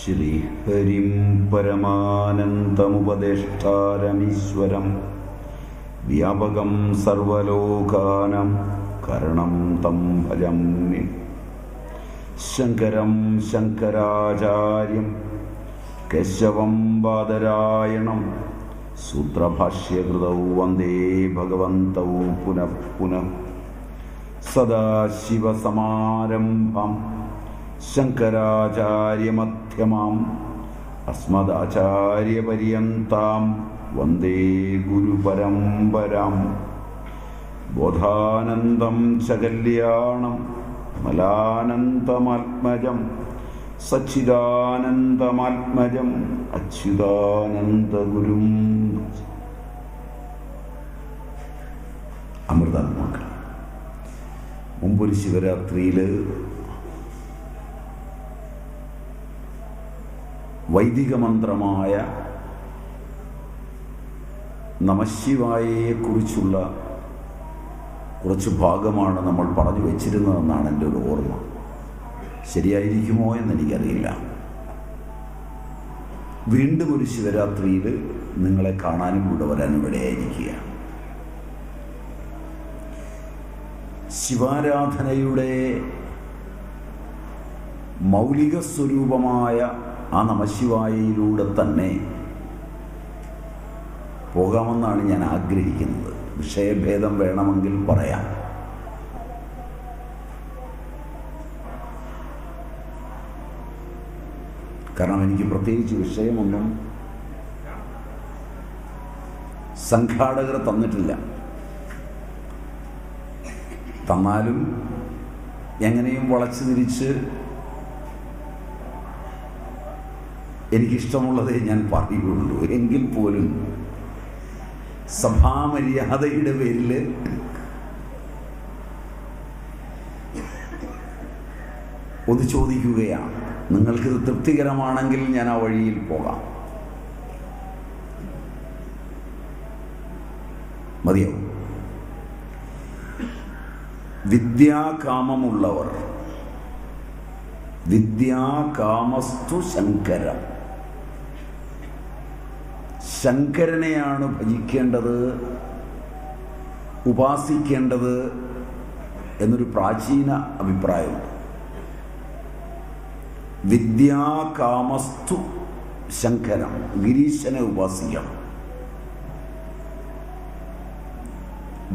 ശ്രീഹരിം പരമാനന്ദമുപദേഷ്ടാരമീശ്വരം വ്യാപകം സർവലോകാനാം കരണം തം ഭജാമി. ശങ്കരം ശങ്കരാചാര്യം കേശവം ബാദരായണം സൂത്രഭാഷ്യകൃതൗ വന്ദേ ഭഗവന്തൗ പുനഃ പുനഃ. സദാശിവസമാരംഭാം ശങ്കരാചാര്യമധ്യമാം അസ്മദാചാര്യപര്യന്താം വന്ദേ ഗുരുപരമ്പരാം. ബോധാനന്ദം ച കല്യാണം മലാനന്ദമാത്മജം സച്ചിദാനന്ദമാത്മജം അച്യുതാനന്ദഗുരും. അമൃതാത്മാക്കൾ, മുമ്പൊരു ശിവരാത്രിയിൽ വൈദിക മന്ത്രമായ നമഃശിവായയെക്കുറിച്ചുള്ള കുറച്ച് ഭാഗമാണ് നമ്മൾ പറഞ്ഞു വച്ചിരുന്നതെന്നാണ് എൻ്റെ ഒരു ഓർമ്മ. ശരിയായിരിക്കുമോ എന്നെനിക്കറിയില്ല. വീണ്ടും ഒരു ശിവരാത്രിയിൽ നിങ്ങളെ കാണാനും കൂടെ വരാനും ഇടയായിരിക്കുക. ശിവാരാധനയുടെ മൗലിക സ്വരൂപമായ ആ നമഃശിവായയിലൂടെ തന്നെ പോകാമെന്നാണ് ഞാൻ ആഗ്രഹിക്കുന്നത്. വിഷയഭേദം വേണമെങ്കിൽ പറയാം. കാരണം എനിക്ക് പ്രത്യേകിച്ച് വിഷയമൊന്നും സംഘാടകർ തന്നിട്ടില്ല. തന്നാലും എങ്ങനെയും വളച്ചു തിരിച്ച് എനിക്കിഷ്ടമുള്ളതേ ഞാൻ പറയുകയുള്ളൂ. എങ്കിൽ പോലും സഭാമര്യാദയുടെ പേരിൽ ഒന്ന് ചോദിക്കുകയാണ്. നിങ്ങൾക്കിത് തൃപ്തികരമാണെങ്കിൽ ഞാൻ ആ വഴിയിൽ പോകാം. മതിയാവും. വിദ്യാകാമമുള്ളവർ, വിദ്യാകാമസ്തു ശങ്കരം, ശങ്കരനെയാണ് ഭജിക്കേണ്ടത്, ഉപാസിക്കേണ്ടത് എന്നൊരു പ്രാചീന അഭിപ്രായമുണ്ട്. വിദ്യാകാമസ്തു ശങ്കരം, ഗിരീശനെ ഉപാസിക്കണം.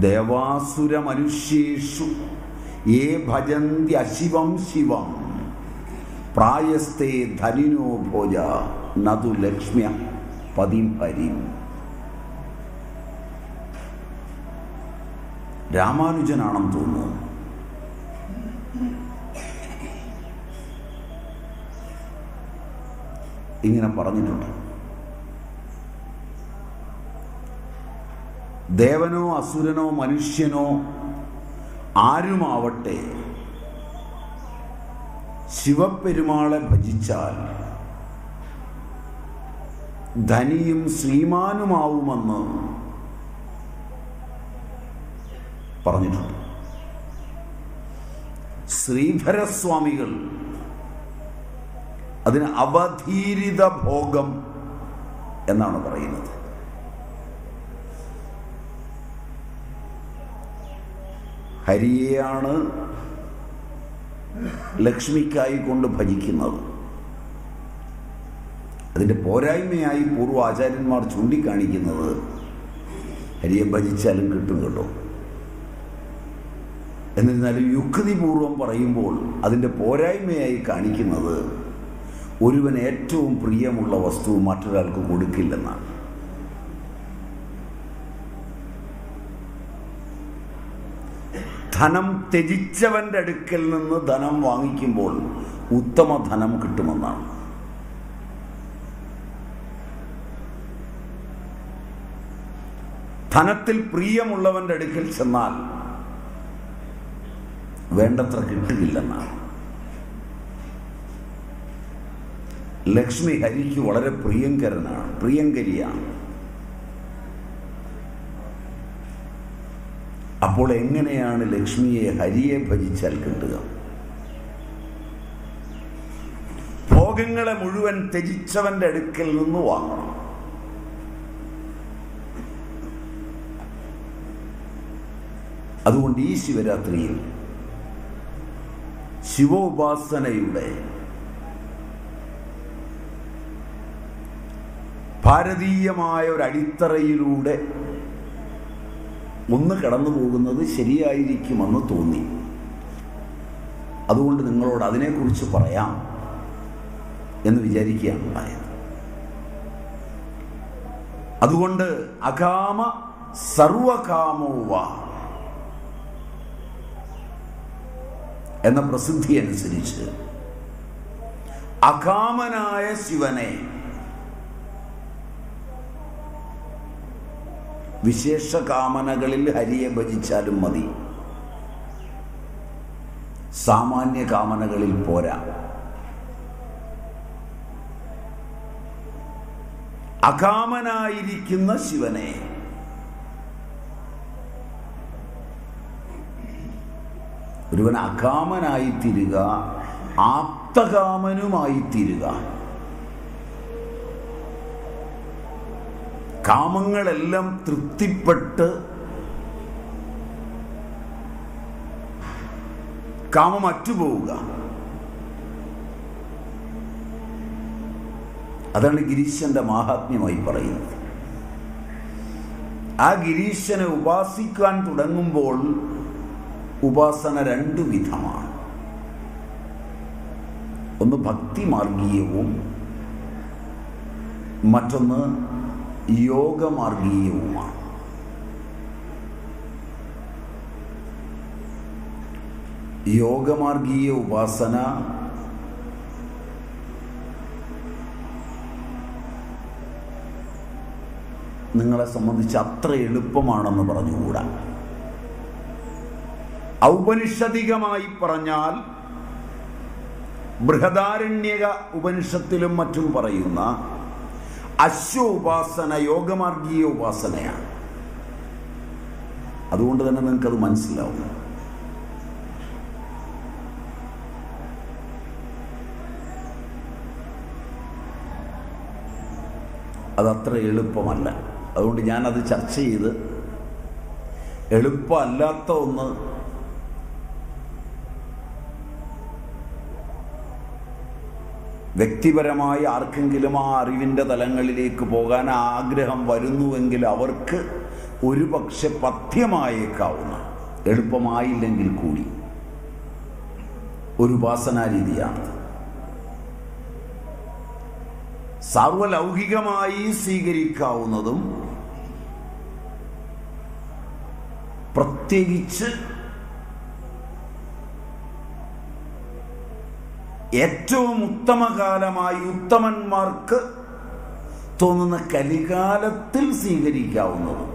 ദേവാസുര മനുഷ്യേഷു യേ ഭജന്തി അശിവം ശിവം പ്രായസ്തേ ധനിനോ ഭോജ നതു ലക്ഷ്മ്യ പതിം ഹരിം. രാമാനുജനാണെന്ന് തോന്നുന്നു. ഇങ്ങനെ പറഞ്ഞിട്ടുണ്ട്. ദേവനോ അസുരനോ മനുഷ്യനോ ആരുമാവട്ടെ, ശിവപെരുമാളെ ഭജിച്ചാൽ ധനിയും ശ്രീമാനുമാവുമെന്ന് പറഞ്ഞിട്ടുണ്ട്. ശ്രീധരസ്വാമികൾ അതിന് അവധീരിത ഭോഗം എന്നാണ് പറയുന്നത്. ഹരിയെയാണ് ലക്ഷ്മിക്കായി കൊണ്ട് ഭജിക്കുന്നത്. അതിൻ്റെ പോരായ്മയായി പൂർവ്വ ആചാര്യന്മാർ ചൂണ്ടിക്കാണിക്കുന്നത് ഹരിയെ ഭജിച്ചാലും കിട്ടും കേട്ടോ. എന്നിരുന്നാലും യുക്തിപൂർവം പറയുമ്പോൾ അതിൻ്റെ പോരായ്മയായി കാണിക്കുന്നത് ഒരുവൻ ഏറ്റവും പ്രിയമുള്ള വസ്തു മറ്റൊരാൾക്ക് കൊടുക്കില്ലെന്നാണ്. ധനം ത്യജിച്ചവൻ്റെ അടുക്കൽ നിന്ന് ധനം വാങ്ങിക്കുമ്പോൾ ഉത്തമ ധനം കിട്ടുമെന്നാണ്. ധനത്തിൽ പ്രിയമുള്ളവൻ്റെ അടുക്കൽ ചെന്നാൽ വേണ്ടത്ര കിട്ടുകയില്ലെന്നാണ്. ലക്ഷ്മി ഹരിക്ക് വളരെ പ്രിയങ്കരിയാണ്. അപ്പോൾ എങ്ങനെയാണ് ലക്ഷ്മിയെ ഹരിയെ ഭജിച്ചാൽ കിട്ടുക? ഭോഗങ്ങളെ മുഴുവൻ ത്യജിച്ചവന്റെ അടുക്കൽ നിന്ന് വാങ്ങണം. അതുകൊണ്ട് ഈ ശിവരാത്രിയിൽ ശിവോപാസനയുടെ ഭാരതീയമായ ഒരു അടിത്തറയിലൂടെ ഒന്ന് കടന്നു പോകുന്നത് ശരിയായിരിക്കുമെന്ന് തോന്നി. അതുകൊണ്ട് നിങ്ങളോട് അതിനെക്കുറിച്ച് പറയാം എന്ന് വിചാരിക്കുകയാണ് ഉണ്ടായത്. അതുകൊണ്ട് അകാമ സർവകാമോവ എന്ന പ്രസിദ്ധി അനുസരിച്ച് അകാമനായ ശിവനെ വിശേഷ കാമനകളിൽ ഹരിയെ ഭജിച്ചാലും മതി, സാമാന്യ കാമനകളിൽ പോരാ. അകാമനായിരിക്കുന്ന ശിവനെ ഒരുവൻ അകാമനായിത്തീരുക, ആപ്തകാമനുമായിത്തീരുക. കാമങ്ങളെല്ലാം തൃപ്തിപ്പെട്ട് കാമം അറ്റുപോവുക. അതാണ് ഗിരീശന്റെ മാഹാത്മ്യമായി പറയുന്നത്. ആ ഗിരീശനെ ഉപാസിക്കാൻ തുടങ്ങുമ്പോൾ ഉപാസന രണ്ടു വിധമാണ്. ഒന്ന് ഭക്തിമാർഗീയവും മറ്റൊന്ന് യോഗമാർഗീയവുമാണ്. യോഗമാർഗീയ ഉപാസന നിങ്ങളെ സംബന്ധിച്ച് അത്ര എളുപ്പമാണെന്ന് പറഞ്ഞുകൂടാ. ഔപനിഷദികമായി പറഞ്ഞാൽ ബൃഹദാരണ്യക ഉപനിഷത്തിലും മറ്റും പറയുന്ന അശ്വ ഉപാസന യോഗമാർഗീയ ഉപാസനയാണ്. അതുകൊണ്ട് തന്നെ നിങ്ങൾക്കത് മനസ്സിലാവും. അതത്ര എളുപ്പമല്ല. അതുകൊണ്ട് ഞാനത് ചർച്ച ചെയ്ത് എളുപ്പമല്ലാത്ത ഒന്ന് വ്യക്തിപരമായി ആർക്കെങ്കിലും ആ അറിവിൻ്റെ തലങ്ങളിലേക്ക് പോകാൻ ആഗ്രഹം വരുന്നുവെങ്കിൽ അവർക്ക് ഒരു പക്ഷെ പഥ്യമായേക്കാവുന്ന, എളുപ്പമായില്ലെങ്കിൽ കൂടി, ഒരു ഉപാസനാ രീതിയാണ്. സാർവലൗകികമായി സ്വീകരിക്കാവുന്നതും പ്രത്യേകിച്ച് ഏറ്റവും ഉത്തമകാലമായി ഉത്തമന്മാർക്ക് തോന്നുന്ന കലികാലത്തിൽ സ്വീകരിക്കാവുന്നതും.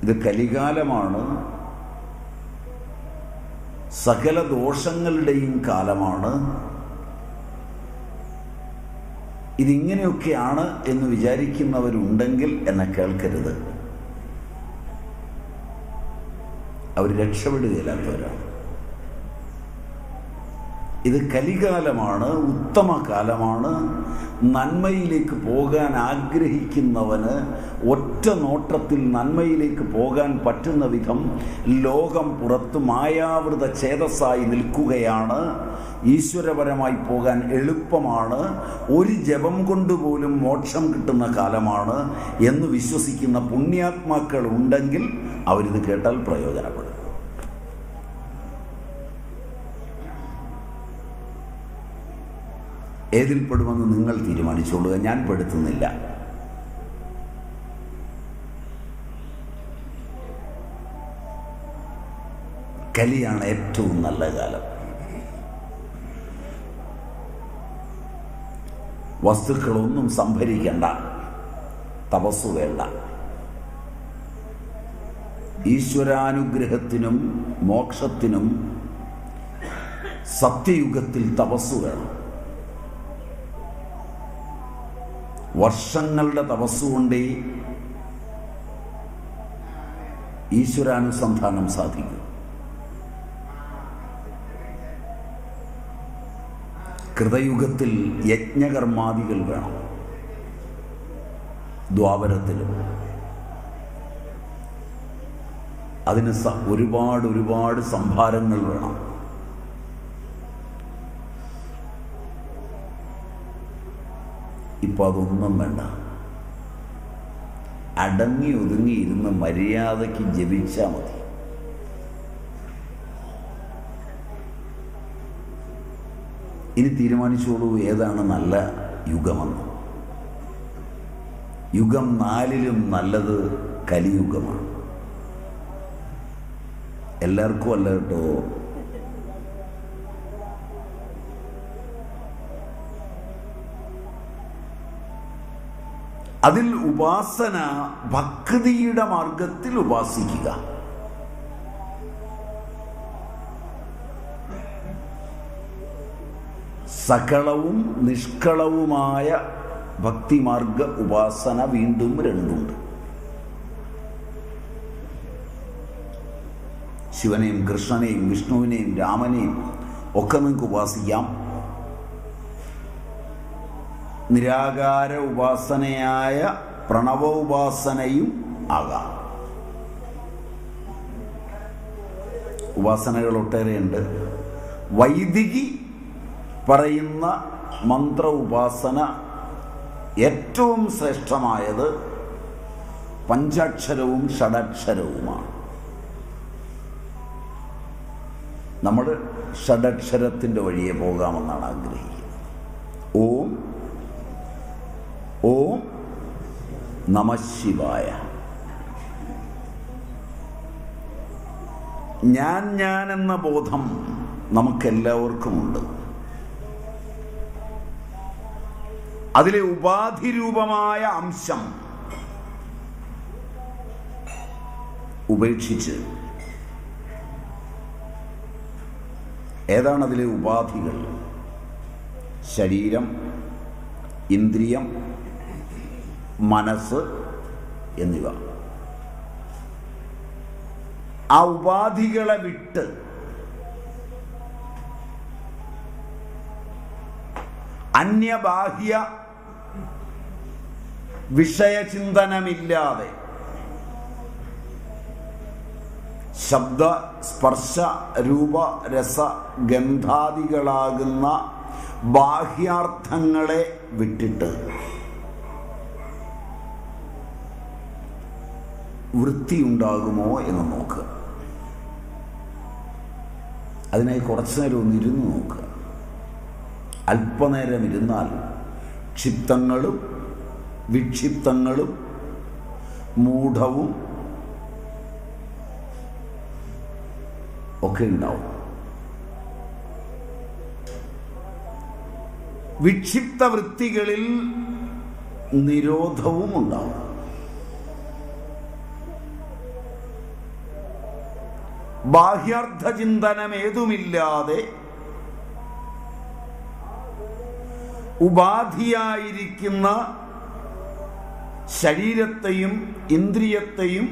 ഇത് കലികാലമാണ്, സകല ദോഷങ്ങളുടെയും കാലമാണ്. ഇതിങ്ങനെയൊക്കെയാണ് എന്ന് വിചാരിക്കുന്നവരുണ്ടെങ്കിൽ എന്നെ കേൾക്കരുത്. അവർ രക്ഷപ്പെടുകയില്ലാത്തവരാണ്. ഇത് കലികാലമാണ്, ഉത്തമ കാലമാണ്. നന്മയിലേക്ക് പോകാൻ ആഗ്രഹിക്കുന്നവന് ഒറ്റ നോട്ടത്തിൽ നന്മയിലേക്ക് പോകാൻ പറ്റുന്ന വിധം ലോകം പുറത്ത് മായാവൃത ചേതസ്സായി നിൽക്കുകയാണ്. ഈശ്വരപരമായി പോകാൻ എളുപ്പമാണ്, ഒരു ജപം കൊണ്ടുപോലും മോക്ഷം കിട്ടുന്ന കാലമാണ് എന്ന് വിശ്വസിക്കുന്ന പുണ്യാത്മാക്കൾ ഉണ്ടെങ്കിൽ അവരിത് കേട്ടാൽ പ്രയോജനപ്പെടും. ഏതിൽ പെടുമെന്ന് നിങ്ങൾ തീരുമാനിച്ചോളുക, ഞാൻ പെടുത്തുന്നില്ല. കലിയാണ് ഏറ്റവും നല്ല കാലം. വസ്തുക്കളൊന്നും സംഭരിക്കണ്ട, തപസ്സു വേണ്ട. ഈശ്വരാനുഗ്രഹത്തിനും മോക്ഷത്തിനും സത്യയുഗത്തിൽ തപസ്സു വേണം. വർഷങ്ങളുടെ തപസ്സുകൊണ്ടേ ഈശ്വരാനുസന്ധാനം സാധിക്കും. കൃതയുഗത്തിൽ യജ്ഞകർമാദികൾ വേണം, ദ്വാപരത്തിലും അതിന് ഒരുപാട് സംഭാരങ്ങൾ വേണം. ഇപ്പം അതൊന്നും വേണ്ട. അടങ്ങി ഒതുങ്ങി ഇരുന്ന് മര്യാദയ്ക്ക് ജപിച്ചാൽ മതി. ഇനി തീരുമാനിച്ചോളൂ ഏതാണ് നല്ല യുഗമെന്ന്. യുഗം 4ലും നല്ലത് കലിയുഗമാണ്. എല്ലാവർക്കും അല്ല കേട്ടോ. അതിൽ ഉപാസന ഭക്തിയുടെ മാർഗത്തിൽ ഉപാസിക്കുക. സകളവും നിഷ്കളവുമായ ഭക്തിമാർഗ ഉപാസന വീണ്ടും രണ്ടുണ്ട്. ശിവനെയും കൃഷ്ണനെയും വിഷ്ണുവിനെയും രാമനെയും ഒക്കെ നിങ്ങൾക്ക് ഉപാസിക്കാം. നിരാകാര ഉപാസനയായ പ്രണവ ഉപാസനയും ആകാം. ഉപാസനകൾ ഒട്ടേറെയുണ്ട്. വൈദികി പറയുന്ന മന്ത്ര ഉപാസന ഏറ്റവും ശ്രേഷ്ഠമായത് പഞ്ചാക്ഷരവും ഷഡക്ഷരവുമാണ്. നമ്മൾ ഷഡക്ഷരത്തിൻ്റെ വഴിയെ പോകാമെന്നാണ് ആഗ്രഹിക്കുന്നത്. ഓം ഓം നമഃ ശിവായ. ഞാൻ എന്ന ബോധം നമുക്കെല്ലാവർക്കുമുണ്ട്. അതിലെ ഉപാധിരൂപമായ അംശം ഉപേക്ഷിച്ച് ഏതാണ് അതിലെ ഉപാധികൾ? ശരീരം, ഇന്ദ്രിയം, മനസ്സ് എന്നിവ. ആ ഉപാധികളെ വിട്ട് അന്യബാഹ്യ വിഷയചിന്തനമില്ലാതെ ശബ്ദ സ്പർശ രൂപ രസ ഗന്ധാദികളാകുന്ന ബാഹ്യാർത്ഥങ്ങളെ വിട്ടിട്ട് വൃത്തിയുണ്ടാകുമോ എന്ന് നോക്കുക. അതിനായി കുറച്ചു നേരം ഒന്നിരുന്ന് നോക്കുക. അല്പനേരം ഇരുന്നാൽ ക്ഷിപ്തങ്ങളും വിക്ഷിപ്തങ്ങളും മൂഢവും ഒക്കെ ഉണ്ടാവും. വിക്ഷിപ്ത വൃത്തികളിൽ നിരോധവും ഉണ്ടാവും. ബാഹ്യാർത്ഥചിന്തനമേതുമില്ലാതെ ഉപാധിയായിരിക്കുന്ന ശരീരത്തെയും ഇന്ദ്രിയത്തെയും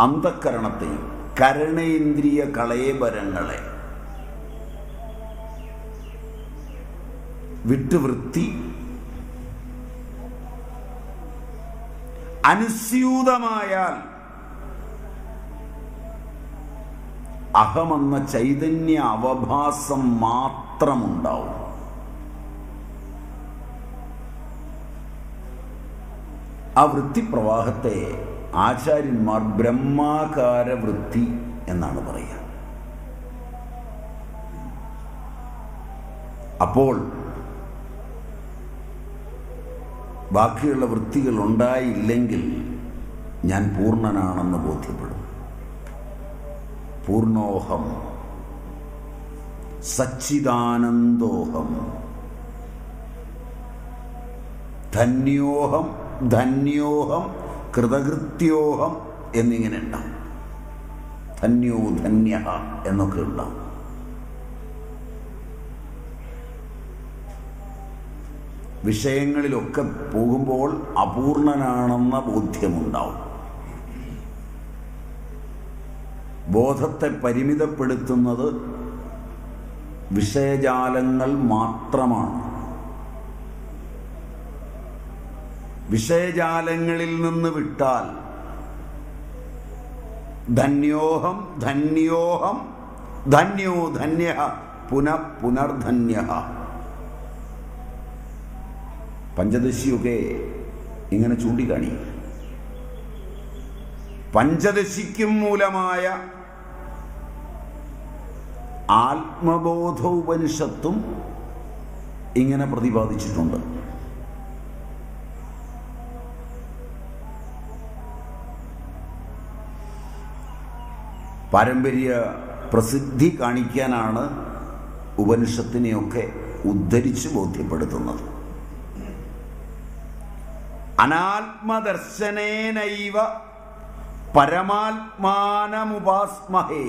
അന്തഃകരണത്തെയും കരണേന്ദ്രിയ കളേബരങ്ങളെ വിട്ടുവൃത്തി അനുസ്യൂതമായാൽ അഹമെന്ന ചൈതന്യ അവഭാസം മാത്രമുണ്ടാവും. ആ വൃത്തിപ്രവാഹത്തെ ആചാര്യന്മാർ ബ്രഹ്മാകാര വൃത്തി എന്നാണ് പറയുക. അപ്പോൾ ബാക്കിയുള്ള വൃത്തികൾ ഉണ്ടായില്ലെങ്കിൽ ഞാൻ പൂർണ്ണനാണെന്ന് ബോധ്യപ്പെടും. പൂർണ്ണോഹം സച്ചിദാനന്ദോഹം ധന്യോഹം ധന്യോഹം കൃതകൃത്യോഹം എന്നിങ്ങനെ ഉണ്ടാവും. ധന്യോ ധന്യ എന്നൊക്കെ ഉണ്ടാവും. വിഷയങ്ങളിലൊക്കെ പോകുമ്പോൾ അപൂർണനാണെന്ന ബോധ്യമുണ്ടാവും. ബോധത്തെ പരിമിതപ്പെടുത്തുന്നത് വിഷയജാലങ്ങൾ മാത്രമാണ്. വിഷയജാലങ്ങളിൽ നിന്ന് വിട്ടാൽ ധന്യോഹം ധന്യോഹം ധന്യോ ധന്യഃ പുനർധന്യഃ. പഞ്ചദശിയൊക്കെ ഇങ്ങനെ ചൂണ്ടിക്കാണിക്കും. പഞ്ചദശിക്കും മൂലമായ ആത്മബോധ ഉപനിഷത്തും ഇങ്ങനെ പ്രതിപാദിച്ചിട്ടുണ്ട്. പാരമ്പര്യ പ്രസിദ്ധി കാണിക്കാനാണ് ഉപനിഷത്തിനെയൊക്കെ ഉദ്ധരിച്ച് ബോധ്യപ്പെടുത്തുന്നത്. അനാത്മദർശനേനൈവ പരമാത്മാനമുപാസ്മഹേ.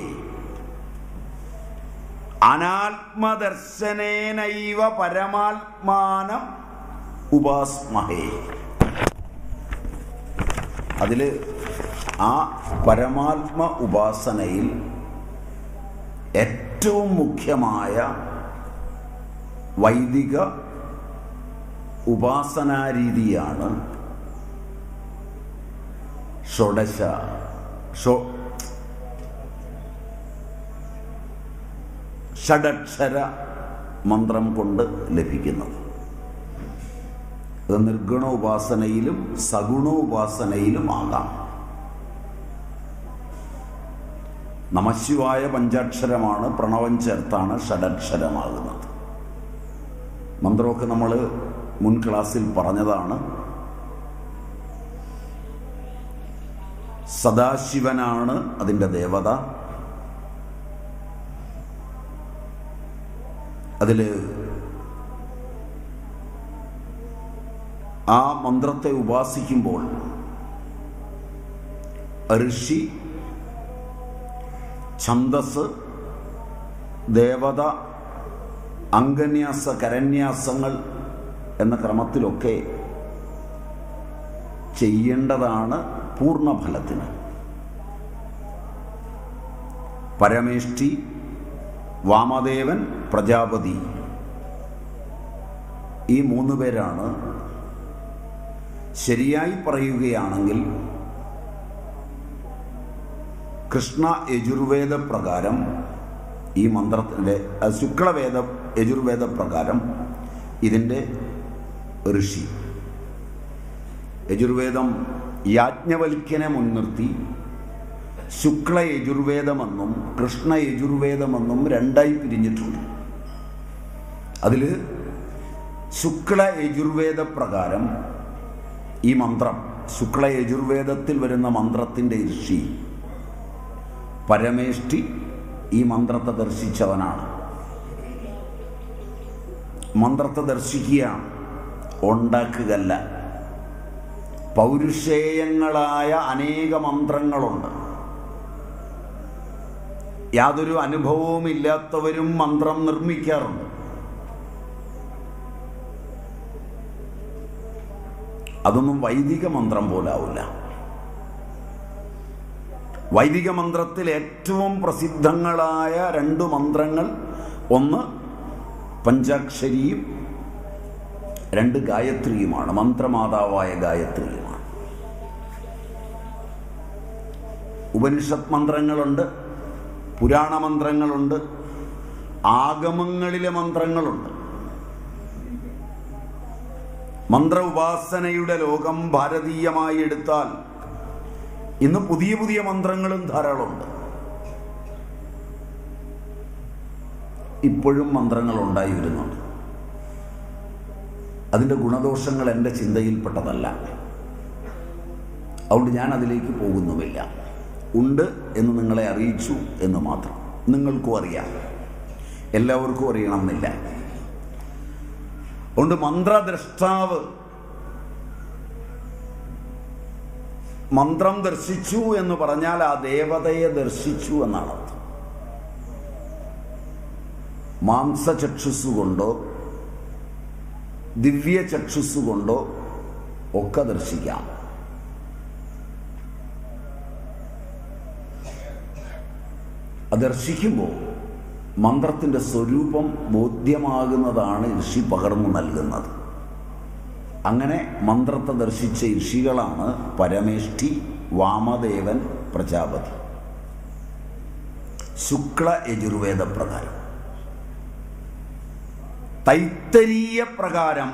അനാത്മദർശനേനൈവ പരമാത്മാനം ഉപാസ്മഹേ. അതിൽ ആ പരമാത്മ ഉപാസനയിൽ ഏറ്റവും മുഖ്യമായ വൈദിക ഉപാസനാരീതിയാണ് ഷഡക്ഷര മന്ത്രം കൊണ്ട് ലഭിക്കുന്നത്. അത് നിർഗുണ ഉപാസനയിലും സഗുണ ഉപാസനയിലും ആകാം. നമഃശിവായ പഞ്ചാക്ഷരമാണ്, പ്രണവം ചേർത്താണ് ഷഡക്ഷരമാകുന്നത്. മന്ത്രമൊക്കെ നമ്മൾ മുൻ ക്ലാസ്സിൽ പറഞ്ഞതാണ്. സദാശിവനാണ് അതിൻ്റെ ദേവത. അതിൽ ആ മന്ത്രത്തെ ഉപാസിക്കുമ്പോൾ ഋഷി, ഛന്ദസ്, ദേവത, അംഗന്യാസ, കരന്യാസങ്ങൾ എന്ന ക്രമത്തിലൊക്കെ ചെയ്യേണ്ടതാണ് പൂർണ്ണഫലത്തിന്. പരമേഷ്ഠി, വാമദേവൻ, പ്രജാപതി, ഈ 3 പേരാണ് ശരിയായി പറയുകയാണെങ്കിൽ കൃഷ്ണ യജുർവേദ പ്രകാരം ഈ മന്ത്രത്തിൻ്റെ, ശുക്ലവേദ യജുർവേദ പ്രകാരം ഇതിൻ്റെ ഋഷി. യജുർവേദം യാജ്ഞവൽക്യനെ മുൻനിർത്തി ശുക്ല യജുർവേദമെന്നും കൃഷ്ണ യജുർവേദമെന്നും 2ആയി പിരിഞ്ഞിട്ടുണ്ട്. അതിൽ ശുക്ല യജുർവേദ പ്രകാരം ഈ മന്ത്രം, ശുക്ല യജുർവേദത്തിൽ വരുന്ന മന്ത്രത്തിൻ്റെ ഋഷി പരമേഷ്ഠി, ഈ മന്ത്രത്തെ ദർശിച്ചവനാണ്. മന്ത്രത്തെ ദർശിക്കുകയാണ്, ഉണ്ടാക്കുകയല്ല. പൗരുഷേയങ്ങളായ അനേക മന്ത്രങ്ങളുണ്ട്. യാതൊരു അനുഭവവും ഇല്ലാത്തവരും മന്ത്രം നിർമ്മിക്കാറുണ്ട്. അതൊന്നും വൈദിക മന്ത്രം പോലാവില്ല. വൈദിക മന്ത്രത്തിൽ ഏറ്റവും പ്രസിദ്ധങ്ങളായ 2 മന്ത്രങ്ങൾ, ഒന്ന് പഞ്ചാക്ഷരിയും 2 ഗായത്രിയുമാണ്. മന്ത്രമാതാവായ ഗായത്രിയുമാണ്. ഉപനിഷത്ത് മന്ത്രങ്ങളുണ്ട്, പുരാണ മന്ത്രങ്ങളുണ്ട്, ആഗമങ്ങളിലെ മന്ത്രങ്ങളുണ്ട്. മന്ത്ര ഉപാസനയുടെ ലോകം ഭാരതീയമായി എടുത്താൽ ഇന്ന് പുതിയ പുതിയ മന്ത്രങ്ങളും ധാരാളമുണ്ട്. ഇപ്പോഴും മന്ത്രങ്ങൾ ഉണ്ടായി വരുന്നുണ്ട്. അതിൻ്റെ ഗുണദോഷങ്ങൾ എൻ്റെ ചിന്തയിൽപ്പെട്ടതല്ല. അതുകൊണ്ട് ഞാൻ അതിലേക്ക് പോകുന്നുമില്ല. ഉണ്ട് എന്ന് നിങ്ങളെ അറിയിച്ചു എന്ന് മാത്രം. നിങ്ങൾക്കും അറിയാം, എല്ലാവർക്കും അറിയണമെന്നില്ല. അതുകൊണ്ട് മന്ത്രദ്രഷ്ടാവ് മന്ത്രം ദർശിച്ചു എന്ന് പറഞ്ഞാൽ ആ ദേവതയെ ദർശിച്ചു എന്നാണ് അർത്ഥം. മാംസചക്ഷുസ്സുകൊണ്ടോ ദിവ്യചക്ഷുസ്സുകൊണ്ടോ ഒക്കെ ദർശിക്കാം. ദർശിക്കുമ്പോൾ മന്ത്രത്തിൻ്റെ സ്വരൂപം ബോധ്യമാകുന്നതാണ് ഋഷി പകർന്നു നൽകുന്നത്. അങ്ങനെ മന്ത്രത്തെ ദർശിച്ച ഋഷികളാണ് പരമേഷ്ഠി, വാമദേവൻ, പ്രജാപതി. ശുക്ല യജുർവേദ പ്രകാരം. തൈത്തരീയ പ്രകാരം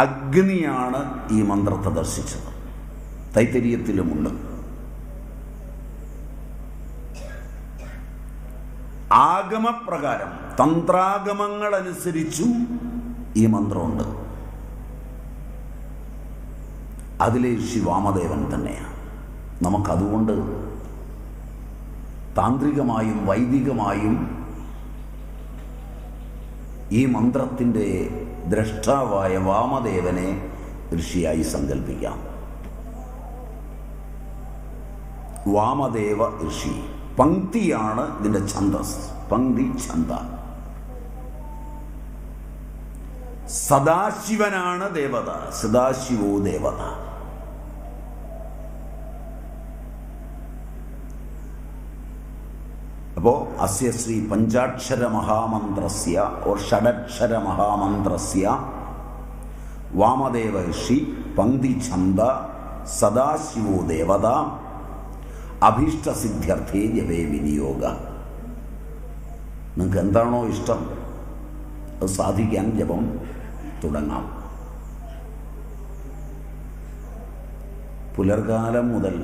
അഗ്നിയാണ് ഈ മന്ത്രത്തെ ദർശിച്ചത്. തൈത്തരീയത്തിലുമുണ്ട്. ആഗമപ്രകാരം തന്ത്രാഗമങ്ങൾ അനുസരിച്ചും ഈ മന്ത്രമുണ്ട്. അതിലെ ഋഷി വാമദേവൻ തന്നെയാണ്. നമുക്കതുകൊണ്ട് താന്ത്രികമായും വൈദികമായും ഈ മന്ത്രത്തിൻ്റെ ദ്രഷ്ടാവായ വാമദേവനെ ഋഷിയായി സങ്കല്പിക്കാം. വാമദേവ ഋഷി. പങ്ക്തിയാണ് ഇതിൻ്റെ ഛന്ദസ്. പങ്ക്തി ഛന്ദ. സദാശിവനാണ് ദേവത. സദാശിവോ ദേവത. അപ്പോൾ അസ്യ ശ്രീ പഞ്ചാക്ഷര മഹാമന്ത്രസ്യ ഓർ ഷഡക്ഷര മഹാമന്ത്രസ്യ വാമദേവ ഋഷി പങ്ക്തി ഛന്ദ സദാശിവോ ദേവത അഭീഷ്ടസിദ്ധ്യർത്ഥേ ജപേ വിനിയോഗ. നിങ്ങൾക്ക് എന്താണോ ഇഷ്ടം അത് സാധിക്കാൻ ജപം തുടങ്ങാം. പുലർകാലം മുതൽ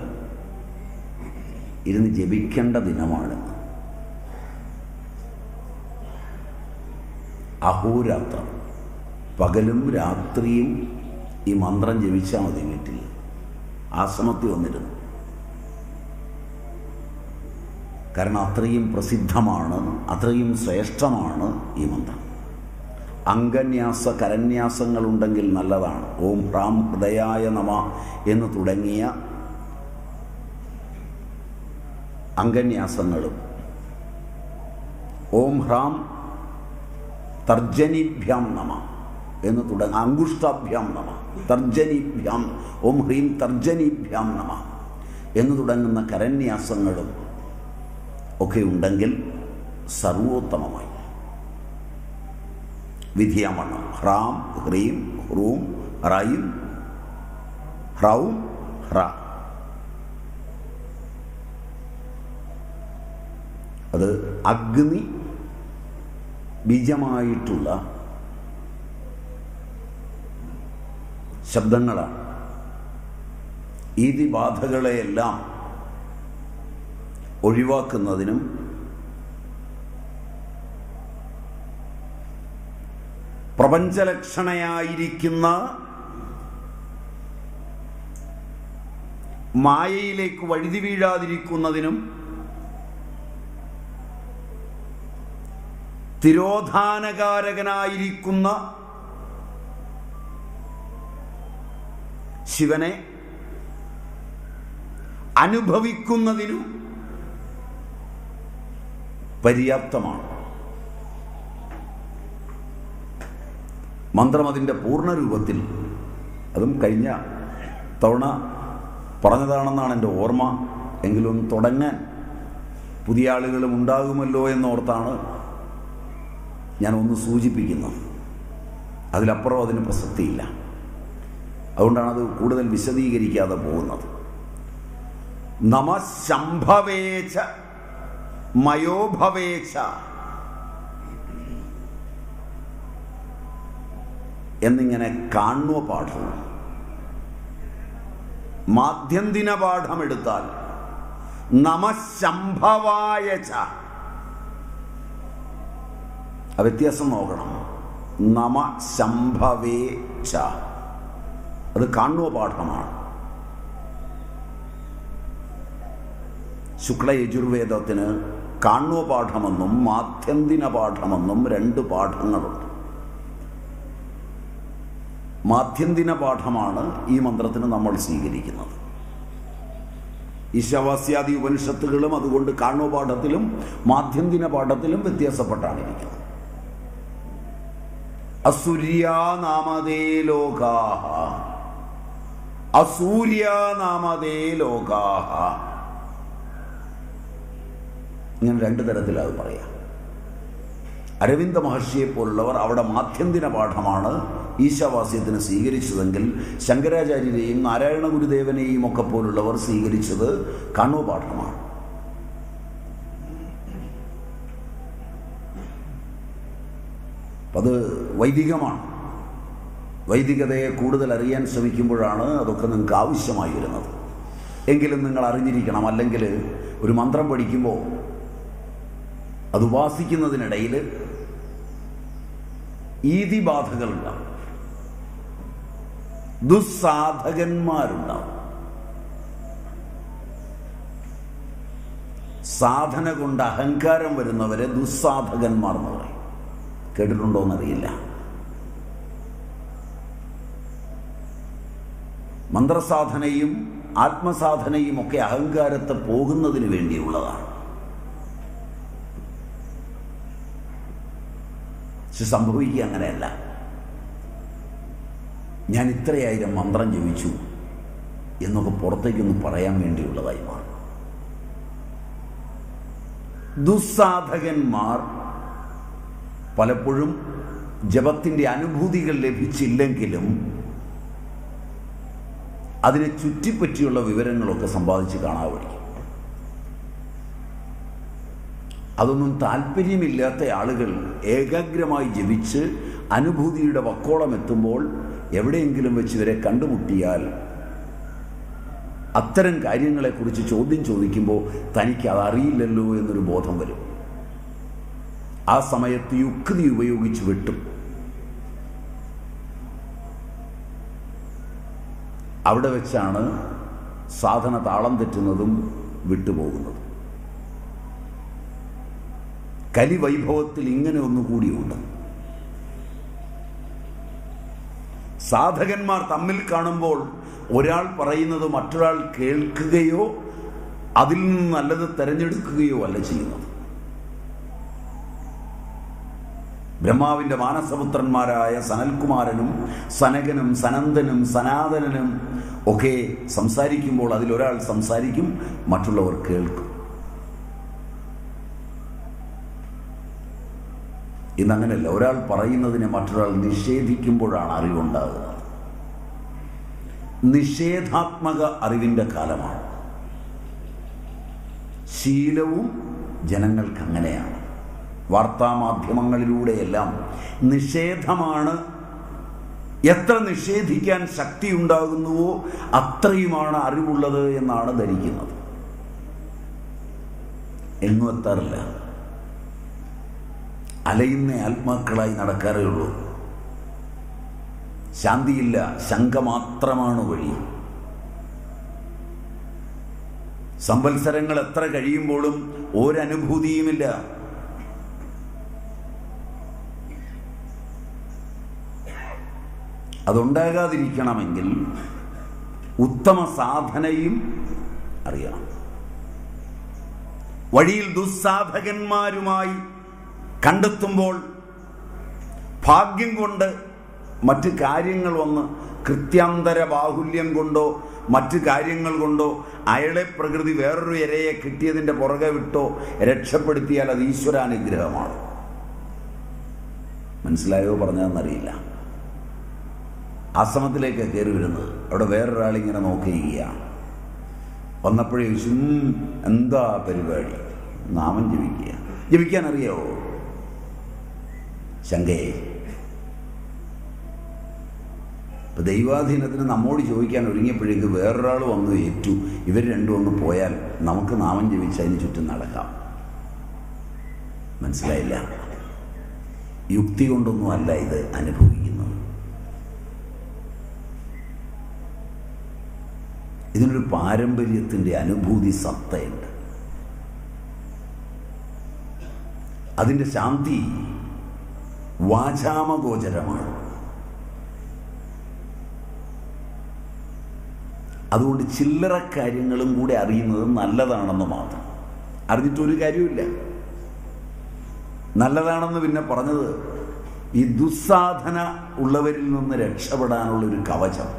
ഇരുന്ന് ജപിക്കേണ്ട ദിനമാണ്. അഹോരാത്രം പകലും രാത്രിയും ഈ മന്ത്രം ജപിച്ചാൽ മതി. വീട്ടിൽ ആശ്രമത്തിൽ വന്നിരുന്നു. കാരണം അത്രയും പ്രസിദ്ധമാണ്, അത്രയും ശ്രേഷ്ഠമാണ് ഈ മന്ത്രം. അംഗന്യാസ കരന്യാസങ്ങളുണ്ടെങ്കിൽ നല്ലതാണ്. ഓം ഹ്രാം ഹൃദയായ നമ എന്ന് തുടങ്ങിയ അംഗന്യാസങ്ങളും ഓം ഹ്രാം തർജനിഭ്യാം നമ എന്ന് തുടങ്ങി അങ്കുഷ്ടാഭ്യാം നമ തർജനിഭ്യാം ഓം ഹ്രീം തർജനിഭ്യാം നമ എന്ന് തുടങ്ങുന്ന കരന്യാസങ്ങളും ഒക്കെ ഉണ്ടെങ്കിൽ സർവോത്തമമായി. വിധിയാമണ്ണം ഹ്രാം ഹ്രീം ഹ്രൂം ഹ്രൈം ഹ്രൗം ഹ്ര. അത് അഗ്നി ബീജമായിട്ടുള്ള ശബ്ദങ്ങളാണ്. ഈതിബാധകളെയെല്ലാം ഒഴിവാക്കുന്നതിനും പ്രപഞ്ചലക്ഷണയായിരിക്കുന്ന മായയിലേക്ക് വഴുതി വീഴാതിരിക്കുന്നതിനും തിരോധാനകാരകനായിരിക്കുന്ന ശിവനെ അനുഭവിക്കുന്നതിനും പര്യാപ്തമാണ്. മന്ത്രം അതിൻ്റെ പൂർണ്ണരൂപത്തിൽ, അതും കഴിഞ്ഞ തവണ പറഞ്ഞതാണെന്നാണ് എൻ്റെ ഓർമ്മ, എങ്കിലും തുടങ്ങാൻ പുതിയ ആളുകളും ഉണ്ടാകുമല്ലോ എന്നോർത്താണ് ഞാൻ ഒന്ന് സൂചിപ്പിക്കുന്നത്. അതിലപ്പുറം അതിന് പ്രസക്തിയില്ല. അതുകൊണ്ടാണത് കൂടുതൽ വിശദീകരിക്കാതെ പോകുന്നത്. നമ ശംഭവേച്ച മയോഭവേച്ച എന്നിങ്ങനെ കാണുക പാഠവും മാധ്യന്തിന പാഠമെടുത്താൽ നമശംഭവായച്ച. ആ വ്യത്യാസം നോക്കണം. നമശംഭവേച്ച അത് കാണുക പാഠമാണ്. ശുക്ല യജുർവേദത്തിന് കാണുക പാഠമെന്നും മാധ്യന്തിന പാഠമെന്നും രണ്ട് പാഠങ്ങളുണ്ട്. മാധ്യന്തിന പാഠമാണ് ഈ മന്ത്രത്തിന് നമ്മൾ സ്വീകരിക്കുന്നത്. ഈശാവാസ്യാദി ഉപനിഷത്തുകളും അതുകൊണ്ട് കാണുക പാഠത്തിലും മാധ്യന്തിന പാഠത്തിലും വ്യത്യാസപ്പെട്ടാണ് ഇരിക്കുന്നത്. അസൂര്യാനാമതേ ലോകാഹ അസൂര്യാനാമതേ ലോകാഹ ഇങ്ങനെ രണ്ട് തരത്തിലത് പറയാം. അരവിന്ദ മഹർഷിയെ പോലുള്ളവർ അവിടെ മാധ്യന്തിന പാഠമാണ് ഈശാവാസ്യത്തിന് സ്വീകരിച്ചതെങ്കിൽ ശങ്കരാചാര്യരെയും നാരായണ ഗുരുദേവനെയും ഒക്കെ പോലുള്ളവർ സ്വീകരിച്ചത് കാണുവ പാഠമാണ്. അത് വൈദികമാണ്. വൈദികതയെ കൂടുതൽ അറിയാൻ ശ്രമിക്കുമ്പോഴാണ് അതൊക്കെ നിങ്ങൾക്ക് ആവശ്യമായി വരുന്നത്. എങ്കിലും നിങ്ങൾ അറിഞ്ഞിരിക്കണം, അല്ലെങ്കിൽ ഒരു മന്ത്രം പഠിക്കുമ്പോൾ അത് ഉപാസിക്കുന്നതിനിടയിൽ ഈതിബാധകളുണ്ടാവും, ദുസ്സാധകന്മാരുണ്ടാവും. സാധന കൊണ്ട് അഹങ്കാരം വരുന്നവരെ ദുസ്സാധകന്മാർ എന്ന് പറയും. കേട്ടിട്ടുണ്ടോ എന്നറിയില്ല. മന്ത്രസാധനയും ആത്മസാധനയും ഒക്കെ അഹങ്കാരത്തെ പോകുന്നതിന് വേണ്ടിയുള്ളതാണ്. പക്ഷെ സംഭവിക്കുക അങ്ങനെയല്ല. ഞാൻ ഇത്രയായിരം മന്ത്രം ജപിച്ചു എന്നൊക്കെ പുറത്തേക്കൊന്ന് പറയാൻ വേണ്ടിയുള്ളതായി മാറും. ദുസ്സാധകന്മാർ പലപ്പോഴും ജപത്തിൻ്റെ അനുഭൂതികൾ ലഭിച്ചില്ലെങ്കിലും അതിനെ ചുറ്റിപ്പറ്റിയുള്ള വിവരങ്ങളൊക്കെ സമ്പാദിച്ച് കാണാൻ പഠിക്കും. അതൊന്നും താല്പര്യമില്ലാത്ത ആളുകൾ ഏകാഗ്രമായി ജപിച്ച് അനുഭൂതിയുടെ വക്കോളം എത്തുമ്പോൾ എവിടെയെങ്കിലും വെച്ച് ഇവരെ കണ്ടുമുട്ടിയാൽ അത്തരം കാര്യങ്ങളെക്കുറിച്ച് ചോദ്യം ചോദിക്കുമ്പോൾ തനിക്ക് അതറിയില്ലല്ലോ എന്നൊരു ബോധം വരും. ആ സമയത്ത് യുക്തി ഉപയോഗിച്ച് വെട്ടും. അവിടെ വെച്ചാണ് സാധന താളം തെറ്റുന്നതും വിട്ടുപോകുന്നതും. കലിവൈഭവത്തിൽ ഇങ്ങനെ ഒന്നുകൂടിയുണ്ട്. സാധകന്മാർ തമ്മിൽ കാണുമ്പോൾ ഒരാൾ പറയുന്നത് മറ്റൊരാൾ കേൾക്കുകയോ അതിൽ നിന്ന് നല്ലത് തിരഞ്ഞെടുക്കുകയോ അല്ല ചെയ്യുന്നത്. ബ്രഹ്മാവിൻ്റെ മാനസപുത്രന്മാരായ സനൽകുമാരനും സനകനും സനന്ദനും സനാതനനും ഒക്കെ സംസാരിക്കുമ്പോൾ അതിലൊരാൾ സംസാരിക്കും, മറ്റുള്ളവർ കേൾക്കും. ഇന്നങ്ങനെയല്ല. ഒരാൾ പറയുന്നതിനെ മറ്റൊരാൾ നിഷേധിക്കുമ്പോഴാണ് അറിവുണ്ടാകുന്നത്. നിഷേധാത്മക അറിവിൻ്റെ കാലമാണ്. ശീലവും ജനങ്ങൾക്ക് അങ്ങനെയാണ്. വാർത്താമാധ്യമങ്ങളിലൂടെയെല്ലാം നിഷേധമാണ്. എത്ര നിഷേധിക്കാൻ ശക്തിയുണ്ടാകുന്നുവോ അത്രയുമാണ് അറിവുള്ളത് എന്നാണ് ധരിക്കുന്നത്. എങ്ങും എത്താറില്ല. അലയുന്ന ആത്മാക്കളായി നടക്കാറേ ഉള്ളൂ. ശാന്തിയില്ല, ശങ്ക മാത്രമാണ് വഴി. സംവത്സരങ്ങൾ എത്ര കഴിയുമ്പോഴും ഒരനുഭൂതിയുമില്ല. അതുണ്ടാകാതിരിക്കണമെങ്കിൽ ഉത്തമ സാധനയും അറിയണം. വഴിയിൽ ദുസ്സാധകന്മാരുമായി കണ്ടെത്തുമ്പോൾ ഭാഗ്യം കൊണ്ട് മറ്റ് കാര്യങ്ങൾ വന്ന് കൃത്യാന്തര ബാഹുല്യം കൊണ്ടോ മറ്റ് കാര്യങ്ങൾ കൊണ്ടോ അയാളെ പ്രകൃതി വേറൊരു ഇരയെ കിട്ടിയതിൻ്റെ പുറകെ വിട്ടോ രക്ഷപ്പെടുത്തിയാൽ അത് ഈശ്വരാനുഗ്രഹമാണ്. മനസ്സിലായോ പറഞ്ഞതെന്നറിയില്ല. ആശ്രമത്തിലേക്ക് കയറി വരുന്നത്, അവിടെ വേറൊരാളിങ്ങനെ നോക്കിയിരിക്കുകയാണ്. വന്നപ്പോഴേ ചോദിച്ചു, എന്താ പരിപാടി? നാമം ജപിക്കുക. ജപിക്കാൻ അറിയാവോ? ശങ്കയെ. ഇപ്പം ദൈവാധീനത്തിന് നമ്മോട് ചോദിക്കാൻ ഒരുങ്ങിയപ്പോഴേക്ക് വേറൊരാൾ വന്നു ഏറ്റു. ഇവർ രണ്ടും ഒന്ന് പോയാൽ നമുക്ക് നാമം ജപിച്ച് അതിന് ചുറ്റും നടക്കാം. മനസ്സിലായില്ല? യുക്തി കൊണ്ടൊന്നും അല്ല ഇത് അനുഭവിക്കുന്നത്. ഇതിനൊരു പാരമ്പര്യത്തിൻ്റെ അനുഭൂതി സത്തയുണ്ട്. അതിൻ്റെ ശാന്തി വാചാമഗോചരമാണ്. അതുകൊണ്ട് ചില്ലറ കാര്യങ്ങളും കൂടെ അറിയുന്നത് നല്ലതാണെന്ന് മാത്രം. അറിഞ്ഞിട്ടൊരു കാര്യമില്ല. നല്ലതാണെന്ന് പിന്നെ പറഞ്ഞത് ഈ ദുസ്സാധന ഉള്ളവരിൽ നിന്ന് രക്ഷപ്പെടാനുള്ളൊരു കവചം.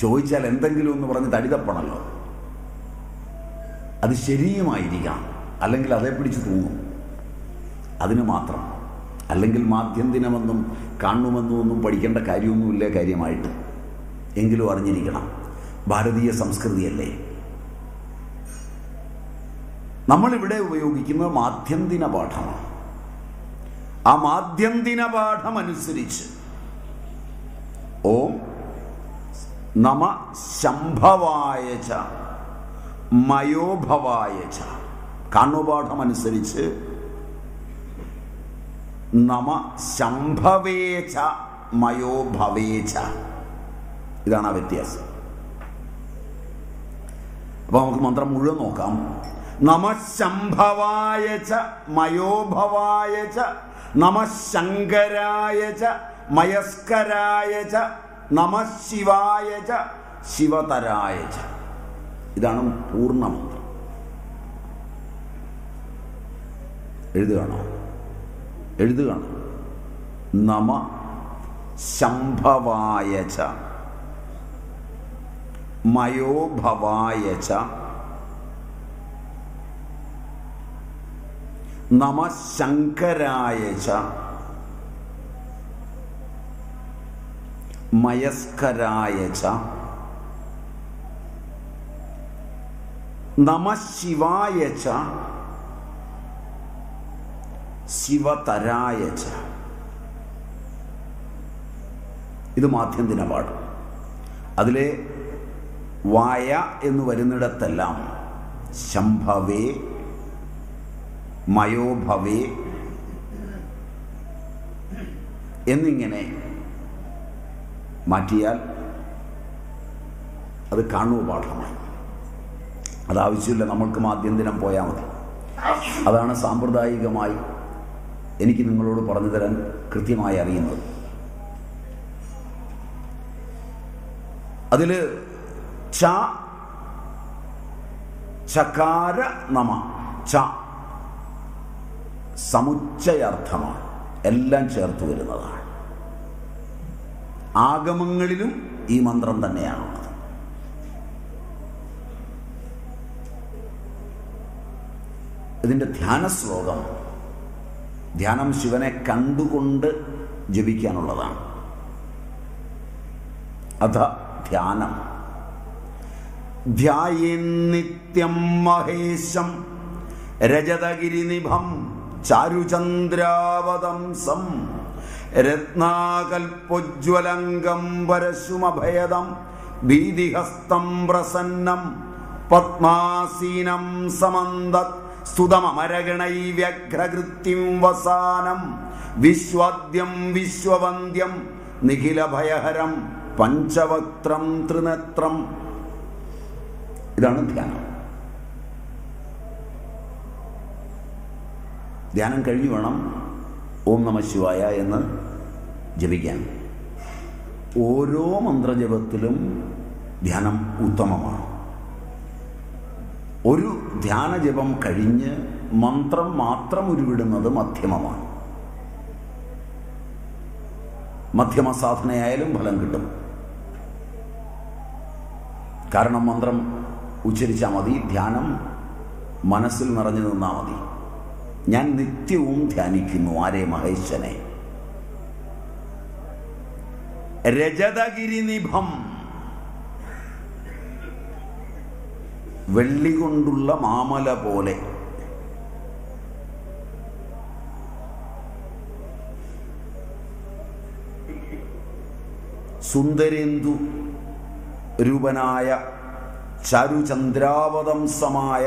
ചോദിച്ചാൽ എന്തെങ്കിലും ഒന്ന് പറഞ്ഞ് തടിതപ്പണല്ലോ. അത് ശരിയുമായിരിക്കാം, അല്ലെങ്കിൽ അതേ പിടിച്ച് തൂങ്ങും. അതിന് മാത്രം. അല്ലെങ്കിൽ മാധ്യന്തിനമെന്നും കാണുമെന്നും ഒന്നും പഠിക്കേണ്ട കാര്യമൊന്നുമില്ല കാര്യമായിട്ട്. എങ്കിലും അറിഞ്ഞിരിക്കണം, ഭാരതീയ സംസ്കൃതിയല്ലേ. നമ്മളിവിടെ ഉപയോഗിക്കുന്നത് മാധ്യന്തിന പാഠമാണ്. ആ മാധ്യന്തിന പാഠം അനുസരിച്ച് ഓം നമ ശംഭവായ ച മയോഭവായ ച, കാണുപാഠം അനുസരിച്ച് നമ ശംഭവേ ച മയോഭവേ ച. ഇതാണ് ആ വ്യത്യാസം. അപ്പോൾ നമുക്ക് മന്ത്രം മുഴുവൻ നോക്കാം. നമ ശംഭവായ ച മയോഭവായ ച നമ ശങ്കരായ ച മയസ്കരായ ച നമ ശിവായ ച ശിവതരായ ച. ഇതാണ് പൂർണ്ണമന്ത്രം. എഴുതുകയാണോ? നമ ശംഭവായ ച മയോഭവായ ച നമ ശങ്കരായ ച മയസ്കരായ ച നമ ശിവായ ച ശിവതരായ ച. ഇത് മാധ്യന്തിന പാഠം. അതിലെ വായ എന്ന് വരുന്നിടത്തെല്ലാം ശംഭവേ മയോഭവേ എന്നിങ്ങനെ മാറ്റിയാൽ അത് കാണുക പാഠമായി. അതാവശ്യമില്ല, നമ്മൾക്ക് മാധ്യന്തിനം പോയാൽ മതി. അതാണ് സാമ്പ്രദായികമായി എനിക്ക് നിങ്ങളോട് പറഞ്ഞു തരാൻ കൃത്യമായി അറിയുന്നത്. അതിൽ ച ചകാര നമ, ച സമുച്ചയാർത്ഥമാണ്, എല്ലാം ചേർത്ത് വരുന്നതാണ്. ആഗമങ്ങളിലും ഈ മന്ത്രം തന്നെയാണുള്ളത്. ഇതിൻ്റെ ധ്യാന ശ്ലോകം, ധ്യാനം ശിവനെ കണ്ടുകൊണ്ട് ജപിക്കാനുള്ളതാണ്. അഥ ധ്യാനം. ധ്യായേന്നിത്യം മഹേശം രജതഗിരിനിഭം ചാരുചന്ദ്രാവതംസം രത്നാകൽപ്പോജ്വലംഗം പരശുമഭയദം ഭീതിഹസ്തം പ്രസന്നം പത്മാസീനം സമന്തത് സ്തുതമരഗണൈവ്യഘ്രകൃത്യം വസാനം വിശ്വാദ്യം വിശ്വവന്ദ്യം നിഖിലഭയഹരം പഞ്ചവക്ത്രം ത്രിനേത്രം. ഇതാണ് ധ്യാനം. ധ്യാനം കഴിഞ്ഞു വേണം ഓം നമ ശിവായ എന്ന് ജപിക്കാൻ. ഓരോ മന്ത്രജപത്തിലും ധ്യാനം ഉത്തമമാണ്. ഒരു ധ്യാനജപം കഴിഞ്ഞ് മന്ത്രം മാത്രം ഉരുവിടുന്നത് മധ്യമമാണ്. മധ്യമ സാധനയായാലും ഫലം കിട്ടും. കാരണം മന്ത്രം ഉച്ചരിച്ചാൽ മതി, ധ്യാനം മനസ്സിൽ നിറഞ്ഞു നിന്നാൽ മതി. ഞാൻ നിത്യവും ധ്യാനിക്കുന്നു ആരെ? മഹേശനെ. രജതഗിരിനിഭം, വെള്ളി കൊണ്ടുള്ള മാമല പോലെ. സുന്ദരേന്ദു രൂപനായ ചാരുചന്ദ്രാവതംസമായ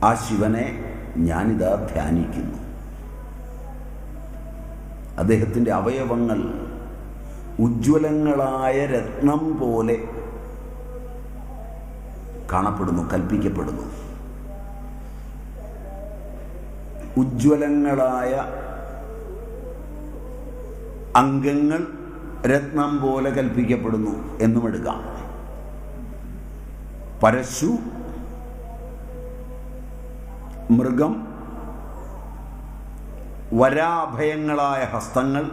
ആ ശിവനെ ഞാനിതാ ധ്യാനിക്കുന്നു. അദ്ദേഹത്തിൻ്റെ അവയവങ്ങൾ ഉജ്ജ്വലങ്ങളായ രത്നം പോലെ കാണപ്പെടുന്നു, കൽപ്പിക്കപ്പെടുന്നു. ഉജ്ജ്വലങ്ങളായ അംഗങ്ങൾ രത്നം പോലെ കൽപ്പിക്കപ്പെടുന്നു എന്നും എടുക്കാം. പരശു, മൃഗം, വരാഭയങ്ങളായ ഹസ്തങ്ങൾ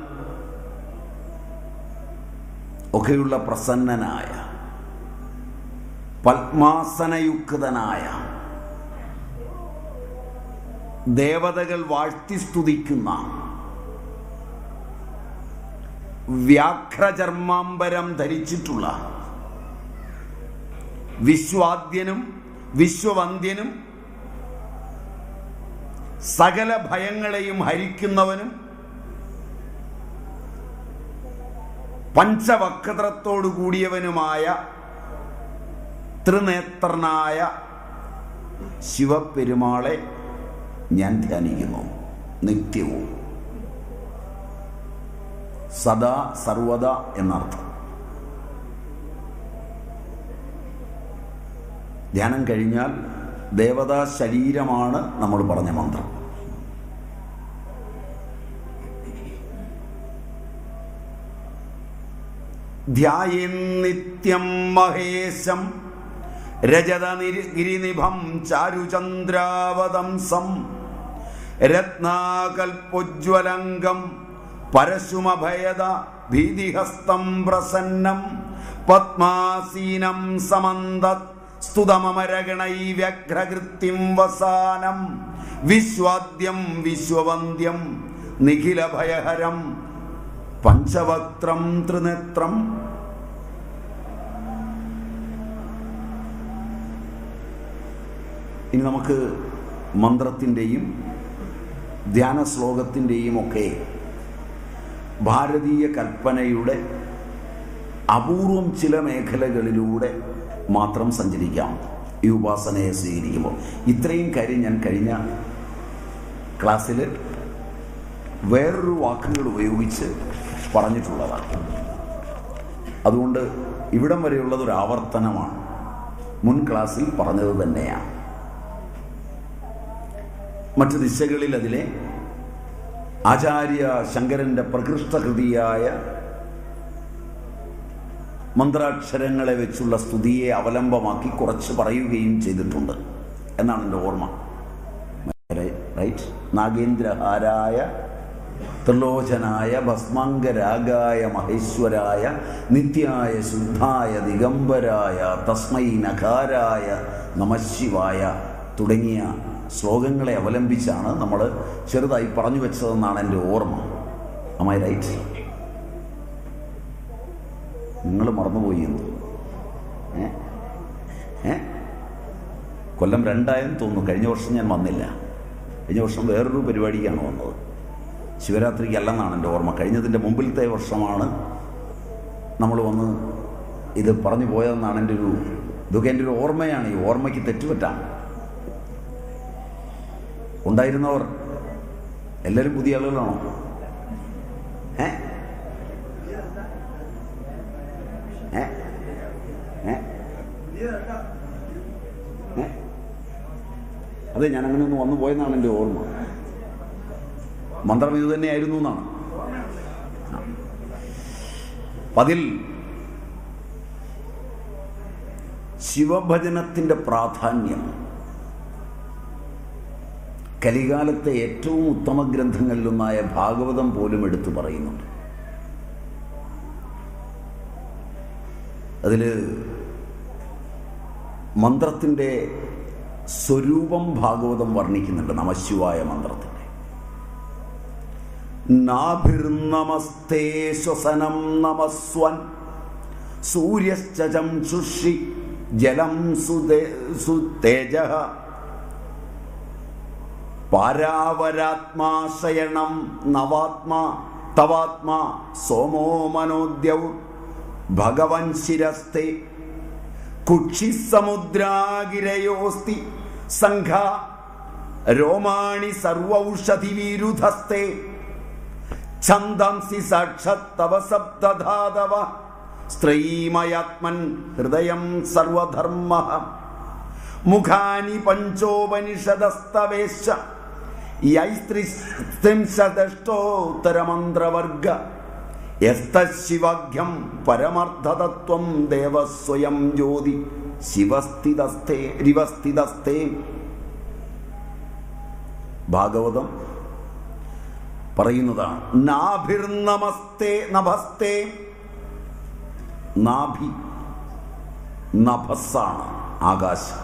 ഒക്കെയുള്ള പ്രസന്നനായ പത്മാസനയുക്തനായ ദേവതകൾ വാഴ്ത്തി സ്തുതിക്കുന്ന വ്യാഘ്രചർമാംബരം ധരിച്ചിട്ടുള്ള വിശ്വാദ്യനും വിശ്വവന്ദ്യനും സകല ഭയങ്ങളെയും ഹരിക്കുന്നവനും പഞ്ചവക്രത്തോടു കൂടിയവനുമായ ത്രിനേത്രനായ ശിവപെരുമാളെ ഞാൻ ധ്യാനിക്കുന്നു നിത്യവും, സദാ സർവദാ എന്നർത്ഥം. ധ്യാനം കഴിഞ്ഞാൽ ദേവതാ ശരീരമാണ് നമ്മൾ പറഞ്ഞ മന്ത്രം. ധ്യായേന്നിത്യം മഹേശം രജതഗിരിനിഭം ചാരുചന്ദ്രാവതംസം രത്നാകൽപ്പോജ്വലംഗം പരശുമഭയദ ഭീതിഹസ്തം പ്രസന്നം പത്മാസീനം സമന്തത് സ്തുതമമരഗണൈ വ്യഘ്രകൃത്യം വസാനം വിശ്വാദ്യം വിശ്വവന്ദ്യം നിഖിലഭയഹരം പഞ്ചവക്ത്രം ത്രിനേത്രം. ഇനി നമുക്ക് മന്ത്രത്തിൻ്റെയും ധ്യാന ശ്ലോകത്തിൻ്റെയും ഒക്കെ ഭാരതീയ കൽപ്പനയുടെ അപൂർവം ചില മേഖലകളിലൂടെ മാത്രം സഞ്ചരിക്കാം ഈ ഉപാസനയെ സ്വീകരിക്കുമ്പോൾ. ഇത്രയും കാര്യം ഞാൻ കഴിഞ്ഞ ക്ലാസ്സിൽ വേറൊരു വാക്കുകൾ ഉപയോഗിച്ച് പറഞ്ഞിട്ടുള്ളതാണ്. അതുകൊണ്ട് ഇവിടം വരെയുള്ളതൊരു ആവർത്തനമാണ്, മുൻ ക്ലാസ്സിൽ പറഞ്ഞത് തന്നെയാണ്. മറ്റു ദിശകളിൽ അതിലെ ആചാര്യ ശങ്കരൻ്റെ പ്രകൃഷ്ടകൃതിയായ മന്ത്രാക്ഷരങ്ങളെ വെച്ചുള്ള സ്തുതിയെ അവലംബമാക്കി കുറച്ച് പറയുകയും ചെയ്തിട്ടുണ്ട് എന്നാണ് എൻ്റെ ഓർമ്മ. റൈറ്റ്. നാഗേന്ദ്രഹാരായ ത്രിലോചനായ ഭസ്മാംഗരാഗായ മഹേശ്വരായ നിത്യായ ശുദ്ധായ ദിഗംബരായ തസ്മൈ നകാരായ നമഃശിവായ തുടങ്ങിയ ശ്ലോകങ്ങളെ അവലംബിച്ചാണ് നമ്മൾ ചെറുതായി പറഞ്ഞു വെച്ചതെന്നാണ് എൻ്റെ ഓർമ്മ. Am I right? നിങ്ങൾ മറന്നുപോയി എന്ന് കൊല്ലം 2 തോന്നുന്നു. കഴിഞ്ഞ വർഷം ഞാൻ വന്നില്ല. കഴിഞ്ഞ വർഷം വേറൊരു പരിപാടിക്കാണ് വന്നത്, ശിവരാത്രിക്കല്ലെന്നാണ് എൻ്റെ ഓർമ്മ. കഴിഞ്ഞതിൻ്റെ മുമ്പിലത്തെ വർഷമാണ് നമ്മൾ വന്ന് ഇത് പറഞ്ഞു പോയതെന്നാണ് ഇതൊക്കെ എൻ്റെ ഒരു ഓർമ്മയാണ്. ഈ ഓർമ്മയ്ക്ക് തെറ്റുപറ്റാം. ഉണ്ടായിരുന്നവർ എല്ലാവരും പുതിയ ആളുകളാണോ? അതെ, ഞാനങ്ങനെ ഒന്ന് വന്നു പോയെന്നാണ് എൻ്റെ ഓർമ്മ. മന്ത്രം ഇത് തന്നെയായിരുന്നു എന്നാണ്. അതിൽ ശിവഭജനത്തിൻ്റെ പ്രാധാന്യം കലികാലത്തെ ഏറ്റവും ഉത്തമ ഗ്രന്ഥങ്ങളിലൊന്നായ ഭാഗവതം പോലും എടുത്തു പറയുന്നുണ്ട്. അതിൽ മന്ത്രത്തിൻ്റെ സ്വരൂപം ഭാഗവതം വർണ്ണിക്കുന്നുണ്ട്. നമഃശിവായ മന്ത്രത്തിൻ്റെ നാഭിർനമസ്തേ ശ്വസനം നമസ്വൻ സൂര്യശ്ചംശുഷി ജലം സുതേജഃ പാരാവരാത്മാശയണം നവാത്മാ തവാത്മാ സോമോ മനോദ്യൗ ഭഗവൻ ശിരസ്തേ കുക്ഷിസമുദ്രാഗിരയോസ്തി സംഘ രോമാണി സർവൗഷധിവിരുധസ്തേ ഛന്ദംസി സാക്ഷാത്തവ സപ്തധാതവ സ്ത്രൈമയാത്മൻ ഹൃദയം സർവധർമ്മ മുഖാനി പഞ്ചോപനിഷദസ്തവേശ യൈസ്ത്രിംശദഷ്ടോത്തരമന്ത്രവർഗ യസ്തശിവാഖ്യം പരമർത്ഥതത്വം ദേവസ്വയം ജ്യോതി ശിവസ്ഥിതസ്ഥേ രിവസ്ഥിതസ്ഥേ. ഭാഗവതം പറയുന്നതാണ്. നാഭിർനമസ്തേ നഭസ്തേ. നാഭി നഭസ്സാണ് ആകാശം.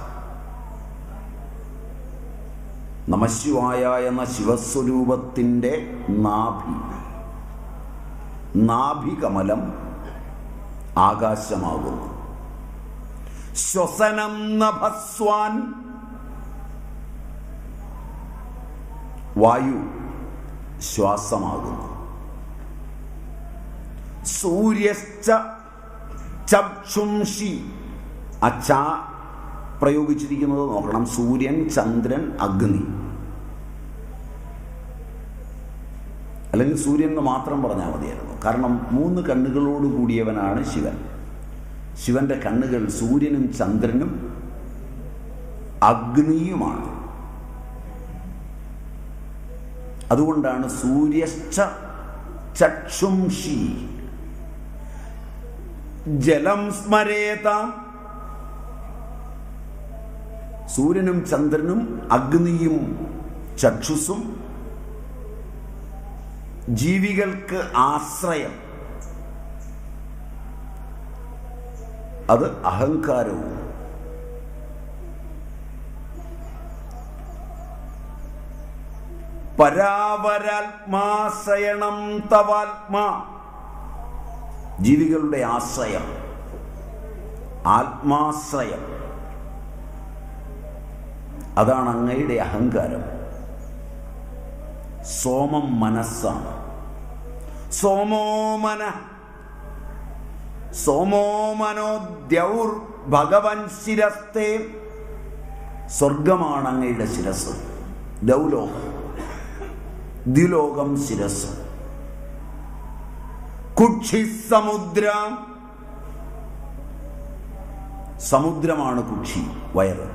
നമഃശിവായ എന്ന ശിവസ്വരൂപത്തിൻ്റെ നാഭികമലം ആകാശമാകുന്നു. ശ്വസനം നഭസ്വാൻ വായു ശ്വാസമാകുന്നു. സൂര്യശ്ച ചക്ഷുംഷി, അച്ഛ പ്രയോഗിച്ചിരിക്കുന്നത് നോക്കണം. സൂര്യൻ, ചന്ദ്രൻ, അഗ്നി, അല്ലെങ്കിൽ സൂര്യൻ എന്ന് മാത്രം പറഞ്ഞാൽ മതിയായിരുന്നു. കാരണം 3 കണ്ണുകളോട് കൂടിയവനാണ് ശിവൻ. ശിവന്റെ കണ്ണുകൾ സൂര്യനും ചന്ദ്രനും അഗ്നിയുമാണ്. അതുകൊണ്ടാണ് സൂര്യശ്ച ചക്ഷുംഷി. ജലം സ്മരേതാം, സൂര്യനും ചന്ദ്രനും അഗ്നിയും ചക്ഷുസും ജീവികൾക്ക് ആശ്രയം. അത് അഹങ്കാരവും. പരാവരാത്മാശ്രയണം തവാത്മാ, ജീവികളുടെ ആശ്രയം, ആത്മാശ്രയം. അതാണ് അങ്ങയുടെ അഹങ്കാരം. സോമം മനസ്സാണ്. സോമോ മനോദ്യൗർ ഭഗവൻ ശിരസ്തേ, സ്വർഗമാണ് അങ്ങയുടെ ശിരസ്. ദൗലോകം, ദ്വിലോകം ശിരസ്. കുക്ഷി സമുദ്രം, സമുദ്രമാണ് കുക്ഷി, വയറ്.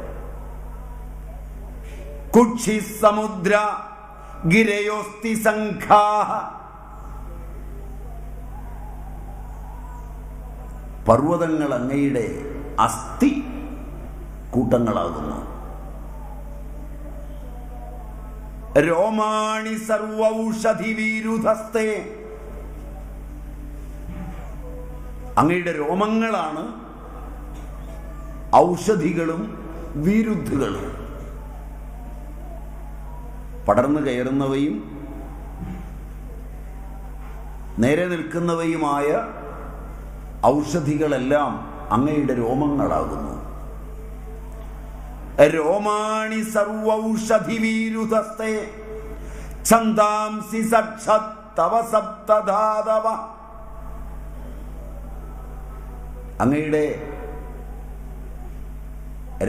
കുക്ഷി സമുദ്ര ഗിരയോസ്തി സംഘാഹ, പർവ്വതങ്ങൾ അങ്ങയുടെ അസ്ഥി കൂട്ടങ്ങളാകുന്നു. രോമാണി സർവൗഷധി വീരുധസ്തേ, അങ്ങയുടെ രോമങ്ങളാണ് ഔഷധികളും വീരുദ്ധുകളും. പടർന്നു കയറുന്നവയും നേരെ നിൽക്കുന്നവയുമായ ഔഷധികളെല്ലാം അങ്ങയുടെ രോമങ്ങളാകുന്നു. രോമാണി സർവൗഷധി വീരുധസ്തേ ഛന്ദാംസി സക്ഷത് തവ സപ്തധാതവ, അങ്ങയുടെ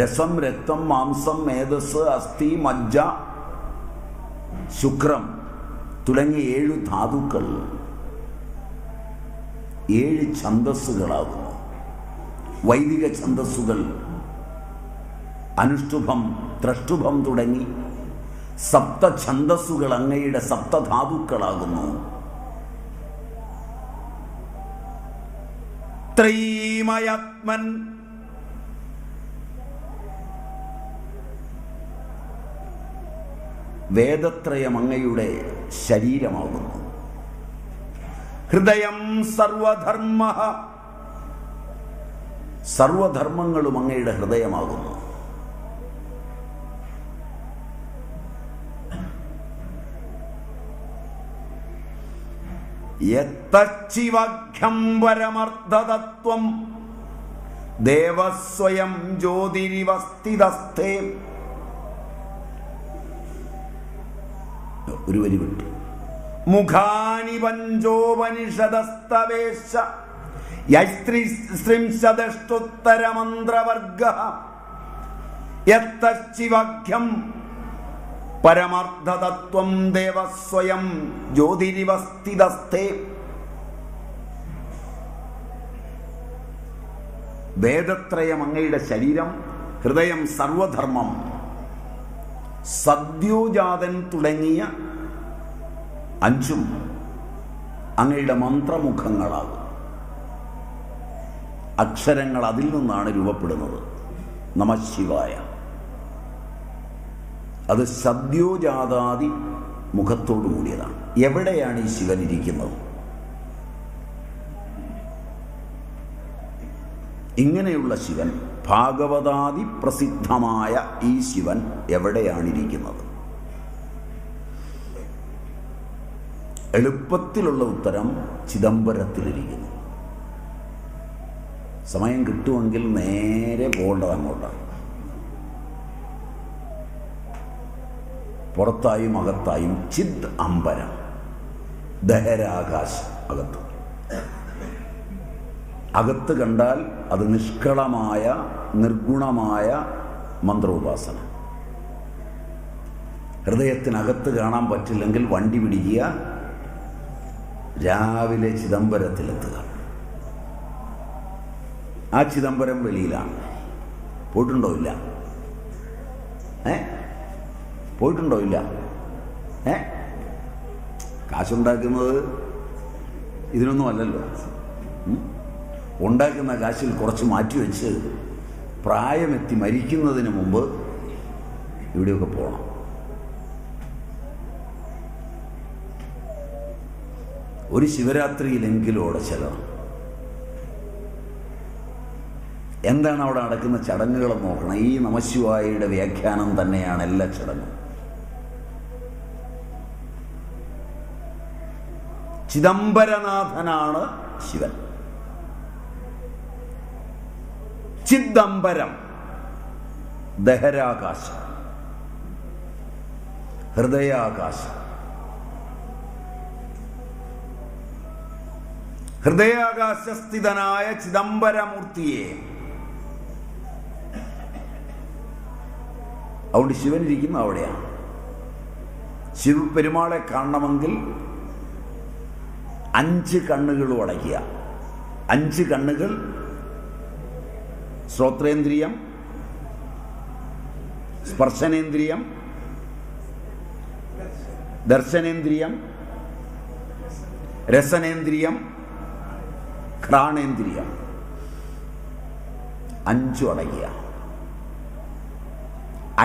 രസം, രക്തം, മാംസം, മേധസ്, അസ്ഥി, മജ്ജ, ശുക്രം തുടങ്ങിയ 7 ധാതുക്കൾ 7 ഛന്ദസ്സുകളാകുന്നു. വൈദിക ഛന്ദസ്സുകൾ അനുഷ്ടുഭം, ത്രഷ്ടുഭം തുടങ്ങി സപ്തഛന്ദസ്സുകൾ അങ്ങയുടെ സപ്തധാതുക്കളാകുന്നു. ത്രൈമയാത്മൻ, വേദത്രയം അങ്ങയുടെ ശരീരമാകുന്നു. ഹൃദയം സർവധർമ്മ, സർവധർമ്മങ്ങളും അങ്ങയുടെ ഹൃദയമാകുന്നു. യത്തച്ചിവഖ്യം പരമർദ്ധതത്വം ദേവസ്വയം ജ്യോതിരിവസ്ഥിതസ്ഥേ, ഒരു വരി വിട്ടു. മുഖാനി പഞ്ചോപനിഷദസ്തവേശ യസ്ത്രിംശദഷ്ടുത്തരമന്ത്രവർഗ യത്തശ്ചിവഖ്യം പരമാർത്ഥതത്വം ദേവസ്വയം ജ്യോതിരിവസ്ഥിതസ്ഥേ. വേദത്രയം അങ്ങയുടെ ശരീരം, ഹൃദയം സർവധർമ്മം, സദ്യോജാതൻ തുടങ്ങിയ 5ഉം അങ്ങയുടെ മന്ത്രമുഖങ്ങളാകും. അക്ഷരങ്ങൾ അതിൽ നിന്നാണ് രൂപപ്പെടുന്നത്. നമഃശിവായ, അത് സദ്യോജാതാദി മുഖത്തോടു കൂടിയതാണ്. എവിടെയാണ് ഈ ശിവൻ ഇരിക്കുന്നത്? ഇങ്ങനെയുള്ള ശിവൻ, ഭാഗവതാദി പ്രസിദ്ധമായ ഈ ശിവൻ എവിടെയാണിരിക്കുന്നത്? എളുപ്പത്തിലുള്ള ഉത്തരം ചിദംബരത്തിലിരിക്കുന്നു. സമയം കിട്ടുമെങ്കിൽ നേരെ പോകേണ്ടത് അങ്ങോട്ടാണ്. പുറത്തായും അകത്തായും ചിദ് അംബരം, ദഹരാകാശം. അകത്ത് കണ്ടാൽ അത് നിഷ്കളമായ നിർഗുണമായ മന്ത്രോപാസന. ഹൃദയത്തിനകത്ത് കാണാൻ പറ്റില്ലെങ്കിൽ വണ്ടി പിടിക്കുക, രാവിലെ ചിദംബരത്തിലെത്തുക. ആ ചിദംബരം വെളിയിലാണ്. പോയിട്ടുണ്ടോ? ഇല്ല. പോയിട്ടുണ്ടോ? ഇല്ല. കാശുണ്ടാക്കുന്നത് ഇതിനൊന്നും അല്ലല്ലോ. ഉണ്ടാക്കുന്ന കാശിൽ കുറച്ച് മാറ്റിവെച്ച് പ്രായമെത്തി മരിക്കുന്നതിന് മുമ്പ് ഇവിടെയൊക്കെ പോകണം. ഒരു ശിവരാത്രിയിലെങ്കിലും അവിടെ ചെല്ലണം. എന്താണ് അവിടെ നടക്കുന്ന ചടങ്ങുകളെന്ന് നോക്കണം. ഈ നമശിവായയുടെ വ്യാഖ്യാനം തന്നെയാണ് എല്ലാ ചടങ്ങും. ചിദംബരനാഥനാണ് ശിവൻ. ചിദംബരം ദഹരാകാശം, ഹൃദയാകാശം. ഹൃദയാകാശസ്ഥിതനായ ചിദംബരമൂർത്തിയെ, അതുകൊണ്ട് ശിവൻ ഇരിക്കുന്ന അവിടെയാണ്. ശിവപെരുമാളെ കാണണമെങ്കിൽ 5 കണ്ണുകളും അടയ്ക്കുക. 5 കണ്ണുകൾ ശ്രോത്രേന്ദ്രിയം, സ്പർശനേന്ദ്രിയം, ദർശനേന്ദ്രിയം, രസനേന്ദ്രിയം, ഘ്രാണേന്ദ്രിയം. 5 അടയ്ക്കുക.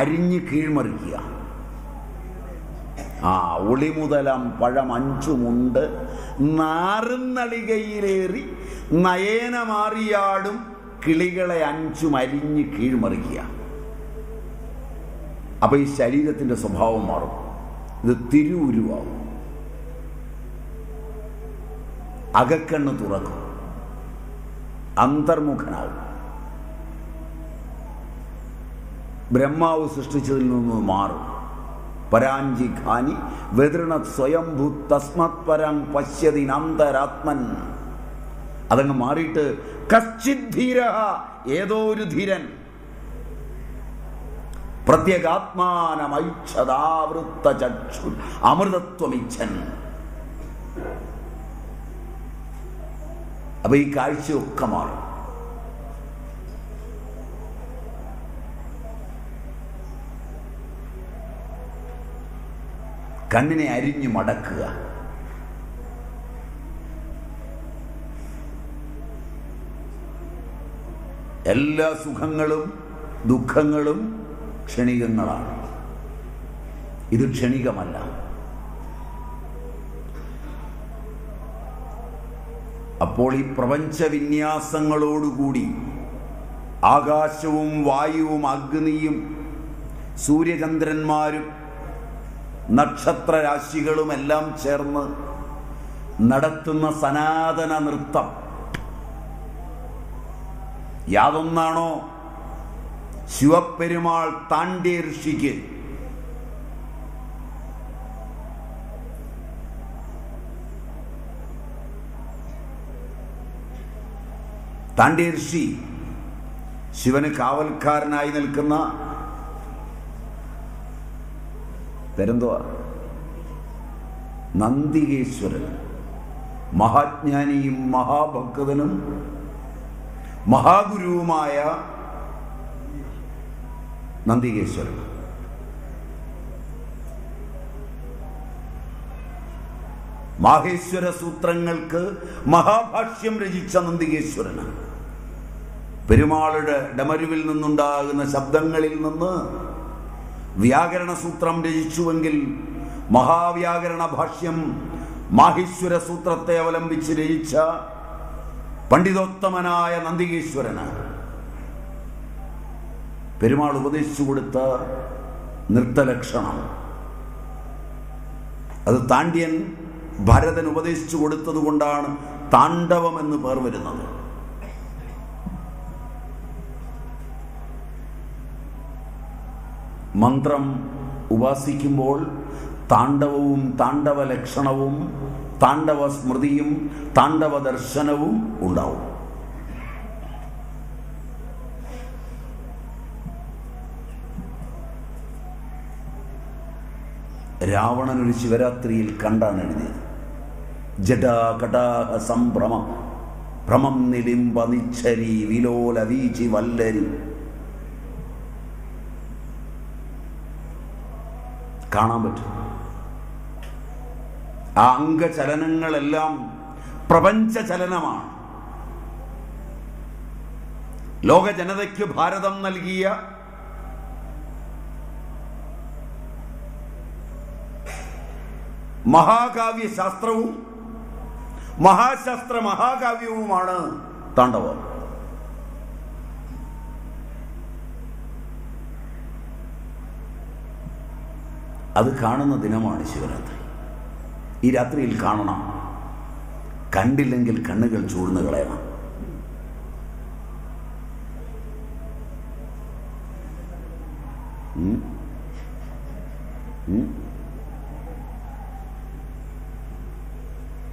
അരിഞ്ഞ് കീഴ്മറിക്കുക. ഒളിമുതലം പഴം 5മുണ്ട് നാറുന്നളികയിലേറി നയനമാറിയാടും കിളികളെ 5 അരിഞ്ഞ് കീഴ്മറിക്കുക. അപ്പൊ ഈ ശരീരത്തിന്റെ സ്വഭാവം മാറും. ഇത് തിരുവുരുവാകും. അകക്കണ്ണ് തുറക്കും, അന്തർമുഖനാകും. ബ്രഹ്മാവ് സൃഷ്ടിച്ചതിൽ നിന്ന് മാറും. പരാഞ്ചി ഖാനി വെതൃണത് സ്വയംഭൂ തസ്മത് പരം പശ്യതിനന്തരാത്മൻ. അതങ്ങ് മാറിയിട്ട് കശ്ചിത് ധീരഃ, ഏതോ ഒരു ധീരൻ, പ്രത്യേകാത്മാനമൈച്ഛദാവൃത്ത ചക്ഷു അമൃതത്വമിച്ഛൻ. അപ്പൊ ഈ കാഴ്ചയൊക്കെ മാറും. കണ്ണിനെ അരിഞ്ഞു മടക്കുക. എല്ലാ സുഖങ്ങളും ദുഃഖങ്ങളും ക്ഷണികങ്ങളാണ്. ഇത് ക്ഷണികമല്ല. അപ്പോൾ ഈ പ്രപഞ്ചവിന്യാസങ്ങളോടുകൂടി ആകാശവും വായുവും അഗ്നിയും സൂര്യചന്ദ്രന്മാരും നക്ഷത്രരാശികളും എല്ലാം ചേർന്ന് നടത്തുന്ന സനാതന നൃത്തം യാതൊന്നാണോ ശിവപെരുമാൾ താണ്ഡ്യ ഋഷിക്ക് താണ്ഡ്യ ഋഷി ശിവന് കാവൽക്കാരനായി നിൽക്കുന്ന പേരെന്തുവാ? നന്ദികേശ്വരൻ. മഹാജ്ഞാനിയും മഹാഭക്തനും മഹാഗുരുവുമായ നന്ദികേശ്വരൻ. മാഹേശ്വര സൂത്രങ്ങൾക്ക് മഹാഭാഷ്യം രചിച്ച നന്ദികേശ്വരന് പെരുമാളുടെ ഡമരുവിൽ നിന്നുണ്ടാകുന്ന ശബ്ദങ്ങളിൽ നിന്ന് വ്യാകരണ സൂത്രം രചിച്ചുവെങ്കിൽ മഹാവ്യാകരണ ഭാഷ്യം മാഹേശ്വര സൂത്രത്തെ അവലംബിച്ച് രചിച്ച പണ്ഡിതോത്തമനായ നന്ദികേശ്വരന് പെരുമാൾ ഉപദേശിച്ചു കൊടുത്ത നൃത്തലക്ഷണം അത് താണ്ഡ്യൻ ഭരതൻ ഉപദേശിച്ചു കൊടുത്തത് കൊണ്ടാണ് താണ്ഡവം എന്ന് പേർ വരുന്നത്. മന്ത്രം ഉപാസിക്കുമ്പോൾ താണ്ഡവവും താണ്ഡവ ലക്ഷണവും താണ്ഡവ സ്മൃതിയും താണ്ഡവ ദർശനവും ഉണ്ടാവും. രാവണൻ ഒരു ശിവരാത്രിയിൽ കണ്ടാണ് എഴുതിയത്. ജടാകടാഹ സംഭ്രമ ഭ്രമം നിലിംബ നിച്ഛരി വിലോല വീചി വല്ലരി. കാണാൻ പറ്റും. ആ അംഗചലനങ്ങളെല്ലാം പ്രപഞ്ച ചലനമാണ്. ലോക ജനതയ്ക്ക് ഭാരതം നൽകിയ മഹാകാവ്യശാസ്ത്രവും മഹാശാസ്ത്ര മഹാകാവ്യവുമാണ് താണ്ഡവം. അത് കാണുന്ന ദിനമാണ് ശിവരാത്രി. ഈ രാത്രിയിൽ കാണണം. കണ്ടില്ലെങ്കിൽ കണ്ണുകൾ ചൂഴ്ന്നു കളയണം.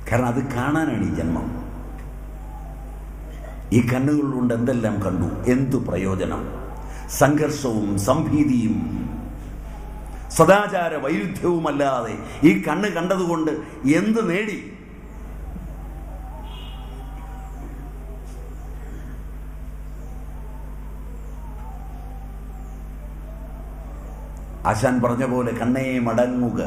കാരണം അത് കാണാനാണ് ഈ ജന്മം. ഈ കണ്ണുകൾ കൊണ്ട് എന്തെല്ലാം കണ്ടു, എന്തു പ്രയോജനം? സംഘർഷവും സംഭീതിയും സദാചാര വൈരുദ്ധ്യവുമല്ലാതെ ഈ കണ്ണ് കണ്ടതുകൊണ്ട് എന്ത് നേടി? ആശാൻ പറഞ്ഞ പോലെ കണ്ണേ മടങ്ങുക,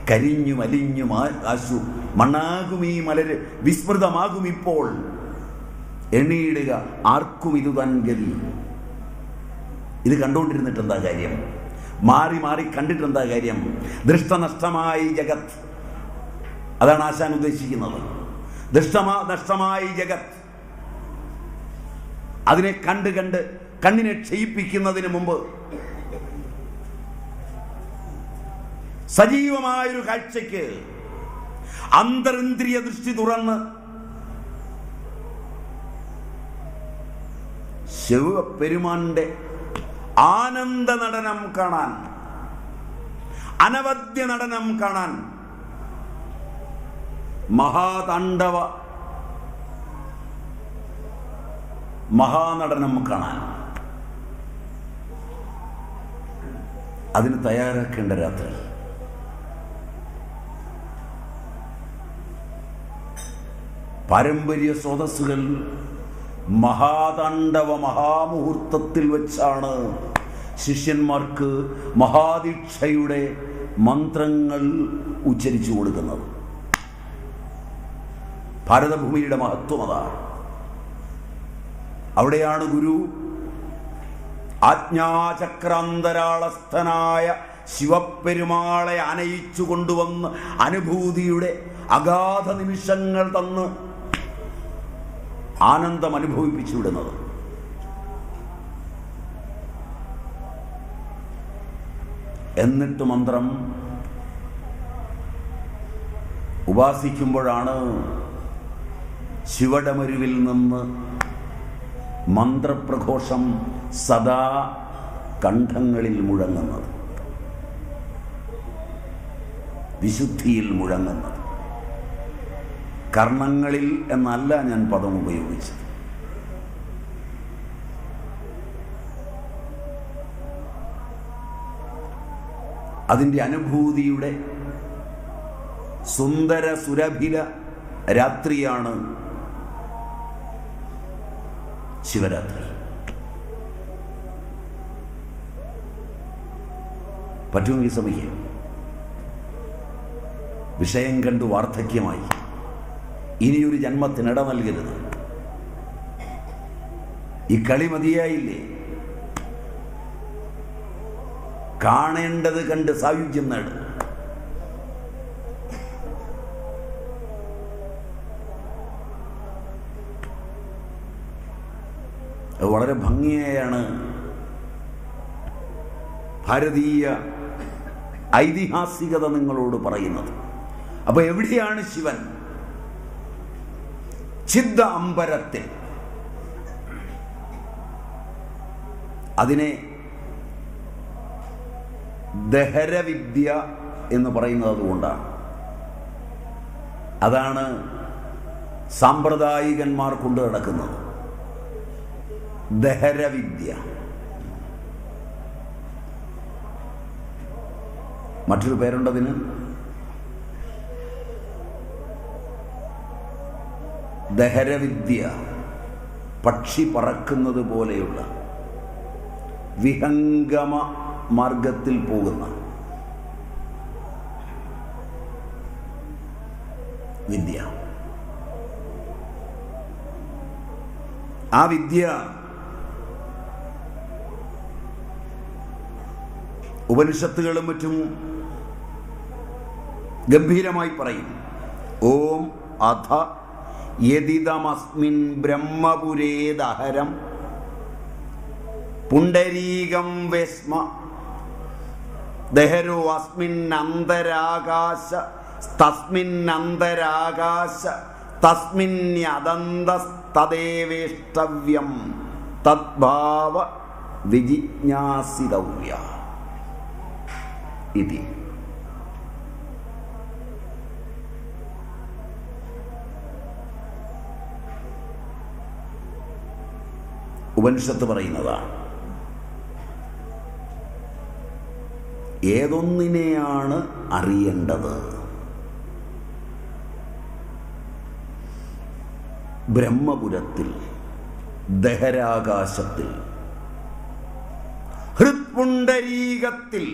കരിഞ്ഞു മലിഞ്ഞു ആശു മണ്ണാകും ഈ മലര് വിസ്മൃതമാകും ഇപ്പോൾ, എണ്ണിയിടുക ആർക്കും ഇത് തൻ ഗതി. ഇത് കണ്ടുകൊണ്ടിരുന്നിട്ട് എന്താ കാര്യം? മാറി മാറി കണ്ടിട്ടെന്താ കാര്യം? ദൃഷ്ടനഷ്ടമായി ജഗത്. അതാണ് ആശാൻ ഉദ്ദേശിക്കുന്നത്. നഷ്ടമായി ജഗത്. അതിനെ കണ്ട് കണ്ട് കണ്ണിനെ ക്ഷയിപ്പിക്കുന്നതിന് മുമ്പ് സജീവമായൊരു കാഴ്ചയ്ക്ക് അന്തരിന്ദ്രിയ ദൃഷ്ടി തുറന്ന് ശിവപെരുമാന്റെ ആനന്ദ നടനം കാണാൻ, അനവദ്യ നടനം കാണാൻ, മഹാതാണ്ഡവ മഹാനടനം കാണാൻ അതിന് തയ്യാറാക്കേണ്ട രാത്രി. പാരമ്പര്യ സ്രോതസ്സുകൾ മഹാതാണ്ഡവ മഹാമുഹൂർത്തത്തിൽ വെച്ചാണ് ശിഷ്യന്മാർക്ക് മഹാദീക്ഷയുടെ മന്ത്രങ്ങൾ ഉച്ചരിച്ചു കൊടുക്കുന്നത്. ഭാരതഭൂമിയുടെ മഹത്വം അതാണ്. അവിടെയാണ് ഗുരു ആജ്ഞാചക്രാന്തരാളസ്ഥനായ ശിവപെരുമാളെ അനയിച്ചു കൊണ്ടുവന്ന് അനുഭൂതിയുടെ അഗാധ നിമിഷങ്ങൾ തന്ന് ആനന്ദം അനുഭവിപ്പിച്ചു വിടുന്നത്. എന്നിട്ട് മന്ത്രം ഉപാസിക്കുമ്പോഴാണ് ശിവടമരുവിൽ നിന്ന് മന്ത്രപ്രഘോഷം സദാ കണ്ഠങ്ങളിൽ മുഴങ്ങുന്നത്, വിശുദ്ധിയിൽ മുഴങ്ങുന്നത്. കർണങ്ങളിൽ എന്നല്ല ഞാൻ പദം ഉപയോഗിച്ചത്. അതിൻ്റെ അനുഭൂതിയുടെ സുന്ദര സുരഭില രാത്രിയാണ് ശിവരാത്രി. പറ്റുമെങ്കിൽ ശ്രമിക്കുക. വിഷയം കണ്ടു വാർദ്ധക്യമായി ഇനിയൊരു ജന്മത്തിനിട നൽകരുത്. ഈ കളി മതിയായില്ലേ? കാണേണ്ടത് കണ്ട് സായുജ്യം നേടും. വളരെ ഭംഗിയായാണ് ഭാരതീയ ഐതിഹാസികത നിങ്ങളോട് പറയുന്നത്. അപ്പൊ എവിടെയാണ് ശിവൻ? ചിദ് അമ്പരത്തിൽ. അതിനെ ദഹരവിദ്യ എന്ന് പറയുന്നത് അതുകൊണ്ടാണ്. അതാണ് സാമ്പ്രദായികന്മാർ കൊണ്ടു നടക്കുന്നത്, ദഹരവിദ്യ. മറ്റൊരു പേരുണ്ടതിന്, ദഹരവിദ്യ. പക്ഷി പറക്കുന്നത് പോലെയുള്ള വിഹംഗമ മാർഗത്തിൽ പോകുന്ന വിദ്യ. ആ വിദ്യ ഉപനിഷത്തുകളും മറ്റും ഗംഭീരമായി പറയും. ഓം അഥ യദിദമസ്മിൻ ബ്രഹ്മപുരേദഹരം പുണ്ടരീകം വേസ്മ ദഹരോ അസ്മിന്നന്തരാകാശ തസ്മിന്നന്തരാകാശ തസ്മിന്യദന്തസ്തദേവേഷ്ടവ്യം തദ്ഭാവ വിജിജ്ഞാസിതവ്യ ഇതി. ഉപനിഷത്ത് പറയുന്നതാണ്. ഏതൊന്നിനെയാണ് അറിയേണ്ടത്? ബ്രഹ്മപുരത്തിൽ, ദഹരാകാശത്തിൽ, ഹൃത്പുണ്ടരീകത്തിൽ.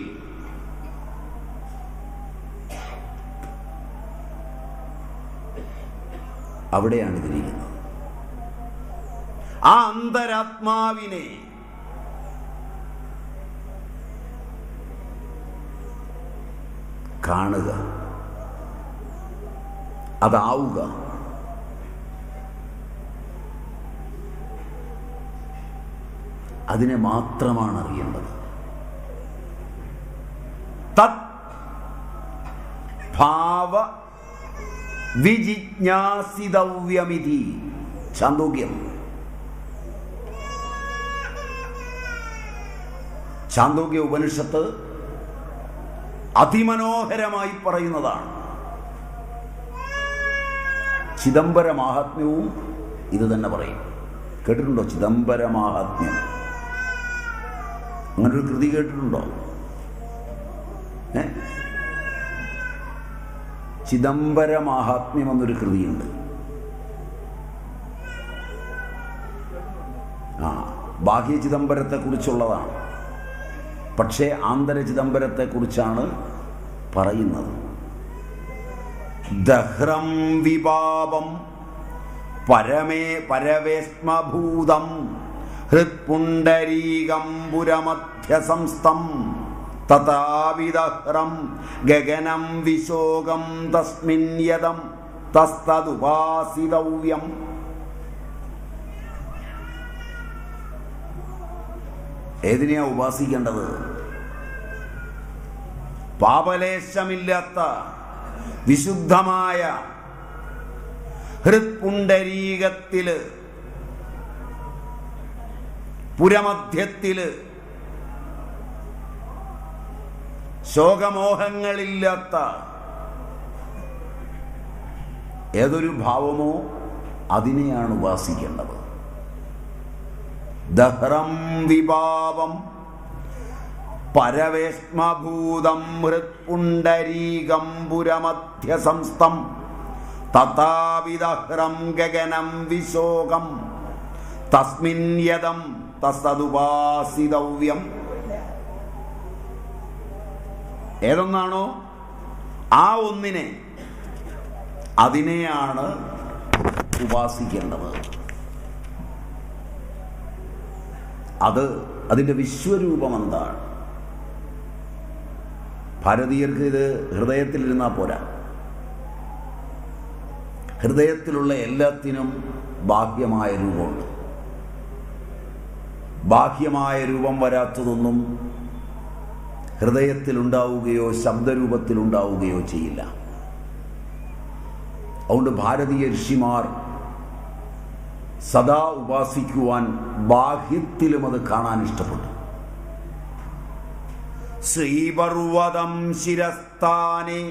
അവിടെയാണ് ഇതിരിക്കുന്നത്. ആ അന്തരാത്മാവിനെ കാണുക, അതാവുക. അതിനെ മാത്രമാണ് അറിയേണ്ടത്. തത് ഭാവ വിജിജ്ഞാസിതവ്യമിതി. ചാന്തോക്യം. ചാന്തോക്യ ഉപനിഷത്ത് അതിമനോഹരമായി പറയുന്നതാണ്. ചിദംബര മാഹാത്മ്യവും ഇത് തന്നെ പറയും. കേട്ടിട്ടുണ്ടോ ചിദംബര മാഹാത്മ്യം? അങ്ങനൊരു കൃതി കേട്ടിട്ടുണ്ടോ? ചിദംബര മാഹാത്മ്യം എന്നൊരു കൃതിയുണ്ട്. ബാഹ്യ ചിദംബരത്തെ കുറിച്ചുള്ളതാണ്, പക്ഷേ ആന്തര ചിദംബരത്തെ കുറിച്ചാണ് പറയുന്നത്. ദഹ്രം വിഭാവം പരമേ പരവേസ്മഭൂതം ഹൃത്പുണ്ടരീകം പുരമധ്യസംസ്ഥം തഥാവിദഹ്രം ഗഗനം വിശോകം തസ്മിൻ യദം തസ്തദുപാസിതവ്യം. ഏതിനെയാ ഉപാസിക്കേണ്ടത്? പാപലേശമില്ലാത്ത വിശുദ്ധമായ ഹൃത്പുണ്ടരീകത്തില്, പുരമധ്യത്തില്, ശോകമോഹങ്ങളില്ലാത്ത ഏതൊരു ഭാവമോ അതിനെയാണ് ഉപാസിക്കേണ്ടത്. ദഹ്രം വിഭാവം പരവേസ്മഭൂതം ഹൃത്പുണ്ടരീകം പുരമധ്യസംസ്ഥം തഥാവിദഹ്രം ഗഗനം വിശോകം തസ്മിൻ യദം തസ്തദുപാസിതവ്യം. ഏതൊന്നാണോ ആ ഒന്നിനെ, അതിനെയാണ് ഉപാസിക്കേണ്ടത്. അതിൻ്റെ വിശ്വരൂപം എന്താണ്? ഭാരതീയർക്ക് ഇത് ഹൃദയത്തിലിരുന്നാൽ പോരാ. ഹൃദയത്തിലുള്ള എല്ലാത്തിനും ബാഹ്യമായ രൂപമുണ്ട്. ബാഹ്യമായ രൂപം വരാത്തതൊന്നും ഹൃദയത്തിലുണ്ടാവുകയോ ശബ്ദരൂപത്തിലുണ്ടാവുകയോ ചെയ്യില്ല. അതുകൊണ്ട് ഭാരതീയ ഋഷിമാർ സദാ ഉപാസിക്കുവാൻ ബാഹ്യത്തിലും അത് കാണാൻ ഇഷ്ടപ്പെട്ടു. ശ്രീപർവതം ശിരസ്ഥാനെ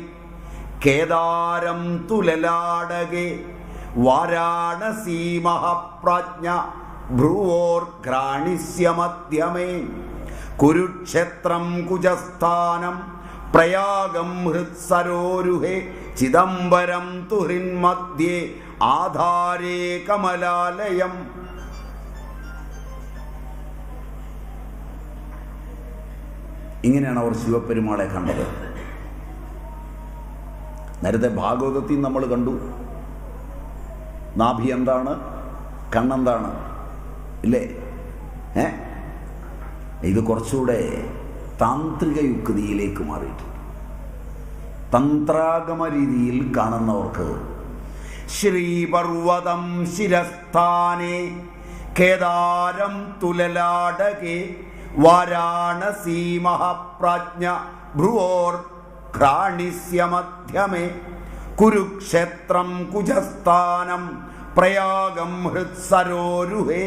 കേദാരം തുലലാടകെ വാരാണസീ മഹാപ്രാജ്ഞ ഭ്രുവോർഘ്രാണിസ്യ മധ്യമേ കുരുക്ഷേത്രം കുജസ്ഥാനം പ്രയാഗം ഹൃത്സരോരുഹേ ചിദംബരം തുഹൃന്മധ്യേ ആധാരേ കമലാലയം. ഇങ്ങനെയാണ് അവർ ശിവപെരുമാളെ കണ്ടത്. നേരത്തെ ഭാഗവതത്തിൽ നമ്മൾ കണ്ടു, നാഭി എന്താണ്, കണ്ണെന്താണ്, ഇല്ലേ? ഇത് കുറച്ചുകൂടെ താന്ത്രിക യുക്തിയിലേക്ക് മാറിയിട്ടുണ്ട്. തന്ത്രാഗമ രീതിയിൽ കാണുന്നവർക്ക് ശ്രീപർവതം ശിരസ്ഥാനെ കേദാരം തുലലാടകെ വാരാണസീ മഹാപ്രാജ്ഞ ഭ്രുവോർഘ്രാണിസ്യ മധ്യമേ കുരുക്ഷേത്രം കുജസ്ഥാനം പ്രയാഗം ഹൃത്സരോരുഹേ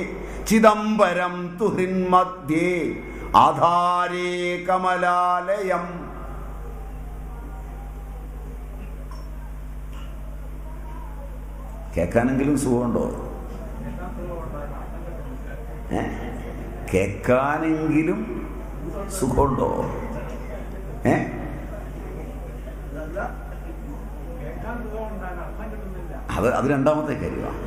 ചിദംബരം തുഹൃന്മധ്യേ ആധാരേ കമലാലയം. കേൾക്കാനെങ്കിലും സുഖമുണ്ടോ? കേൾക്കാനെങ്കിലും സുഖമുണ്ടോ? അത് രണ്ടാമത്തെ കാര്യമാണ്.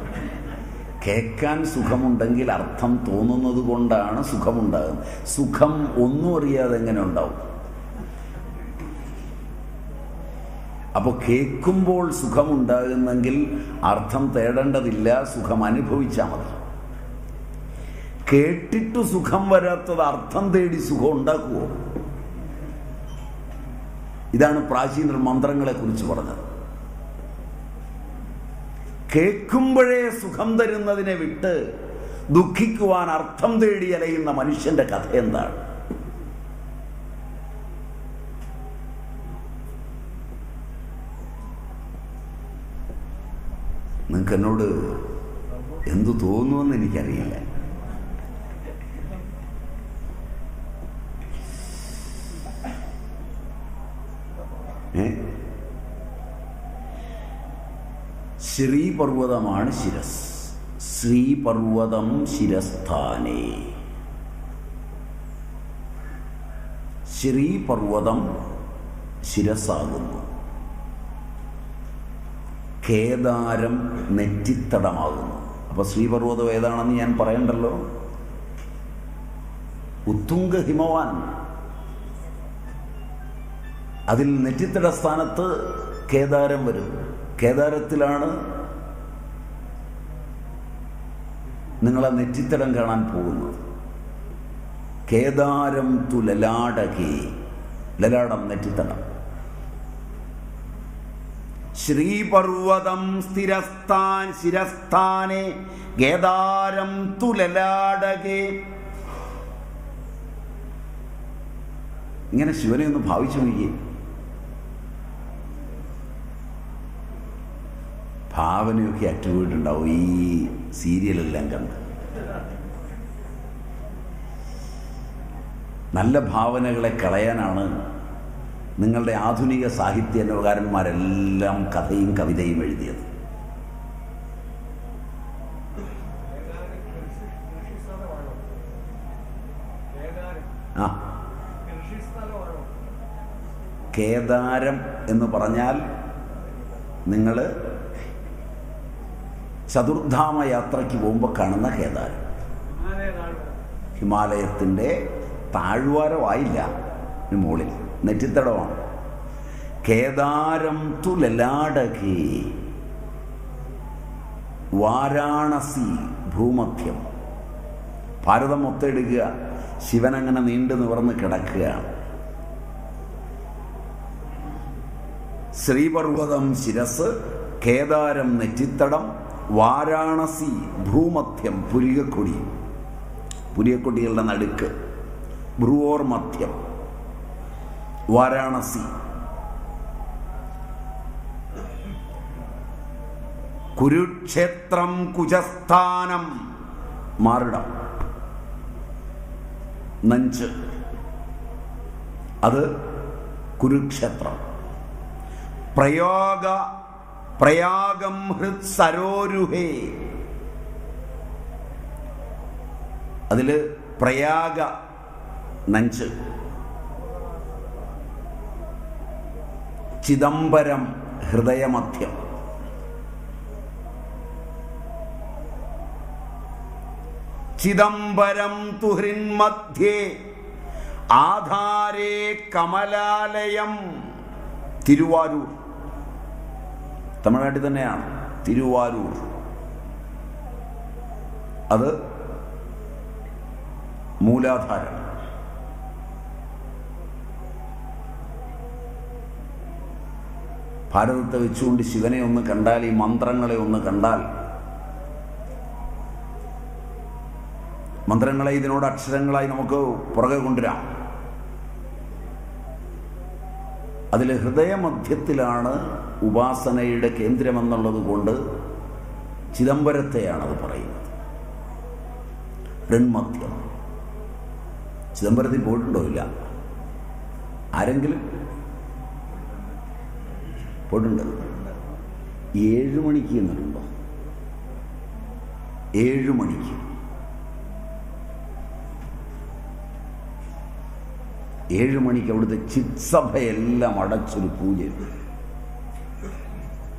കേൾക്കാൻ സുഖമുണ്ടെങ്കിൽ അർത്ഥം തോന്നുന്നത് കൊണ്ടാണ് സുഖമുണ്ടാകുന്നത്. സുഖം ഒന്നും അറിയാതെ എങ്ങനെ ഉണ്ടാവും? അപ്പോൾ കേൾക്കുമ്പോൾ സുഖമുണ്ടാകുന്നെങ്കിൽ അർത്ഥം തേടേണ്ടതില്ല, സുഖം അനുഭവിച്ചാൽ മതി. കേട്ടിട്ട് സുഖം വരാത്തത് അർത്ഥം തേടി സുഖം ഉണ്ടാക്കുമോ? ഇതാണ് പ്രാചീനർ മന്ത്രങ്ങളെ കുറിച്ച് പറഞ്ഞത്. കേൾക്കുമ്പോഴേ സുഖം തരുന്നതിനെ വിട്ട് ദുഃഖിക്കുവാൻ അർത്ഥം തേടി അലയുന്ന മനുഷ്യന്റെ കഥ എന്താണ്? നിങ്ങൾക്ക് എന്നോട് എന്തു തോന്നുമെന്ന് എനിക്കറിയില്ല. ശ്രീപർവതമാണ് ശിരസ്. ശ്രീപർവതം ശിരസ്ഥാനേ. ശ്രീപർവതം ശിരസാകുന്നു, കേദാരം നെറ്റിത്തടമാകുന്നു. അപ്പൊ ശ്രീപർവതം ഏതാണെന്ന് ഞാൻ പറയണ്ടല്ലോ. ഉത്തുംഗ ഹിമവാൻ. അതിൽ നെറ്റിത്തട സ്ഥാനത്ത് കേദാരം വരും. കേദാരത്തിലാണ് നിങ്ങളെ നെറ്റിത്തടം കാണാൻ പോകുന്നത്. കേദാരം തു ലലാടകേ. ലലാടം നെറ്റിത്തടം. ശ്രീപർവതം ശിരസ്ഥാനെ കേദാരം തു ലലാടകേ. ഇങ്ങനെ ശിവനെ ഒന്ന് ഭാവിച്ചു നോക്കിയേ. ഭാവനയൊക്കെ അറ്റുപോയിട്ടുണ്ടാവും ഈ സീരിയലെല്ലാം കണ്ട്. നല്ല ഭാവനകളെ കളയാനാണ് നിങ്ങളുടെ ആധുനിക സാഹിത്യകാരന്മാരെല്ലാം കഥയും കവിതയും എഴുതിയത്. കേദാരം എന്ന് പറഞ്ഞാൽ നിങ്ങൾ ചതുർധാമ യാത്രയ്ക്ക് പോകുമ്പോൾ കാണുന്ന കേദാരം. ഹിമാലയത്തിൻ്റെ താഴ്വാരമായില്ല, മുകളിൽ നെറ്റിത്തടമാണ്. കേദാരം തു ലലാടകേ വാരാണസി ഭൂമധ്യം. ഭാരതം മൊത്തം എടുക്കുക, ശിവനങ്ങനെ നീണ്ടു നിവർന്ന് കിടക്കുകയാണ്. ശ്രീപർവതം ശിരസ്, കേദാരം നെറ്റിത്തടം, വാരാണസി ഭ്രൂമധ്യം പുരികക്കൊടി, പുരികക്കൊടികളുടെ നടുക്ക്, ഭ്രുവോർ മധ്യം വാരാണസി. കുരുക്ഷേത്രം കുജസ്ഥാനം മാറിടം, നഞ്ച്, അത് കുരുക്ഷേത്രം. പ്രയാഗം ഹൃത് സരോരുഹേ, അതിൽ പ്രയാഗ നഞ്ച്. ചിദംബരം ഹൃദയമധ്യം. ചിദംബരം തുഹൃന്മധ്യേ ആധാരേ കമലാലയം. തിരുവാരൂർ, തമിഴ്നാട്ടിൽ തന്നെയാണ് തിരുവാരൂർ. അത് മൂലാധാരം. ഭാരതത്തെ വെച്ചുകൊണ്ട് ശിവനെ ഒന്ന് കണ്ടാൽ, ഈ മന്ത്രങ്ങളെ ഒന്ന് കണ്ടാൽ, മന്ത്രങ്ങളെ ഇതിനോട് അക്ഷരങ്ങളായി നമുക്ക് പുറകെ കൊണ്ടുവരാം. അതിൽ ഹൃദയമധ്യത്തിലാണ് ഉപാസനയുടെ കേന്ദ്രമെന്നുള്ളത് കൊണ്ട് ചിദംബരത്തെയാണത് പറയുന്നത്. ഋൺമധ്യം. ചിദംബരത്തിൽ പോയിട്ടുണ്ടോ? ഇല്ല. ആരെങ്കിലും പോയിട്ടുണ്ട്? 7 മണിക്ക് എന്നിട്ടുണ്ടോ? 7 മണിക്ക് 7 മണിക്ക് അവിടുത്തെ ചിത്സഭയെല്ലാം അടച്ചൊരു പൂജ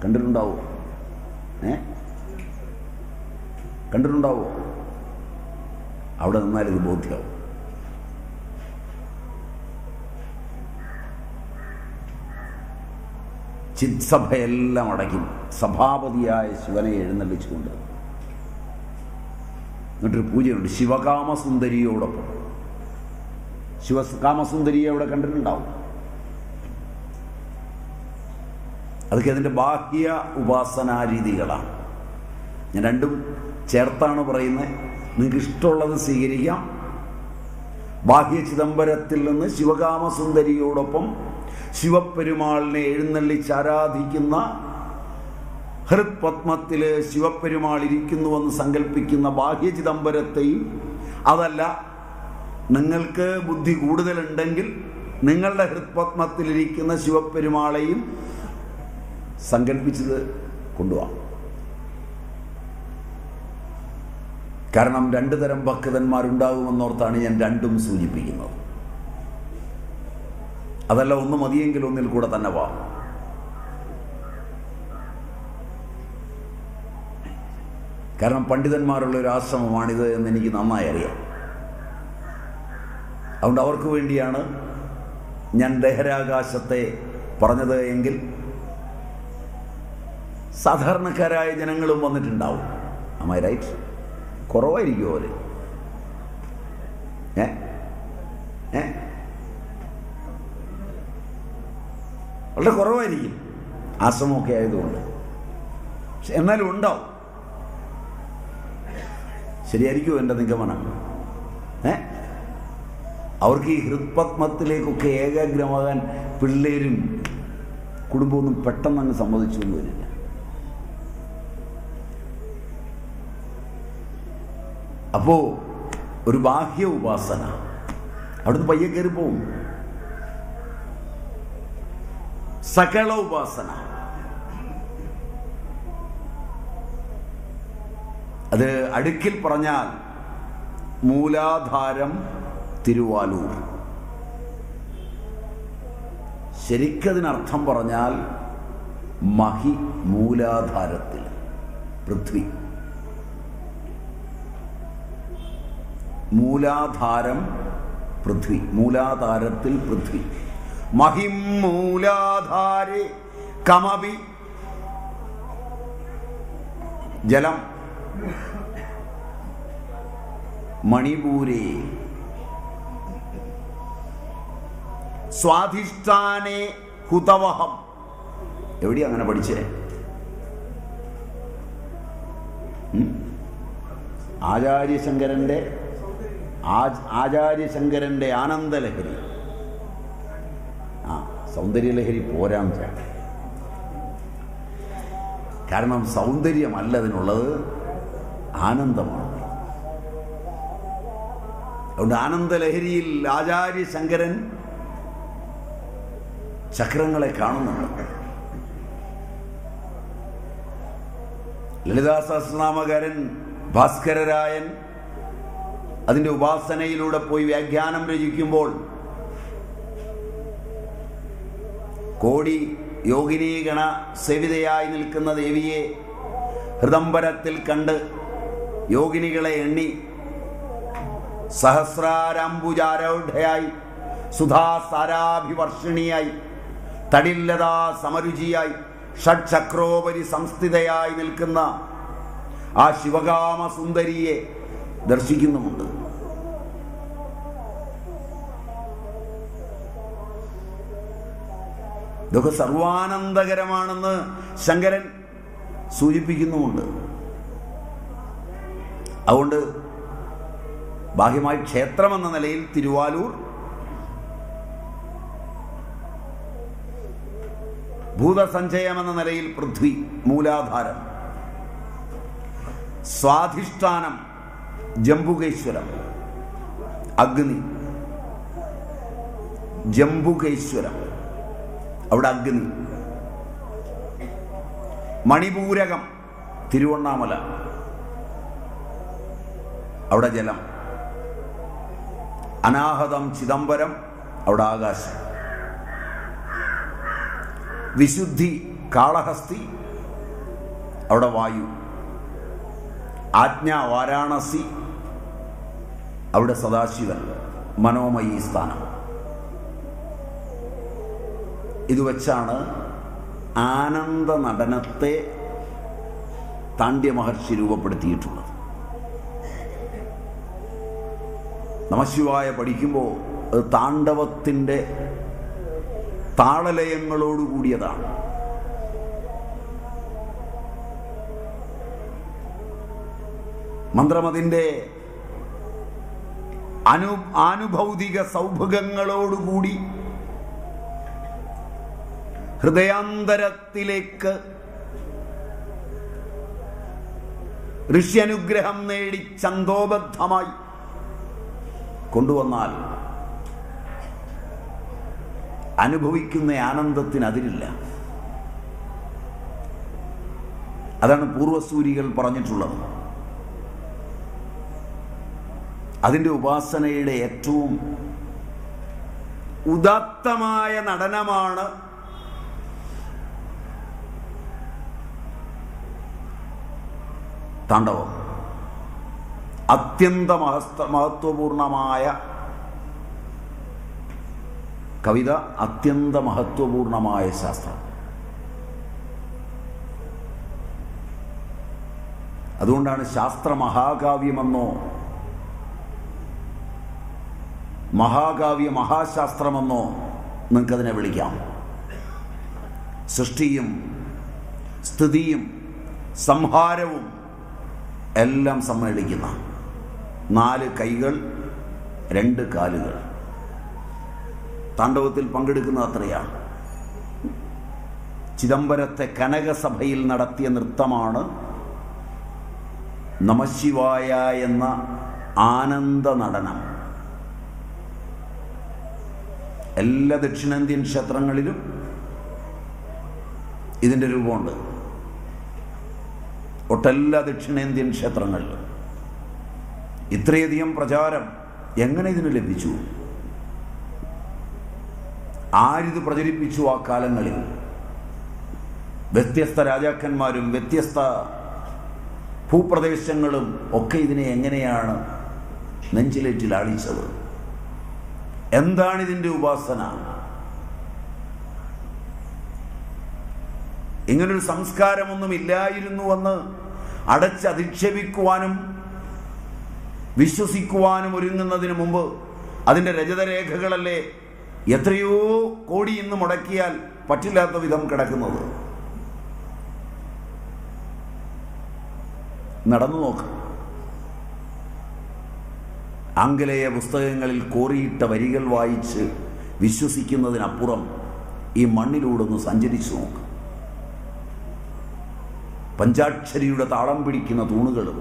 കണ്ടിട്ടുണ്ടാവോ? കണ്ടിട്ടുണ്ടാവോ? അവിടെ നിന്നാലിത് ബോധ്യമാവും. ചിത്സഭയെല്ലാം അടയ്ക്കും, സഭാപതിയായ ശിവനെ എഴുന്നള്ളിച്ചുകൊണ്ട്. എന്നിട്ടൊരു പൂജയുണ്ട് ശിവകാമസുന്ദരിയോടൊപ്പം. ശിവകാമസുന്ദരിയെ അവിടെ കണ്ടിട്ടുണ്ടാവും. അതൊക്കെ അതിൻ്റെ ബാഹ്യ ഉപാസനാരീതികളാണ്. ഞാൻ രണ്ടും ചേർത്താണ് പറയുന്നത്. നിങ്ങൾക്ക് ഇഷ്ടമുള്ളത് സ്വീകരിക്കാം. ബാഹ്യ ചിദംബരത്തിൽ നിന്ന് ശിവകാമസുന്ദരിയോടൊപ്പം ശിവപ്പെരുമാളിനെ എഴുന്നള്ളിച്ച് ആരാധിക്കുന്ന, ഹൃത് പത്മത്തിൽ ശിവപ്പെരുമാൾ ഇരിക്കുന്നുവെന്ന് സങ്കല്പിക്കുന്ന ബാഹ്യ ചിദംബരത്തെയും, അതല്ല നിങ്ങൾക്ക് ബുദ്ധി കൂടുതലുണ്ടെങ്കിൽ നിങ്ങളുടെ ഹൃത്പത്മത്തിലിരിക്കുന്ന ശിവപ്പെരുമാളെയും സങ്കല്പിച്ചത് കൊണ്ടുപോകാം. കാരണം 2 തരം ഭക്തന്മാരുണ്ടാകുമെന്നോർത്താണ് ഞാൻ രണ്ടും സൂചിപ്പിക്കുന്നത്. അതല്ല ഒന്ന് മതിയെങ്കിൽ ഒന്നിൽ കൂടെ തന്നെ പോവാം. കാരണം പണ്ഡിതന്മാരുള്ള ഒരു ആശ്രമമാണിത് എന്ന് എനിക്ക് നന്നായി അറിയാം. അതുകൊണ്ട് അവർക്ക് വേണ്ടിയാണ് ഞാൻ ബഹിരാകാശത്തെ പറഞ്ഞത് എങ്കിൽ സാധാരണക്കാരായ ജനങ്ങളും വന്നിട്ടുണ്ടാവും. am I right? കുറവായിരിക്കും അവർ. വളരെ കുറവായിരിക്കും ആശ്രമമൊക്കെ ആയതുകൊണ്ട്. പക്ഷെ എന്നാലും ഉണ്ടാവും. ശരിയായിരിക്കുമോ എൻ്റെ നിഗമനം? അവർക്ക് ഈ ഹൃത്പത്മത്തിലേക്കൊക്കെ ഏകാഗ്രമാകാൻ പിള്ളേരും കുടുംബമൊന്നും പെട്ടെന്ന് അങ്ങ് സമ്മതിച്ചു എന്ന് വരില്ല. അപ്പോ ഒരു ബാഹ്യ ഉപാസന, അവിടുന്ന് പയ്യെ കയറി പോവും. സകല ഉപാസന, അത് അടുക്കിൽ പറഞ്ഞാൽ മൂലാധാരം തിരുവാലൂർ. ശരിക്കതിനർത്ഥം പറഞ്ഞാൽ മഹി മൂലാധാരത്തിൽ, പൃഥ്വി. മൂലാധാരം പൃഥ്വി, മൂലാധാരത്തിൽ പൃഥ്വി. മഹിം മൂലാധാരേ കമപി ജലം മണിപൂരേ സ്വാധിഷ്ഠാനേ ഹുതവഹം. എവിടെയാ അങ്ങനെ പഠിച്ചേ? ആചാര്യശങ്കരൻ്റെ ആനന്ദലഹരി. സൗന്ദര്യലഹരി പോരാം. കാരണം സൗന്ദര്യമല്ല അതിനുള്ളത്, ആനന്ദമാണ്. അതുകൊണ്ട് ആനന്ദലഹരിയിൽ ആചാര്യ ശങ്കരൻ ചക്രങ്ങളെ കാണുന്നുണ്ട്. ലളിതാ സഹസ്രനാമകാരൻ ഭാസ്കരരായൻ അതിൻ്റെ ഉപാസനയിലൂടെ പോയി വ്യാഖ്യാനം രചിക്കുമ്പോൾ കോടി യോഗിനീഗണ സേവിതയായി നിൽക്കുന്ന ദേവിയെ ഹൃദംബരത്തിൽ കണ്ട് യോഗിനികളെ എണ്ണി സഹസ്രാരംബുജാരൂഢയായി സുധാസാരാഭിവർഷിണിയായി തടില്ലതാ സമരുചിയായി ഷഡ്ചക്രോപരി സംസ്ഥിതയായി നിൽക്കുന്ന ആ ശിവകാമ സുന്ദരിയെ ദർശിക്കുന്നുമുണ്ട്. ഇതൊക്കെ സർവാനന്ദകരമാണെന്ന് ശങ്കരൻ സൂചിപ്പിക്കുന്നുമുണ്ട്. അതുകൊണ്ട് ബാഹ്യമായി ക്ഷേത്രമെന്ന നിലയിൽ തിരുവാലൂർ, ഭൂതസഞ്ചയമെന്ന നിലയിൽ പൃഥ്വി മൂലാധാരം, സ്വാധിഷ്ഠാനം ജംബുകേശ്വരം അഗ്നി, ജംബുകേശ്വരം അവിടെ അഗ്നി, മണിപൂരകം തിരുവണ്ണാമല അവിടെ ജലം, അനാഹതം ചിദംബരം അവിടെ ആകാശം, വിശുദ്ധി കാളഹസ്തി അവിടെ വായു, ആജ്ഞ വാരാണസി അവിടെ സദാശിവൻ മനോമയി സ്ഥാനം. ഇത് വച്ചാണ് ആനന്ദ നടനത്തെ താണ്ഡ്യ മഹർഷി രൂപപ്പെടുത്തിയിട്ടുള്ളത്. നമഃശിവായ പഠിക്കുമ്പോൾ അത് താണ്ഡവത്തിൻ്റെ താളലയങ്ങളോടുകൂടിയതാണ്. മന്ത്രമതിൻ്റെ ആനുഭൗതിക സൗഭഗങ്ങളോടുകൂടി ഹൃദയാന്തരത്തിലേക്ക് ഋഷ്യനുഗ്രഹം നേടി ഛന്ദോബദ്ധമായി കൊണ്ടുവന്നാൽ അനുഭവിക്കുന്ന ആനന്ദത്തിന് അതിരില്ല. അതാണ് പൂർവസൂരികൾ പറഞ്ഞിട്ടുള്ളത്. അതിൻ്റെ ഉപാസനയുടെ ഏറ്റവും ഉദാത്തമായ നടനമാണ് താണ്ഡവം. അത്യന്ത മഹത്വപൂർണമായ കവിത, അത്യന്ത മഹത്വപൂർണമായ ശാസ്ത്രം. അതുകൊണ്ടാണ് ശാസ്ത്ര മഹാകാവ്യമെന്നോ മഹാകാവ്യ മഹാശാസ്ത്രമെന്നോ നിങ്ങൾക്കതിനെ വിളിക്കാം. സൃഷ്ടിയും സ്ഥിതിയും സംഹാരവും എല്ലാം സമ്മേളിക്കുന്ന 4 കൈകൾ 2 കാലുകൾ. താണ്ഡവത്തിൽ പങ്കെടുക്കുന്നത് അത്രയാണ്. ചിദംബരത്തെ കനകസഭയിൽ നടത്തിയ നൃത്തമാണ് നമഃശിവായ എന്ന ആനന്ദ നടനം. എല്ലാ ദക്ഷിണേന്ത്യൻ ക്ഷേത്രങ്ങളിലും ഇതിൻ്റെ രൂപമുണ്ട്. ഒട്ടെല്ലാ ദക്ഷിണേന്ത്യൻ ക്ഷേത്രങ്ങളിലും ഇത്രയധികം പ്രചാരം എങ്ങനെ ഇതിന് ലഭിച്ചു? ആരിത് പ്രചരിപ്പിച്ചു? ആ കാലങ്ങളിൽ വ്യത്യസ്ത രാജാക്കന്മാരും വ്യത്യസ്ത ഭൂപ്രദേശങ്ങളും ഒക്കെ ഇതിനെ എങ്ങനെയാണ് നെഞ്ചിലേറ്റിൽ ആളിച്ചത്? എന്താണിതിൻ്റെ ഉപാസന? ഇങ്ങനൊരു സംസ്കാരമൊന്നും ഇല്ലായിരുന്നുവെന്ന് അടച്ചധിക്ഷേപിക്കുവാനും വിശ്വസിക്കുവാനും ഒരുങ്ങുന്നതിന് മുമ്പ് അതിൻ്റെ രജതരേഖകളല്ലേ എത്രയോ കോടി ഇന്ന് മുടക്കിയാൽ പറ്റില്ലാത്ത വിധം കിടക്കുന്നത്. നടന്നു നോക്ക്. ആംഗലേയ പുസ്തകങ്ങളിൽ കോറിയിട്ട വരികൾ വായിച്ച് വിശ്വസിക്കുന്നതിനപ്പുറം ഈ മണ്ണിലൂടെ ഒന്ന് സഞ്ചരിച്ചു നോക്ക്. പഞ്ചാക്ഷരിയുടെ താളം പിടിക്കുന്ന തൂണുകളും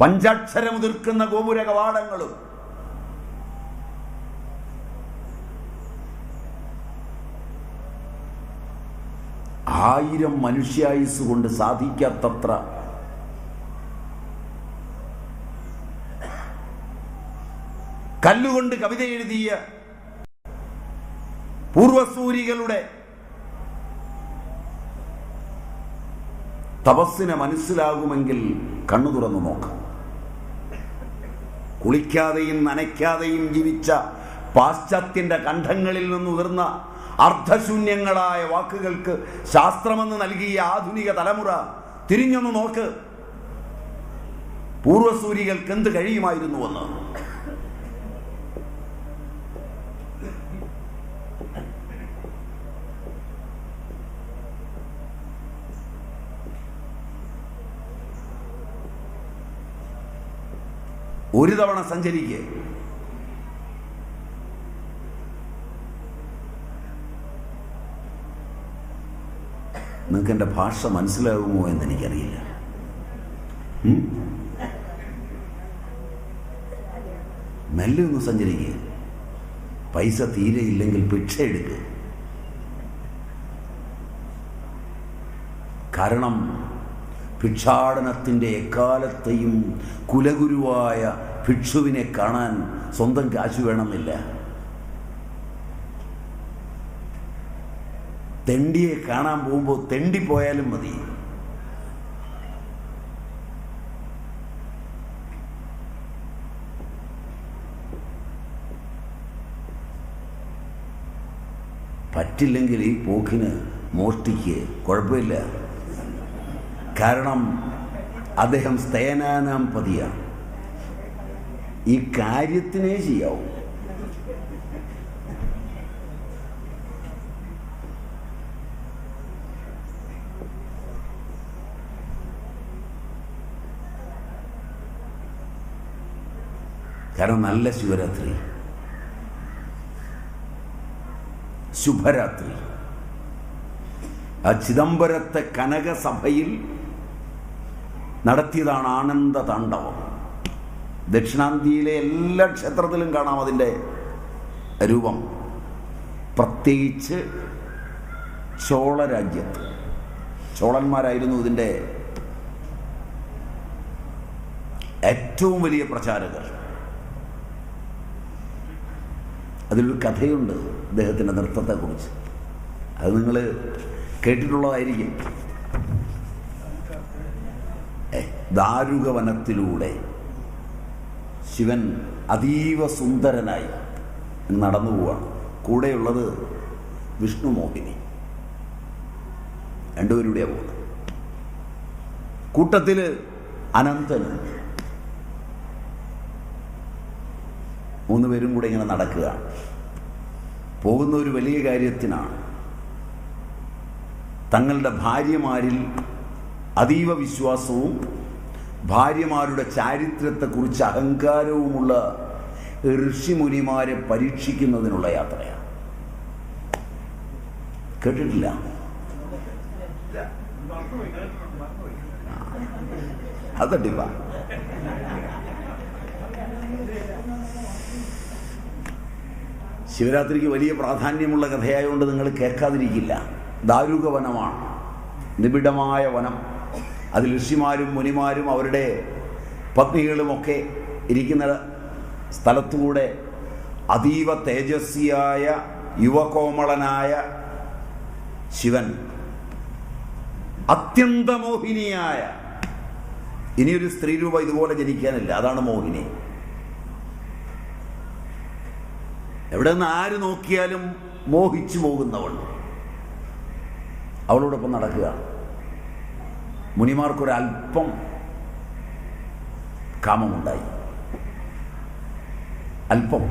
പഞ്ചാക്ഷരമുതിർക്കുന്ന ഗോപുര കവാടങ്ങളും ആയിരം മനുഷ്യായുസ് കൊണ്ട് സാധിക്കാത്തത്ര കല്ലുകൊണ്ട് കവിത എഴുതിയ പൂർവസൂരികളുടെ തപസ്സിനെ മനസ്സിലാകുമെങ്കിൽ കണ്ണു തുറന്നു നോക്കാം. കുളിക്കാതെയും നനയ്ക്കാതെയും ജീവിച്ച പാശ്ചാത്യന്റെ കണ്ഠങ്ങളിൽ നിന്നുതിർന്ന അർത്ഥശൂന്യങ്ങളായ വാക്കുകൾക്ക് ശാസ്ത്രമെന്ന് നൽകിയ ആധുനിക തലമുറ തിരിഞ്ഞൊന്ന് നോക്ക്. പൂർവസൂരികൾക്ക് എന്ത് കഴിയുമായിരുന്നുവെന്ന്. ഒരു തവണ സഞ്ചരിക്കുക. നിങ്ങൾക്ക് എൻ്റെ ഭാഷ മനസ്സിലാകുമോ എന്നെനിക്കറിയില്ല. മെല്ലെ ഒന്ന് സഞ്ചരിക്കുക. പൈസ തീരെ ഇല്ലെങ്കിൽ ഭിക്ഷ എടുക്കുക. കാരണം ഭിക്ഷാടനത്തിൻ്റെ എക്കാലത്തെയും കുലഗുരുവായ ഭിക്ഷുവിനെ കാണാൻ സ്വന്തം കാശ് വേണമെന്നില്ല. തെണ്ടിയെ കാണാൻ പോകുമ്പോൾ തെണ്ടിപ്പോയാലും മതി. പറ്റില്ലെങ്കിൽ ഈ പോക്കിന് മോഷ്ടിക്ക് കുഴപ്പമില്ല. കാരണം അദ്ദേഹം സ്തേനാനാം പതിയാണ്. ഈ കാര്യത്തിനേ ചെയ്യാവൂ. കാരണം നല്ല ശിവരാത്രി, ശുഭരാത്രി. ആ ചിദംബരത്തെ കനകസഭയിൽ നടത്തിയതാണ് ആനന്ദ താണ്ഡവം. ദക്ഷിണാന്ത്യയിലെ എല്ലാ ക്ഷേത്രത്തിലും കാണാം അതിൻ്റെ രൂപം. പ്രത്യേകിച്ച് ചോളരാജ്യത്ത്. ചോളന്മാരായിരുന്നു ഇതിൻ്റെ ഏറ്റവും വലിയ പ്രചാരകർ. അതിലൊരു കഥയുണ്ട് അദ്ദേഹത്തിൻ്റെ നൃത്തത്തെക്കുറിച്ച്. അത് നിങ്ങൾ കേട്ടിട്ടുള്ളതായിരിക്കും. ദാരുകവനത്തിലൂടെ ശിവൻ അതീവ സുന്ദരനായി നടന്നു പോവാണ്. കൂടെയുള്ളത് വിഷ്ണുമോഹിനി. രണ്ടുപേരുടെയാണ് പോകുന്നത്. കൂട്ടത്തിൽ അനന്തനും. മൂന്നുപേരും കൂടെ ഇങ്ങനെ നടക്കുകയാണ്. പോകുന്ന ഒരു വലിയ കാര്യത്തിനാണ്. തങ്ങളുടെ ഭാര്യമാരിൽ അതീവ വിശ്വാസവും ഭാര്യമാരുടെ ചാരിത്രത്തെക്കുറിച്ച് അഹങ്കാരവുമുള്ള ഋഷിമുനിമാരെ പരീക്ഷിക്കുന്നതിനുള്ള യാത്രയാണ്. കേട്ടിട്ടില്ല? അതട്ടിപ്പ ശിവരാത്രിക്ക് വലിയ പ്രാധാന്യമുള്ള കഥയായതുകൊണ്ട് നിങ്ങൾ കേൾക്കാതിരിക്കില്ല. ദാരുകവനമാണ്, നിബിഡമായ വനം. അതിൽ ഋഷിമാരും മുനിമാരും അവരുടെ പത്നികളുമൊക്കെ ഇരിക്കുന്ന സ്ഥലത്തുകൂടെ അതീവ തേജസ്വിയായ യുവകോമളനായ ശിവൻ, അത്യന്തമോഹിനിയായ, ഇനിയൊരു സ്ത്രീരൂപം ഇതുപോലെ ജനിക്കാനില്ല. അതാണ് മോഹിനി. എവിടെ നിന്ന് ആര് നോക്കിയാലും മോഹിച്ചു പോകുന്നവൾ അവളോടൊപ്പം നടക്കുക. മുനിമാർക്കൊരൽപ്പം കാമമുണ്ടായി. അല്പം.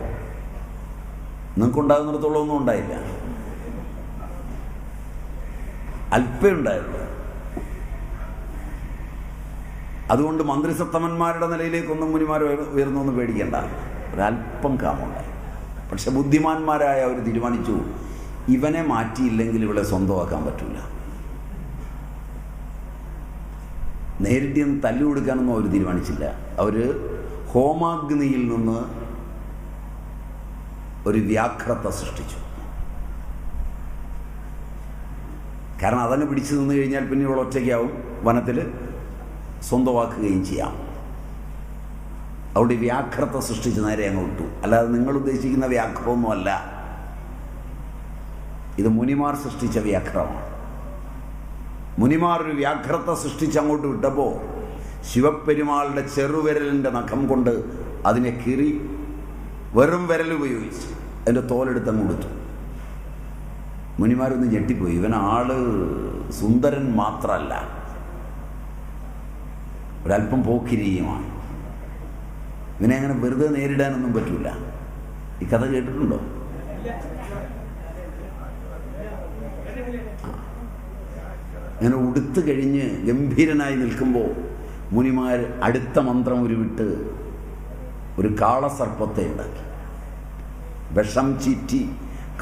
നിങ്ങൾക്കുണ്ടാകുന്നിടത്തോളം ഒന്നും ഉണ്ടായില്ല. അല്പേ ഉണ്ടായുള്ളൂ. അതുകൊണ്ട് മന്ത്രിസത്തമന്മാരുടെ നിലയിലേക്കൊന്നും മുനിമാർ ഉയർന്നൊന്നും പേടിക്കേണ്ട. ഒരല്പം കാമുണ്ടായി. പക്ഷെ ബുദ്ധിമാന്മാരായ അവർ തീരുമാനിച്ചു, ഇവനെ മാറ്റിയില്ലെങ്കിൽ ഇവളെ സ്വന്തമാക്കാൻ പറ്റില്ല. നേരിട്ട് തല്ലു കൊടുക്കാനൊന്നും അവർ തീരുമാനിച്ചില്ല. അവർ ഹോമാഗ്നിയിൽ നിന്ന് ഒരു വ്യാഘ്രത്തെ സൃഷ്ടിച്ചു. കാരണം അതങ്ങ് പിടിച്ചു നിന്ന് കഴിഞ്ഞാൽ പിന്നെ ഇവിടെ ഒറ്റയ്ക്കാവും, വനത്തിൽ സ്വന്തമാക്കുകയും ചെയ്യാം. അവിടെ വ്യാഘ്രത്തെ സൃഷ്ടിച്ച് നേരെ അങ്ങ് വിട്ടു. അല്ലാതെ നിങ്ങൾ ഉദ്ദേശിക്കുന്ന വ്യാഘ്രമൊന്നുമല്ല, ഇത് മുനിമാർ സൃഷ്ടിച്ച വ്യാഘ്രമാണ്. മുനിമാർ ഒരു വ്യാഘ്രത്തെ സൃഷ്ടിച്ച് അങ്ങോട്ട് വിട്ടപ്പോൾ ശിവപ്പെരുമാളുടെ ചെറുവിരലിൻ്റെ നഖം കൊണ്ട് അതിനെ കീറി വെറും വിരൽ ഉപയോഗിച്ച് അതിൻ്റെ തോലെടുത്തങ്ങ് കൊടുത്തു. മുനിമാരൊന്ന് ഞെട്ടിപ്പോയി. ഇവൻ ആള് സുന്ദരൻ മാത്രമല്ല, ഒരല്പം പോക്കിരിയുമാണ്. ഇവനെ അങ്ങനെ വെറുതെ നേരിടാനൊന്നും പറ്റൂല. ഈ കഥ കേട്ടിട്ടുണ്ടോ? അങ്ങനെ ഉടുത്തു കഴിഞ്ഞ് ഗംഭീരനായി നിൽക്കുമ്പോൾ മുനിമാർ അടുത്ത മന്ത്രം ഉരുവിട്ട് ഒരു കാളസർപ്പത്തെ ഉണ്ടാക്കി. വിഷം ചീറ്റി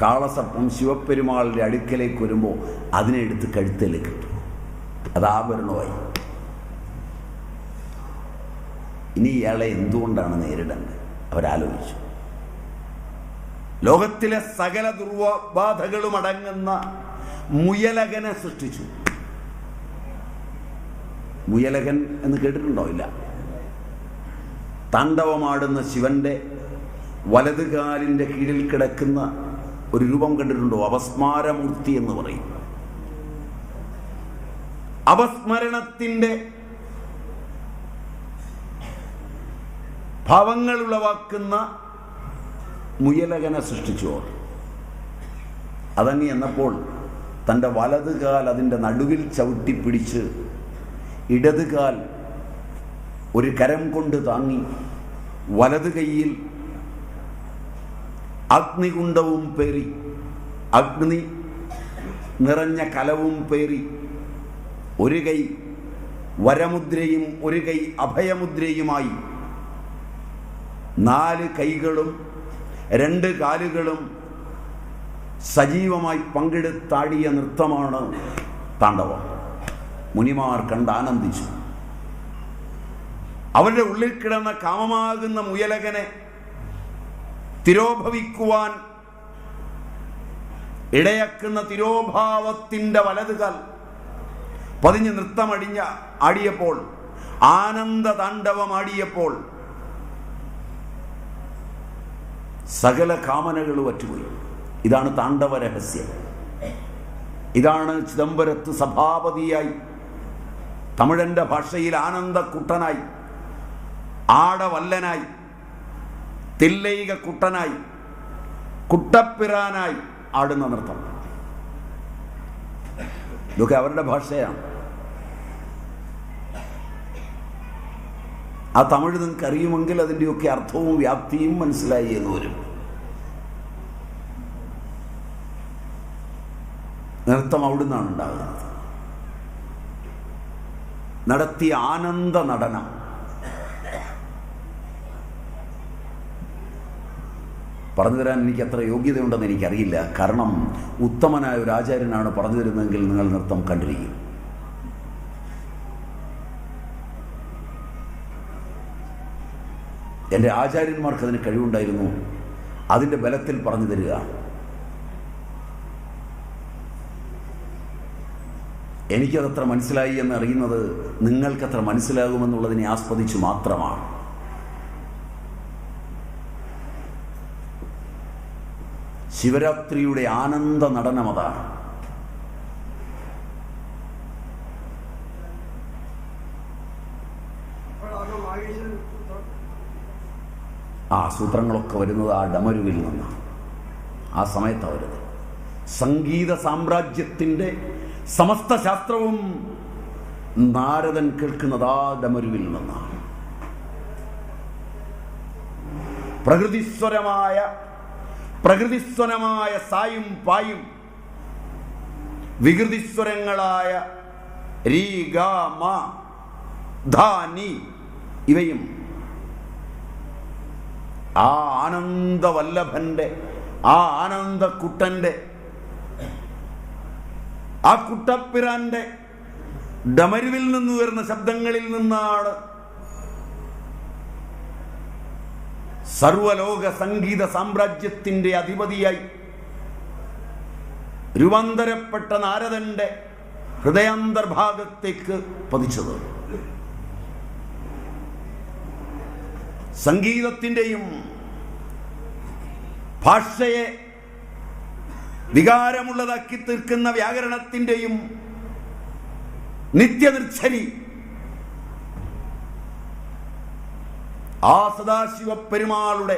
കാളസർപ്പം ശിവപ്പെരുമാളുടെ അടുക്കലേക്ക് വരുമ്പോൾ അതിനെ എടുത്ത് കഴുത്തിലേക്ക് ഇട്ടു. അത് ആഭരണമായി. ഇനി ഇയാളെ എന്തുകൊണ്ടാണ് നേരിടേണ്ടത് അവരാലോചിച്ചു. ലോകത്തിലെ സകല ദുർബാധകളും അടങ്ങുന്ന മുയലകനെ സൃഷ്ടിച്ചു. മുയലകൻ എന്ന് കേട്ടിട്ടുണ്ടോ? ഇല്ല. താണ്ഡവമാടുന്ന ശിവന്റെ വലതുകാലിൻ്റെ കീഴിൽ കിടക്കുന്ന ഒരു രൂപം കണ്ടിട്ടുണ്ടോ? അപസ്മാരമൂർത്തി എന്ന് പറയും. അപസ്മരണത്തിൻ്റെ ഭാവങ്ങൾ ഉളവാക്കുന്ന മുയലകനെ സൃഷ്ടിച്ചു. അതങ്ങി എന്നപ്പോൾ തൻ്റെ വലതുകാൽ അതിൻ്റെ നടുവിൽ ചവിട്ടിപ്പിടിച്ച് ഇടതുകാൽ ഒരു കരം കൊണ്ട് താങ്ങി വലതു കൈയിൽ അഗ്നികുണ്ഡവും പേറി, അഗ്നി നിറഞ്ഞ കലവും പേറി, ഒരു കൈ വരമുദ്രയും ഒരു കൈ അഭയമുദ്രയുമായി 4 കൈകളും 2 കാലുകളും സജീവമായി പങ്കെടുത്താടിയ നൃത്തമാണ് താണ്ഡവം. മുനിമാർ കണ്ടാനന്ദിച്ചു. അവരുടെ ഉള്ളിൽ കിടന്ന കാമമാകുന്ന മുയലകനെ തിരോഭവിക്കുവാൻ ഇടയാക്കുന്ന തിരോഭാവത്തിൻ്റെ വലതുകാൽ പതിഞ്ഞ് ആടിയപ്പോൾ, ആനന്ദ താണ്ഡവമാടിയപ്പോൾ സകല കാമനകളും അറ്റുപോയി. ഇതാണ് താണ്ഡവ രഹസ്യം. ഇതാണ് ചിദംബരത്ത് സഭാപതിയായി, തമിഴൻ്റെ ഭാഷയിൽ ആനന്ദക്കുട്ടനായി, ആടവല്ലനായി, തില്ലൈക കുട്ടനായി, കുട്ടപ്പിറാനായി ആടുന്ന നൃത്തം. ഇതൊക്കെ അവരുടെ ഭാഷയാണ്. ആ തമിഴ് നിങ്ങൾക്ക് അറിയുമെങ്കിൽ അതിൻ്റെയൊക്കെ അർത്ഥവും വ്യാപ്തിയും മനസ്സിലായി എന്ന് വരും. നൃത്തം അവിടുന്നാണ് ഉണ്ടാകുന്നത്. നടത്തിയ ആനന്ദ നടനം പറഞ്ഞു തരാൻ എനിക്ക് അത്ര യോഗ്യതയുണ്ടെന്ന് എനിക്കറിയില്ല. കാരണം ഉത്തമനായ ഒരു ആചാര്യനാണ് പറഞ്ഞു തരുന്നതെങ്കിൽ നിങ്ങൾ നൃത്തം കണ്ടിരിക്കും. എൻ്റെ ആചാര്യന്മാർക്ക് അതിന് കഴിവുണ്ടായിരുന്നു. അതിൻ്റെ ബലത്തിൽ പറഞ്ഞു തരിക. എനിക്കതത്ര മനസ്സിലായി എന്നറിയുന്നത് നിങ്ങൾക്കത്ര മനസ്സിലാകുമെന്നുള്ളതിനെ ആസ്വദിച്ചു മാത്രമാണ്. ശിവരാത്രിയുടെ ആനന്ദ നടനം അതാണ്. ആ സൂത്രങ്ങളൊക്കെ വരുന്നത് ആ ഡമരുവിൽ നിന്നാണ്. ആ സമയത്താണ് വരുന്നത്. സംഗീത സാമ്രാജ്യത്തിൻ്റെ സമസ്ത ശാസ്ത്രവും നാരദൻ കേൾക്കുന്നത് ആ ഡമരുവിൽ നിന്നാണ്. പ്രകൃതിസ്വരമായ സായും പായും, വികൃതിസ്വരങ്ങളായ രീ ഗ മ ധ നി ഇവയും ആ ആനന്ദവല്ലഭന്റെ, ആ ആനന്ദക്കുട്ടന്റെ, ആ കുട്ടപ്പിറാന്റെ ഡമരുവിൽ നിന്ന് വരുന്ന ശബ്ദങ്ങളിൽ നിന്നാണ് സർവലോക സംഗീത സാമ്രാജ്യത്തിന്റെ അധിപതിയായി രൂപാന്തരപ്പെട്ട നാരദന്റെ ഹൃദയാന്തർഭാഗത്തേക്ക് പതിച്ചത്. സംഗീതത്തിൻ്റെയും ഭാഷയെ വികാരമുള്ളതാക്കി തീർക്കുന്ന വ്യാകരണത്തിൻ്റെയും നിത്യനിർച്ഛരി ആ സദാശിവ പെരുമാളുടെ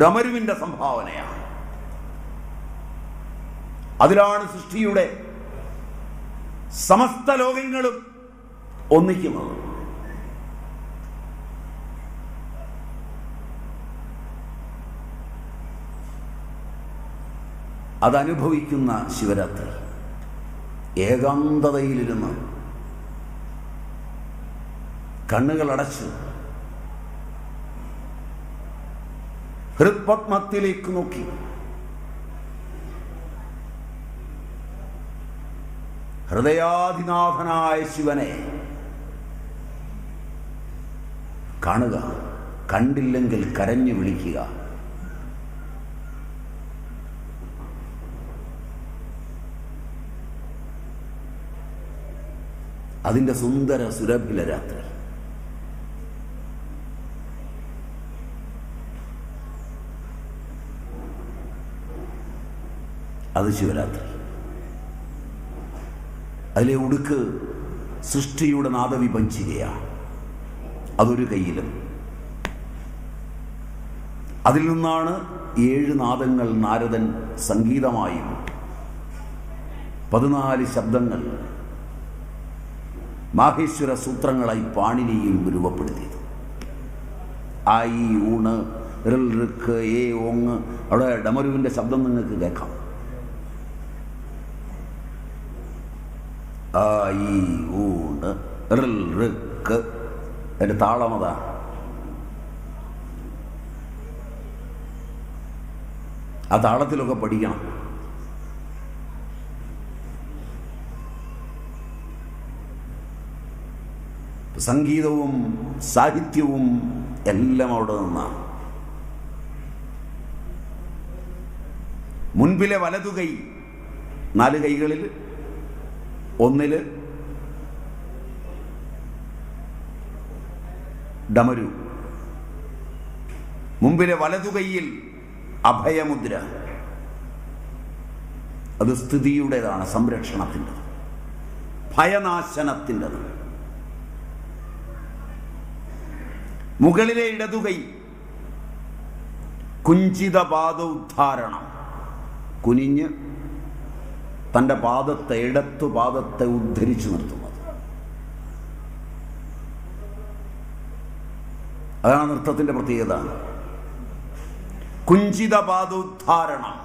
ഡമരുവിന്റെ സംഭാവനയാണ്. അതിലാണ് സൃഷ്ടിയുടെ സമസ്ത ലോകങ്ങളും ഒന്നിക്കുന്നത്. അതനുഭവിക്കുന്ന ശിവരാത്രി ഏകാന്തതയിലിരുന്ന് കണ്ണുകളടച്ച് ഹൃത്പത്മത്തിലേക്ക് നോക്കി ഹൃദയാധിനാഥനായ ശിവനെ കാണുക, കണ്ടില്ലെങ്കിൽ കരഞ്ഞു വിളിക്കുക. അതിൻ്റെ സുന്ദര സുരഭില രാത്രി. അത് ശിവരാത്രി. അതിലെ ഉടുക്ക് സൃഷ്ടിയുടെ നാദവിപഞ്ചികയാണ്. അതൊരു കയ്യിലും. അതിൽ നിന്നാണ് 7 നാദങ്ങൾ നാരദൻ സംഗീതമായും 14 ശബ്ദങ്ങൾ മാഹേശ്വര സൂത്രങ്ങളായി പാണിനിയും രൂപപ്പെടുത്തിയത്. ഐ, ഊണ്, റിൽ, ഋക്ക്, ഏ, ഓങ്. അവിടെ ഡമരുവിൻ്റെ ശബ്ദം നിങ്ങൾക്ക് കേൾക്കാം. ഐ, ഊണ്, റിൽ, ഋക്ക്. അതിൻ്റെ താളമതാ. ആ താളത്തിലൊക്കെ പഠിക്കണം. സംഗീതവും സാഹിത്യവും എല്ലാം അവിടെ നിന്നാണ്. മുൻപിലെ വലതുകൈ 4 കൈകളിൽ ഒന്നില് ഡമരു, മുമ്പിലെ വലതുകൈയിൽ അഭയമുദ്ര. അത് സ്ഥിതിയുടേതാണ്, സംരക്ഷണത്തിൻ്റെത്, ഭയനാശനത്തിൻ്റെത്. മുകളിലെ ഇടതുകൈ കുഞ്ചിത പാദോദ്ധാരണം, കുനിഞ്ഞ് തൻ്റെ പാദത്തെ, ഇടത്തു പാദത്തെ ഉദ്ധരിച്ചു നിർത്തുന്നത്. അതാണ് നൃത്തത്തിൻ്റെ പ്രത്യേകത. കുഞ്ചിത പാദോദ്ധാരണം.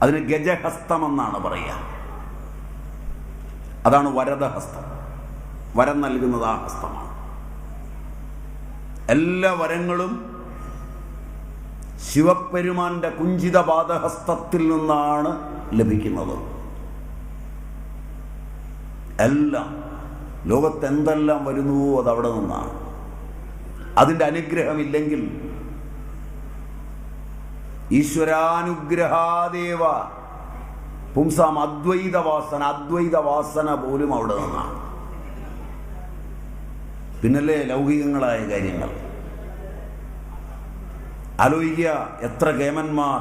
അതിന് ഗജഹസ്തമെന്നാണ് പറയുക. അതാണ് വരദഹസ്തം. വരം നൽകുന്നത് ആ ഹസ്തമാണ്. എല്ലാ വരങ്ങളും ശിവപെരുമാന്റെ കുഞ്ചിത പാദഹസ്തത്തിൽ നിന്നാണ് ലഭിക്കുന്നത്. എല്ലാം ലോകത്ത് എന്തെല്ലാം വരുന്നുവോ അതവിടെ നിന്നാണ്. അതിൻ്റെ അനുഗ്രഹമില്ലെങ്കിൽ ഈശ്വരാനുഗ്രഹാദേവ പുംസാം അദ്വൈത വാസന പോലും അവിടെ നിന്നാണ്. പിന്നല്ലേ ലൗകികങ്ങളായ കാര്യങ്ങൾ. ആലോചിക്കുക, എത്ര കേമന്മാർ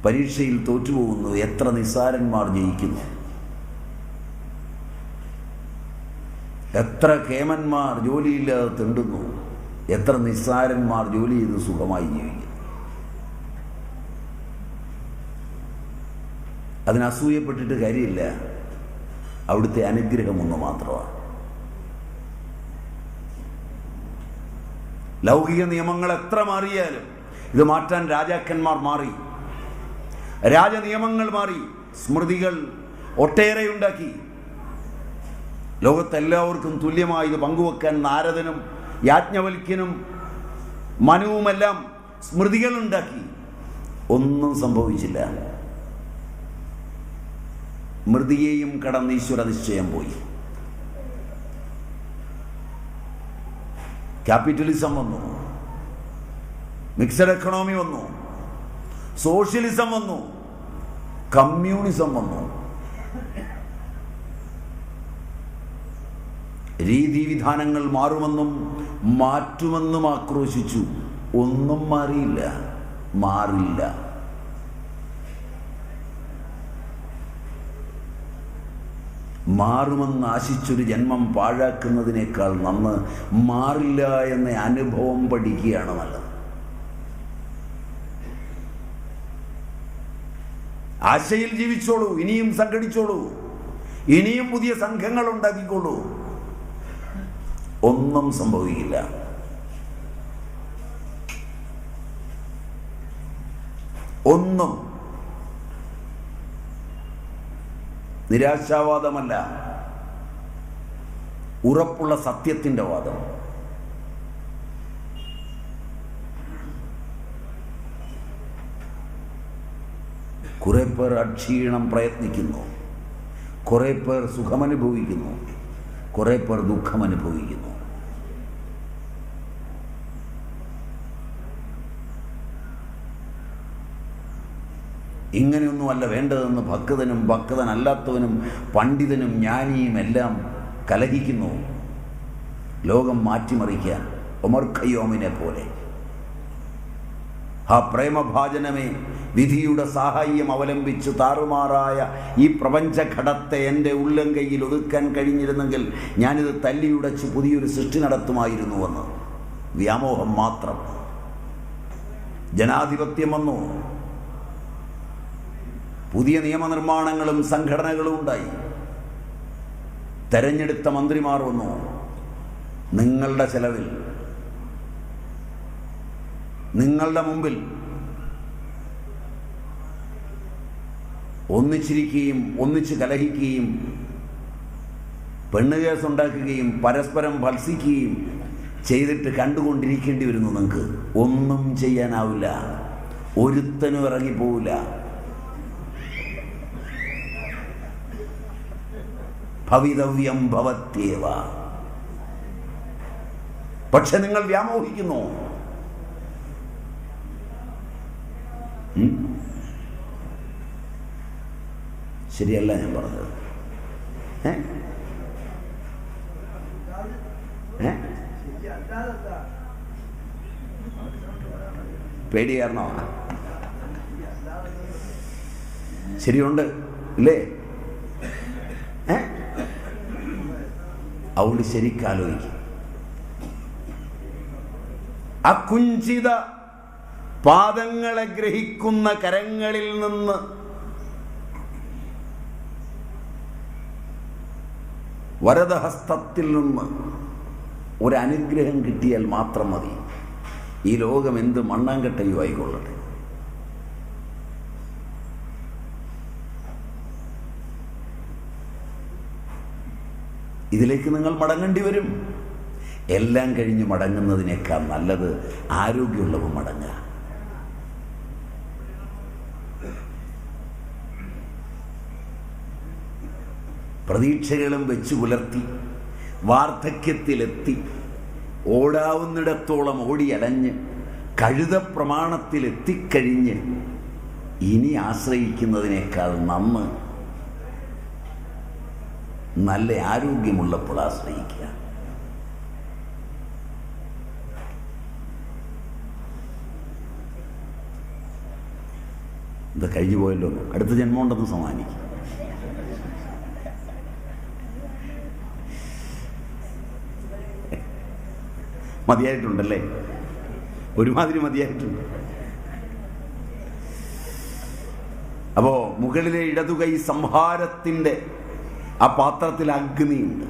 പരീക്ഷയിൽ തോറ്റുപോകുന്നു, എത്ര നിസ്സാരന്മാർ ജയിക്കുന്നു. എത്ര കേമന്മാർ ജോലിയില്ലാതെ തിണ്ടുന്നു, എത്ര നിസ്സാരന്മാർ ജോലി ചെയ്ത് സുഖമായി ജീവിക്കുന്നു. അതിന് അസൂയപ്പെട്ടിട്ട് കാര്യമില്ല. അവിടുത്തെ അനുഗ്രഹം ഒന്ന് മാത്രമാണ്. ലൗകിക നിയമങ്ങൾ എത്ര മാറിയാലും ഇത് മാറ്റാൻ രാജാക്കന്മാർ മാറി, രാജനിയമങ്ങൾ മാറി, സ്മൃതികൾ ഒട്ടേറെ ഉണ്ടാക്കി. ലോകത്തെല്ലാവർക്കും തുല്യമായി ഇത് പങ്കുവെക്കാൻ നാരദനും യാജ്ഞവൽക്യനും മനുവുമെല്ലാം സ്മൃതികൾ ഉണ്ടാക്കി. ഒന്നും സംഭവിച്ചില്ല. മൃതിയെയും കടന്ന് ഈശ്വര നിശ്ചയം പോയി. ക്യാപിറ്റലിസം വന്നു, മിക്സഡ് എക്കണോമി വന്നു, സോഷ്യലിസം വന്നു, കമ്മ്യൂണിസം വന്നു. രീതിവിധാനങ്ങൾ മാറുമെന്നും മാറ്റുമെന്നും ആക്രോശിച്ചു. ഒന്നും മാറിയില്ല, മാറില്ല. മാറുമെന്ന് ആശിച്ചൊരു ജന്മം പാഴാക്കുന്നതിനേക്കാൾ നന്ന് മാറില്ല എന്ന അനുഭവം പഠിക്കുകയാണ് നല്ലത്. ആശയിൽ ജീവിച്ചോളൂ, ഇനിയും സംഘടിച്ചോളൂ, ഇനിയും പുതിയ സംഘങ്ങൾ ഉണ്ടാക്കിക്കോളൂ. ഒന്നും സംഭവിക്കില്ല. ഒന്നും. നിരാശാവാദമല്ല, ഉറപ്പുള്ള സത്യത്തിൻ്റെ വാദം. കുറെ പേർ അക്ഷീണം പ്രയത്നിക്കുന്നു, കുറെ പേർ സുഖമനുഭവിക്കുന്നു, കുറെ പേർ ദുഃഖമനുഭവിക്കുന്നു. ഇങ്ങനെയൊന്നുമല്ല വേണ്ടതെന്ന് ഭക്തനും ഭക്തനല്ലാത്തവനും പണ്ഡിതനും ജ്ഞാനിയും എല്ലാം കലഹിക്കുന്നു. ലോകം മാറ്റിമറിക്കാൻ ഒമർ ഖയ്യോമിനെ പോലെ. ആ പ്രേമഭാജനമേ, വിധിയുടെ സാഹായ്യം അവലംബിച്ച് താറുമാറായ ഈ പ്രപഞ്ചഘടത്തെ എൻ്റെ ഉള്ളം കൈയിൽ ഒതുക്കാൻ കഴിഞ്ഞിരുന്നെങ്കിൽ ഞാനിത് തല്ലിയുടച്ച് പുതിയൊരു സൃഷ്ടി നടത്തുമായിരുന്നുവെന്ന്. വ്യാമോഹം മാത്രം. ജനാധിപത്യം വന്നു, പുതിയ നിയമനിർമ്മാണങ്ങളും സംഘടനകളും ഉണ്ടായി, തെരഞ്ഞെടുത്ത മന്ത്രിമാർ വന്നു. നിങ്ങളുടെ ചെലവിൽ, നിങ്ങളുടെ മുമ്പിൽ ഒന്നിച്ചിരിക്കുകയും ഒന്നിച്ച് കലഹിക്കുകയും പെണ്ണുകേസുണ്ടാക്കുകയും പരസ്പരം ഭത്സിക്കുകയും ചെയ്തിട്ട് കണ്ടുകൊണ്ടിരിക്കേണ്ടി വരുന്നു. നിങ്ങൾക്ക് ഒന്നും ചെയ്യാനാവില്ല, ഒരുത്തനും ഇറങ്ങിപ്പോവില്ല. ഭവിതവ്യം ഭവത്യേവ. പക്ഷെ നിങ്ങൾ വ്യാമോഹിക്കുന്നു. ശരിയല്ല ഞാൻ പറഞ്ഞത്. പേടി കാരണമാണ്. ശരിയുണ്ട് ഇല്ലേ? അതുകൊണ്ട് ശരിക്കാലോചിക്കും. അകുഞ്ചിത പാദങ്ങളെ ഗ്രഹിക്കുന്ന കരങ്ങളിൽ നിന്ന് വരദഹസ്തത്തിൽ നിന്ന് ഒരനുഗ്രഹം കിട്ടിയാൽ മാത്രം മതി. ഈ ലോകം എന്ത് മണ്ണാങ്കട്ടയും ആയിക്കൊള്ളട്ടെ. ഇതിലേക്ക് നിങ്ങൾ മടങ്ങേണ്ടി വരും. എല്ലാം കഴിഞ്ഞ് മടങ്ങുന്നതിനേക്കാൾ നല്ലത് ആരോഗ്യമുള്ളവ മടങ്ങുക. പ്രതീക്ഷകളും വെച്ചു പുലർത്തി വാർദ്ധക്യത്തിലെത്തി ഓടാവുന്നിടത്തോളം ഓടിയലഞ്ഞ് കഴുത പ്രമാണത്തിലെത്തിക്കഴിഞ്ഞ് ഇനി ആശ്രയിക്കുന്നതിനേക്കാൾ നന്ന് നല്ല ആരോഗ്യമുള്ളപ്പോൾ ആശ്രയിക്കുക. ഇത് കഴിഞ്ഞു പോയല്ലോ, അടുത്ത ജന്മം ഉണ്ടെന്ന് സമാനിക്കും. മതിയായിട്ടുണ്ടല്ലേ? ഒരുമാതിരി മതിയായിട്ടുണ്ട്. അപ്പോ മുകളിലെ ഇടതുകൈ സംഹാരത്തിൻ്റെ ആ പാത്രത്തിൽ അഗ്നിയുണ്ട്.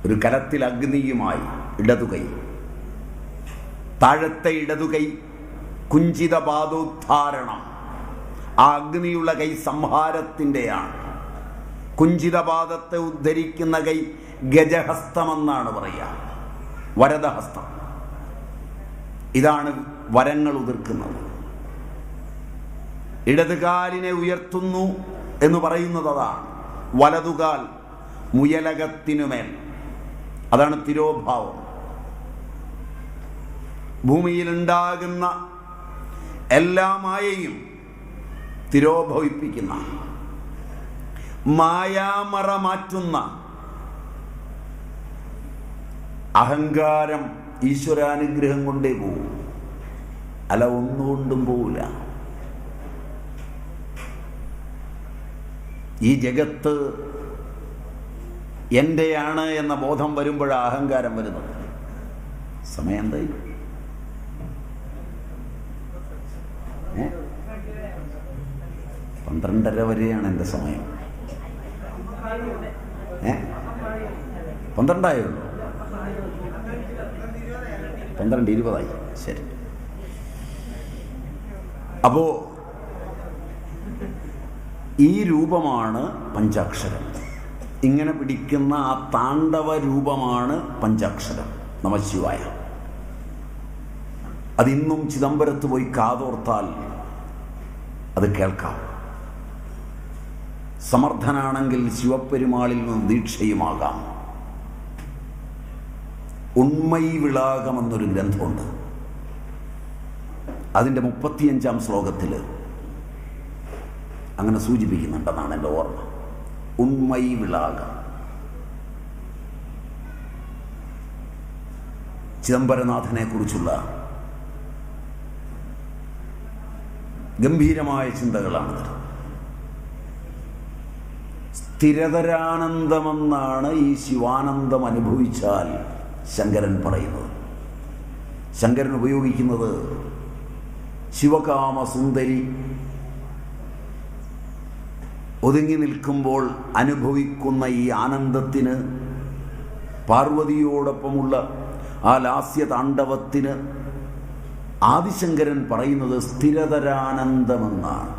ഒരു കലത്തിൽ അഗ്നിയുമായി ഇടതുകൈ. താഴത്തെ ഇടതുകൈ കുഞ്ചിത പാദോദ്ധാരണം. ആ അഗ്നിയുള്ള കൈ സംഹാരത്തിൻ്റെയാണ്. കുഞ്ചിതപാദത്തെ ഉദ്ധരിക്കുന്ന കൈ ഗജഹസ്തമെന്നാണ് പറയുക, വരദഹസ്തം. ഇതാണ് വരങ്ങൾ ഉതിർക്കുന്നത്. ഇടതുകാലിനെ ഉയർത്തുന്നു, എന്ന് പറയുന്നത് അതാണ്. വലതുകാൽ മുയലകത്തിനുമേൽ, അതാണ് തിരോഭാവം. ഭൂമിയിലുണ്ടാകുന്ന എല്ലാ മായയും തിരോഭവിപ്പിക്കുന്ന, മായാമറ മാറ്റുന്ന അഹങ്കാരം ഈശ്വരാനുഗ്രഹം കൊണ്ടേ പോവും, അല്ല ഒന്നുകൊണ്ടും പോവില്ല. ഈ ജഗത്ത് എൻ്റെയാണ് എന്ന ബോധം വരുമ്പോഴാണ് അഹങ്കാരം വരുന്നത്. സമയം എന്തായി? 12:30 വരെയാണ് എൻ്റെ സമയം. 12 ആയുള്ളൂ. 12:20. ശരി. അപ്പോ ഈ രൂപമാണ് പഞ്ചാക്ഷരം. ഇങ്ങനെ പിടിക്കുന്ന ആ താണ്ഡവ രൂപമാണ് പഞ്ചാക്ഷരം നമഃശിവായ. അതിന്നും ചിദംബരത്ത് പോയി കാതോർത്താൽ അത് കേൾക്കാം. സമർത്ഥനാണെങ്കിൽ ശിവപ്പെരുമാളിൽ നിന്ന് ദീക്ഷയുമാകാം. ഉണ്മൈ വിളാകം എന്നൊരു ഗ്രന്ഥമുണ്ട്. അതിൻ്റെ 35-ാം ശ്ലോകത്തിൽ അങ്ങനെ സൂചിപ്പിക്കുന്നുണ്ടെന്നാണ് എൻ്റെ ഓർമ്മ. ഉണ്മൈ വിളാകം. ചിദംബരനാഥനെ കുറിച്ചുള്ള ഗംഭീരമായ ചിന്തകളാണിത്. സ്ഥിരതരാനന്ദമെന്നാണ് ഈ ശിവാനന്ദം അനുഭവിച്ചാൽ ശങ്കരൻ പറയുന്നത്. ശങ്കരൻ ഉപയോഗിക്കുന്നത് ശിവകാമസുന്ദരി ഒതുങ്ങി നിൽക്കുമ്പോൾ അനുഭവിക്കുന്ന ഈ ആനന്ദത്തിന്, പാർവതിയോടൊപ്പമുള്ള ആ ലാസ്യ താണ്ഡവത്തിന് ആദിശങ്കരൻ പറയുന്നത് സ്ഥിരതരാനന്ദമെന്നാണ്.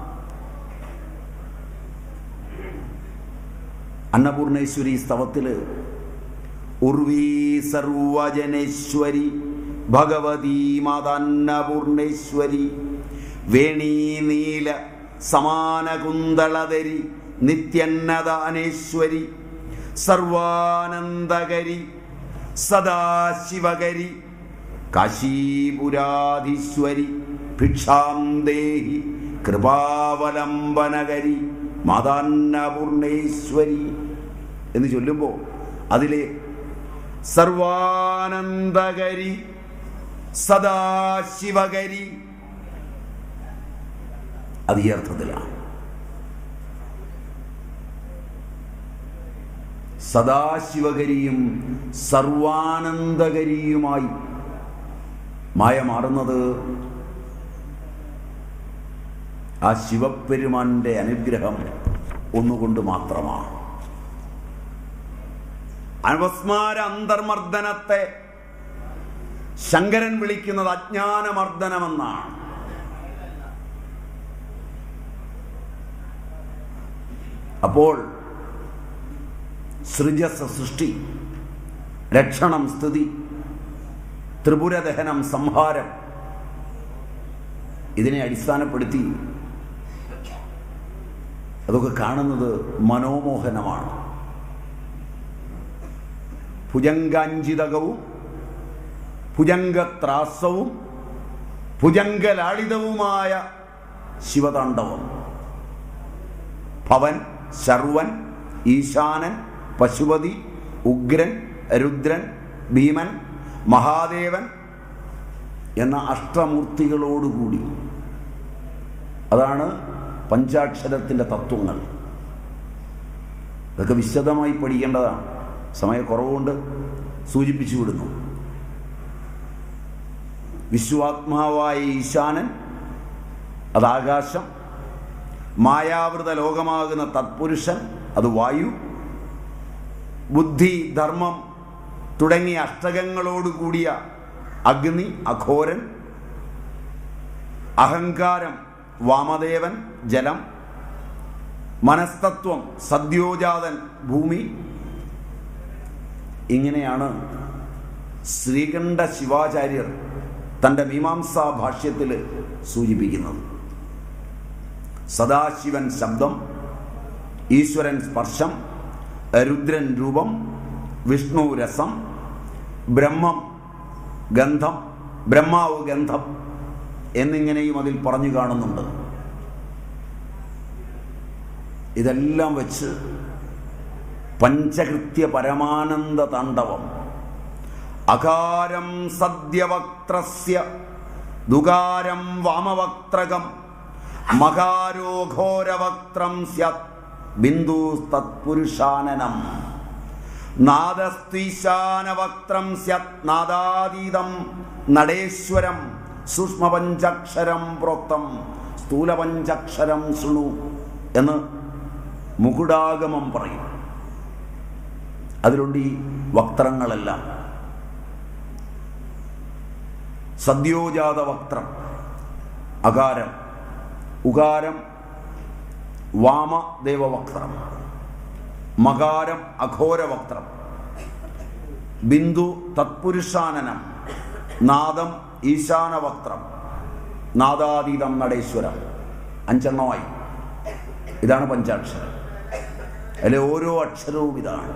അന്നപൂർണേശ്വരി സ്തവത്തിൽ ഉർവീ സർവജനേശ്വരി ഭഗവതീ മാതാന്നപൂർണേശ്വരി വേണീ നീല സമാനകുന്തളധരി നിത്യന്നദാനേശ്വരി സർവാനന്ദകരി സദാശിവകരി കാശീപുരാധീശ്വരി ഭിക്ഷാം ദേഹി കൃപാവലംബനകരി മാതാന്നപൂർണേശ്വരി എന്ന് ചൊല്ലുമ്പോൾ അതിലെ സർവാനന്ദകരി സദാശിവകരി അത് ഈ അർത്ഥത്തിലാണ്. സദാശിവകരിയും സർവാനന്ദകരിയുമായി മായ മാറുന്നത് ആ ശിവപ്പെരുമാന്റെ അനുഗ്രഹം ഒന്നുകൊണ്ട് മാത്രമാണ്. അപസ്മാര അന്തർമർദ്ദനത്തെ ശങ്കരൻ വിളിക്കുന്നത് അജ്ഞാനമർദ്ദനമെന്നാണ്. അപ്പോൾ സൃജസ സൃഷ്ടി, രക്ഷണം സ്ഥിതി, ത്രിപുരദഹനം സംഹാരം, ഇതിനെ അടിസ്ഥാനപ്പെടുത്തി അതൊക്കെ കാണുന്നത് മനോമോഹനമാണ്. ഭുജംഗാഞ്ചിതകവും ഭുജംഗത്രാസവും ഭുജംഗലാളിതവുമായ ശിവതാണ്ഡവം. ഭവൻ, ശർവൻ, ഈശാനൻ, പശുപതി, ഉഗ്രൻ, രുദ്രൻ, ഭീമൻ, മഹാദേവൻ എന്ന അഷ്ടമൂർത്തികളോടുകൂടി. അതാണ് പഞ്ചാക്ഷരത്തിൻ്റെ തത്വങ്ങൾ. ഇതൊക്കെ വിശദമായി പഠിക്കേണ്ടതാണ്. സമയക്കുറവുകൊണ്ട് സൂചിപ്പിച്ചു വിടുന്നു. വിശ്വാത്മാവായ ഈശാനൻ അത് ആകാശം, മായാവൃത ലോകമാകുന്ന തത്പുരുഷൻ അത് വായു, ബുദ്ധി, ധർമ്മം തുടങ്ങിയ അഷ്ടകങ്ങളോടുകൂടിയ അഗ്നി അഘോരൻ, അഹങ്കാരം വാമദേവൻ ജലം, മനസ്തത്വം സദ്യോജാതൻ ഭൂമി. ഇങ്ങനെയാണ് ശ്രീകണ്ഠ ശിവാചാര്യർ തൻ്റെ മീമാംസാ ഭാഷ്യത്തിൽ സൂചിപ്പിക്കുന്നത്. സദാശിവൻ ശബ്ദം, ഈശ്വരൻ സ്പർശം, രുദ്രൻ രൂപം, വിഷ്ണു രസം, ബ്രഹ്മം ഗന്ധം, ബ്രഹ്മാവ് ഗന്ധം എന്നിങ്ങനെയും അതിൽ പറഞ്ഞു കാണുന്നുണ്ട്. ഇതെല്ലാം വെച്ച് പഞ്ചകൃത്യ പരമാനന്ദ താണ്ഡവം അകാരം സദ്യവക്ത്രസ്യ ദുകാരം വാമവക്ത്രകം മകാരോഘോരവക്ത്രം സ്യാത് ബിന്ദുസ്തത്പുരുഷാനനം നാദസ്ത്വീശാനവക്ത്രം സ്യാത് നാദാതീതം നടേശ്വരം സൂക്ഷ്മപഞ്ചാക്ഷരം പ്രോക്തം സ്ഥൂലപഞ്ചാക്ഷരം ശൃണു എന്ന് മുകുടാഗമം പറയും. അതിലുണ്ട് ഈ വക്ത്രങ്ങളെല്ലാം. സദ്യോജാത വക്ത്രം അകാരം, ഉകാരം വാമദേവവക്ത്രം, മകാരം അഘോരവക്ത്രം, ബിന്ദു തത്പുരുഷാനനം, നാദം ഈശാനവക്ത്രം, നാദാതീതം നടേശ്വരം. 5 എണ്ണമായി. ഇതാണ് പഞ്ചാക്ഷരം. അതിലെ ഓരോ അക്ഷരവും ഇതാണ്.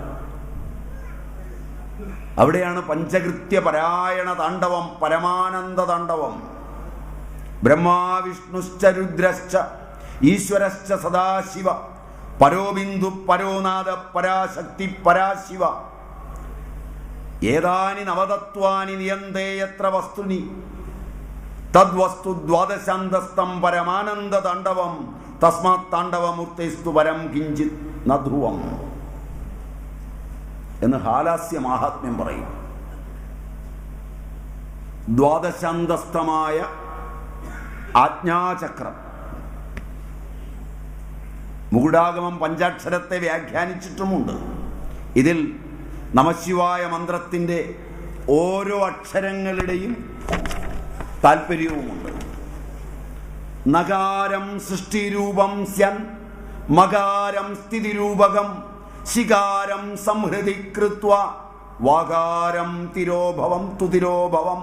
അവിടെയാണ് പഞ്ചകൃത്യ പരായണ താണ്ഡവം, പരമാനന്ദ താണ്ഡവം. ബ്രഹ്മാവിഷ്ണുശ്ച രുദ്രശ്ച ഈശ്വരശ്ച സദാശിവ പരോബിന്ദു പരോനാഥ പരാശക്തി പരാശിവ ഏതാനി നവതത്വാനി നിയന്തേ യത്ര വസ്തുനി തദ്വസ്തു ദ്വാദശാന്തസ്തം പരമാനന്ദ താണ്ഡവം തസ്മാത് താണ്ഡവമൂർത്തേസ്തു പരം കിഞ്ചിത് നധ്രുവം എന്ന് ഹാലാസ്യ മാഹാത്മ്യം പറയും. ദ്വാദശാന്തസ്ഥമായ ആജ്ഞാചക്രം. മുകുടാഗമം പഞ്ചാക്ഷരത്തെ വ്യാഖ്യാനിച്ചിട്ടുമുണ്ട്. ഇതിൽ നമശിവായ മന്ത്രത്തിൻ്റെ ഓരോ അക്ഷരങ്ങളുടെയും താല്പര്യവുമുണ്ട്. നകാരം സൃഷ്ടിരൂപം സ്യൻ മകാരം സ്ഥിതിരൂപകം ശികാരം സംഹൃതി കൃത്വ വാകാരം തിരോഭവം തുതിരോഭവം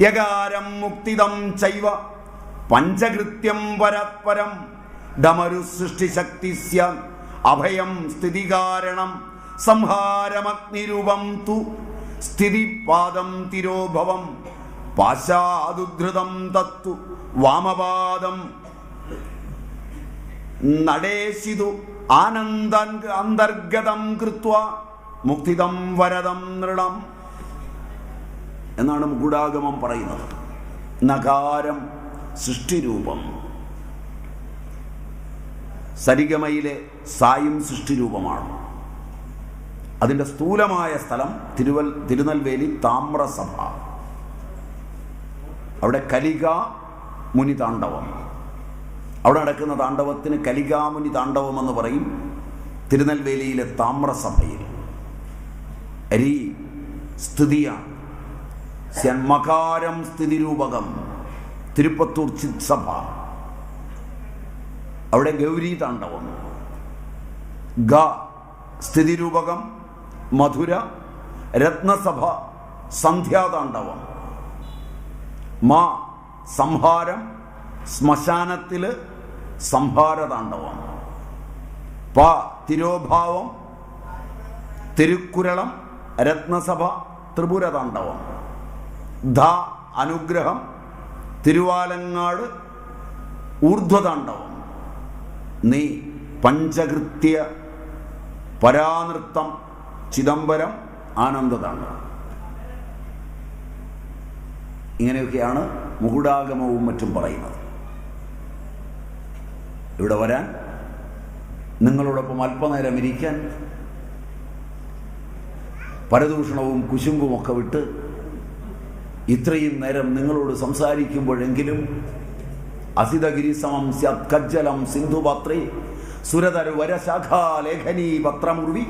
യകാരം മുക്തിദം ചൈവ പഞ്ചകൃത്യം പരത്പരം ഡമരു സൃഷ്ടിശക്തി സ്യാൻ അഭയം സ്ഥിതികാരണം സംഹാരമഗ്നിരൂപം തു സ്ഥിതിപാദം തിരോഭവം പാശാദുധൃതം തത്തു വാമപാദം നടേശിതു ആനന്ദാന്തർഗതം കൃത്വ മുക്തിദം വരദം നൃണം എന്നാണ് മുകുടാഗമം പറയുന്നത്. നകാരം സൃഷ്ടിരൂപം. സരിഗമയിലെ സായും സൃഷ്ടിരൂപമാണ്. അതിൻ്റെ സ്ഥൂലമായ സ്ഥലം തിരുനെൽവേലി താമ്രസഭ. അവിടെ കലികാ മുനി താണ്ഡവം. അവിടെ നടക്കുന്ന താണ്ഡവത്തിന് കലികാമുനി താണ്ഡവം എന്ന് പറയും. തിരുനെൽവേലിയിലെ താമ്രസഭയിൽ അരി സ്ഥിതിയാണ്. മകാരം സ്ഥിതിരൂപകം തിരുപ്പത്തൂർ ചിത് സഭ. അവിടെ ഗൗരി താണ്ഡവം. ഗ സ്ഥിതിരൂപകം മധുര രത്നസഭ സന്ധ്യാതാണ്ഡവം. മാ സംഹാരം ശ്മശാനത്തിൽ സംഹാരതാണ്ഡവം. പ തിരോഭാവം തിരുക്കുരളം രത്നസഭ ത്രിപുരതാണ്ഡവം. ധ അനുഗ്രഹം തിരുവാലങ്ങാട് ഊർധ്വതാണ്ഡവം. നീ പഞ്ചകൃത്യ പരാനൃത്തം ചിദംബരം ആനന്ദതാണ്ഡവം. ഇങ്ങനെയൊക്കെയാണ് മുകുടാഗമവും മറ്റും പറയുന്നത്. ഇവിടെ വരാൻ, നിങ്ങളോടൊപ്പം അല്പനേരം ഇരിക്കാൻ, പരദൂഷണവും കുശുമ്പുമൊക്കെ വിട്ട് ഇത്രയും നേരം നിങ്ങളോട് സംസാരിക്കുമ്പോഴെങ്കിലും അസിതഗിരി സമം സ്യത്കജ്ജലം സിന്ധുപാത്രേ സുരതരു വരശാഖാലേഖനീ പത്രമുർവി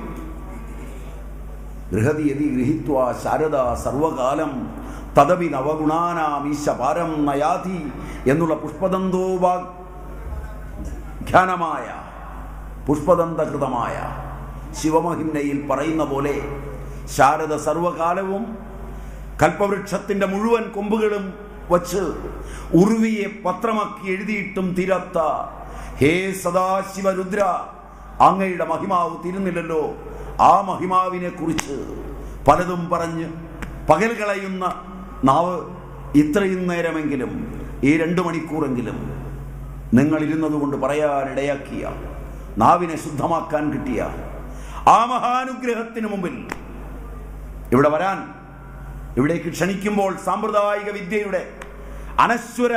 ഗൃഹതി യതി ഗൃഹീത്വാ ശാരദ സർവകാലം തദപി നവഗുണാനാമീശ പാരം നയാതി എന്നുള്ള പുഷ്പദന്തോപാഖ്യാനമായ പുഷ്പദന്തകൃതമായ ശിവമഹിംനയിൽ പറയുന്ന പോലെ ശാരദ സർവകാലവും കൽപ്പവൃക്ഷത്തിൻ്റെ മുഴുവൻ കൊമ്പുകളും വച്ച് ഉർവിയെ പത്രമാക്കി എഴുതിയിട്ടും തീരാത്ത ഹേ സദാശിവരുദ്ര അങ്ങയുടെ മഹിമാവ് തീരുന്നില്ലല്ലോ. ആ മഹിമാവിനെ കുറിച്ച് പലതും പറഞ്ഞ് പകൽ കളയുന്ന നാവ് ഇത്രയും നേരമെങ്കിലും, ഈ 2 മണിക്കൂറെങ്കിലും നിങ്ങളിരുന്നത് കൊണ്ട് പറയാനിടയാക്കിയ, നാവിനെ ശുദ്ധമാക്കാൻ കിട്ടിയ ആ മഹാനുഗ്രഹത്തിന് മുമ്പിൽ ഇവിടെ വരാൻ, ഇവിടേക്ക് ക്ഷണിക്കുമ്പോൾ സാമ്പ്രദായിക വിദ്യയുടെ അനശ്വര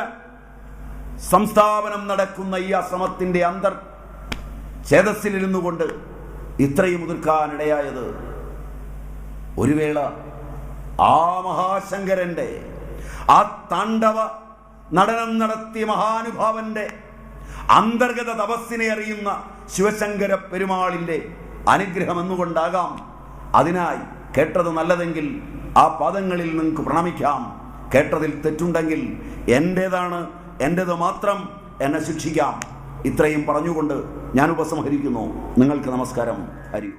സംസ്ഥാപനം നടക്കുന്ന ഈ അശ്രമത്തിൻ്റെ ഛേദസ്സിലിരുന്നു കൊണ്ട് ഇത്രയും മുതിർക്കാനിടയായത് ഒരു വേള ആ മഹാശങ്കരൻ്റെ, ആ താണ്ഡവ നടനം നടത്തിയ മഹാനുഭാവന്റെ അന്തർഗത തപസ്സിനെ അറിയുന്ന ശിവശങ്കര പെരുമാളിൻ്റെ അനുഗ്രഹം എന്നുകൊണ്ടാകാം. അതിനായി കേട്ടത് നല്ലതെങ്കിൽ ആ പാദങ്ങളിൽ നിങ്ങൾക്ക് പ്രണമിക്കാം. കേട്ടതിൽ തെറ്റുണ്ടെങ്കിൽ എൻ്റേതാണ്, എൻ്റേത് മാത്രം, എന്നെ ശിക്ഷിക്കാം. ഇത്രയും പറഞ്ഞുകൊണ്ട് ഞാൻ ഉപസംഹരിക്കുന്നു. നിങ്ങൾക്ക് നമസ്കാരം. ഹരി.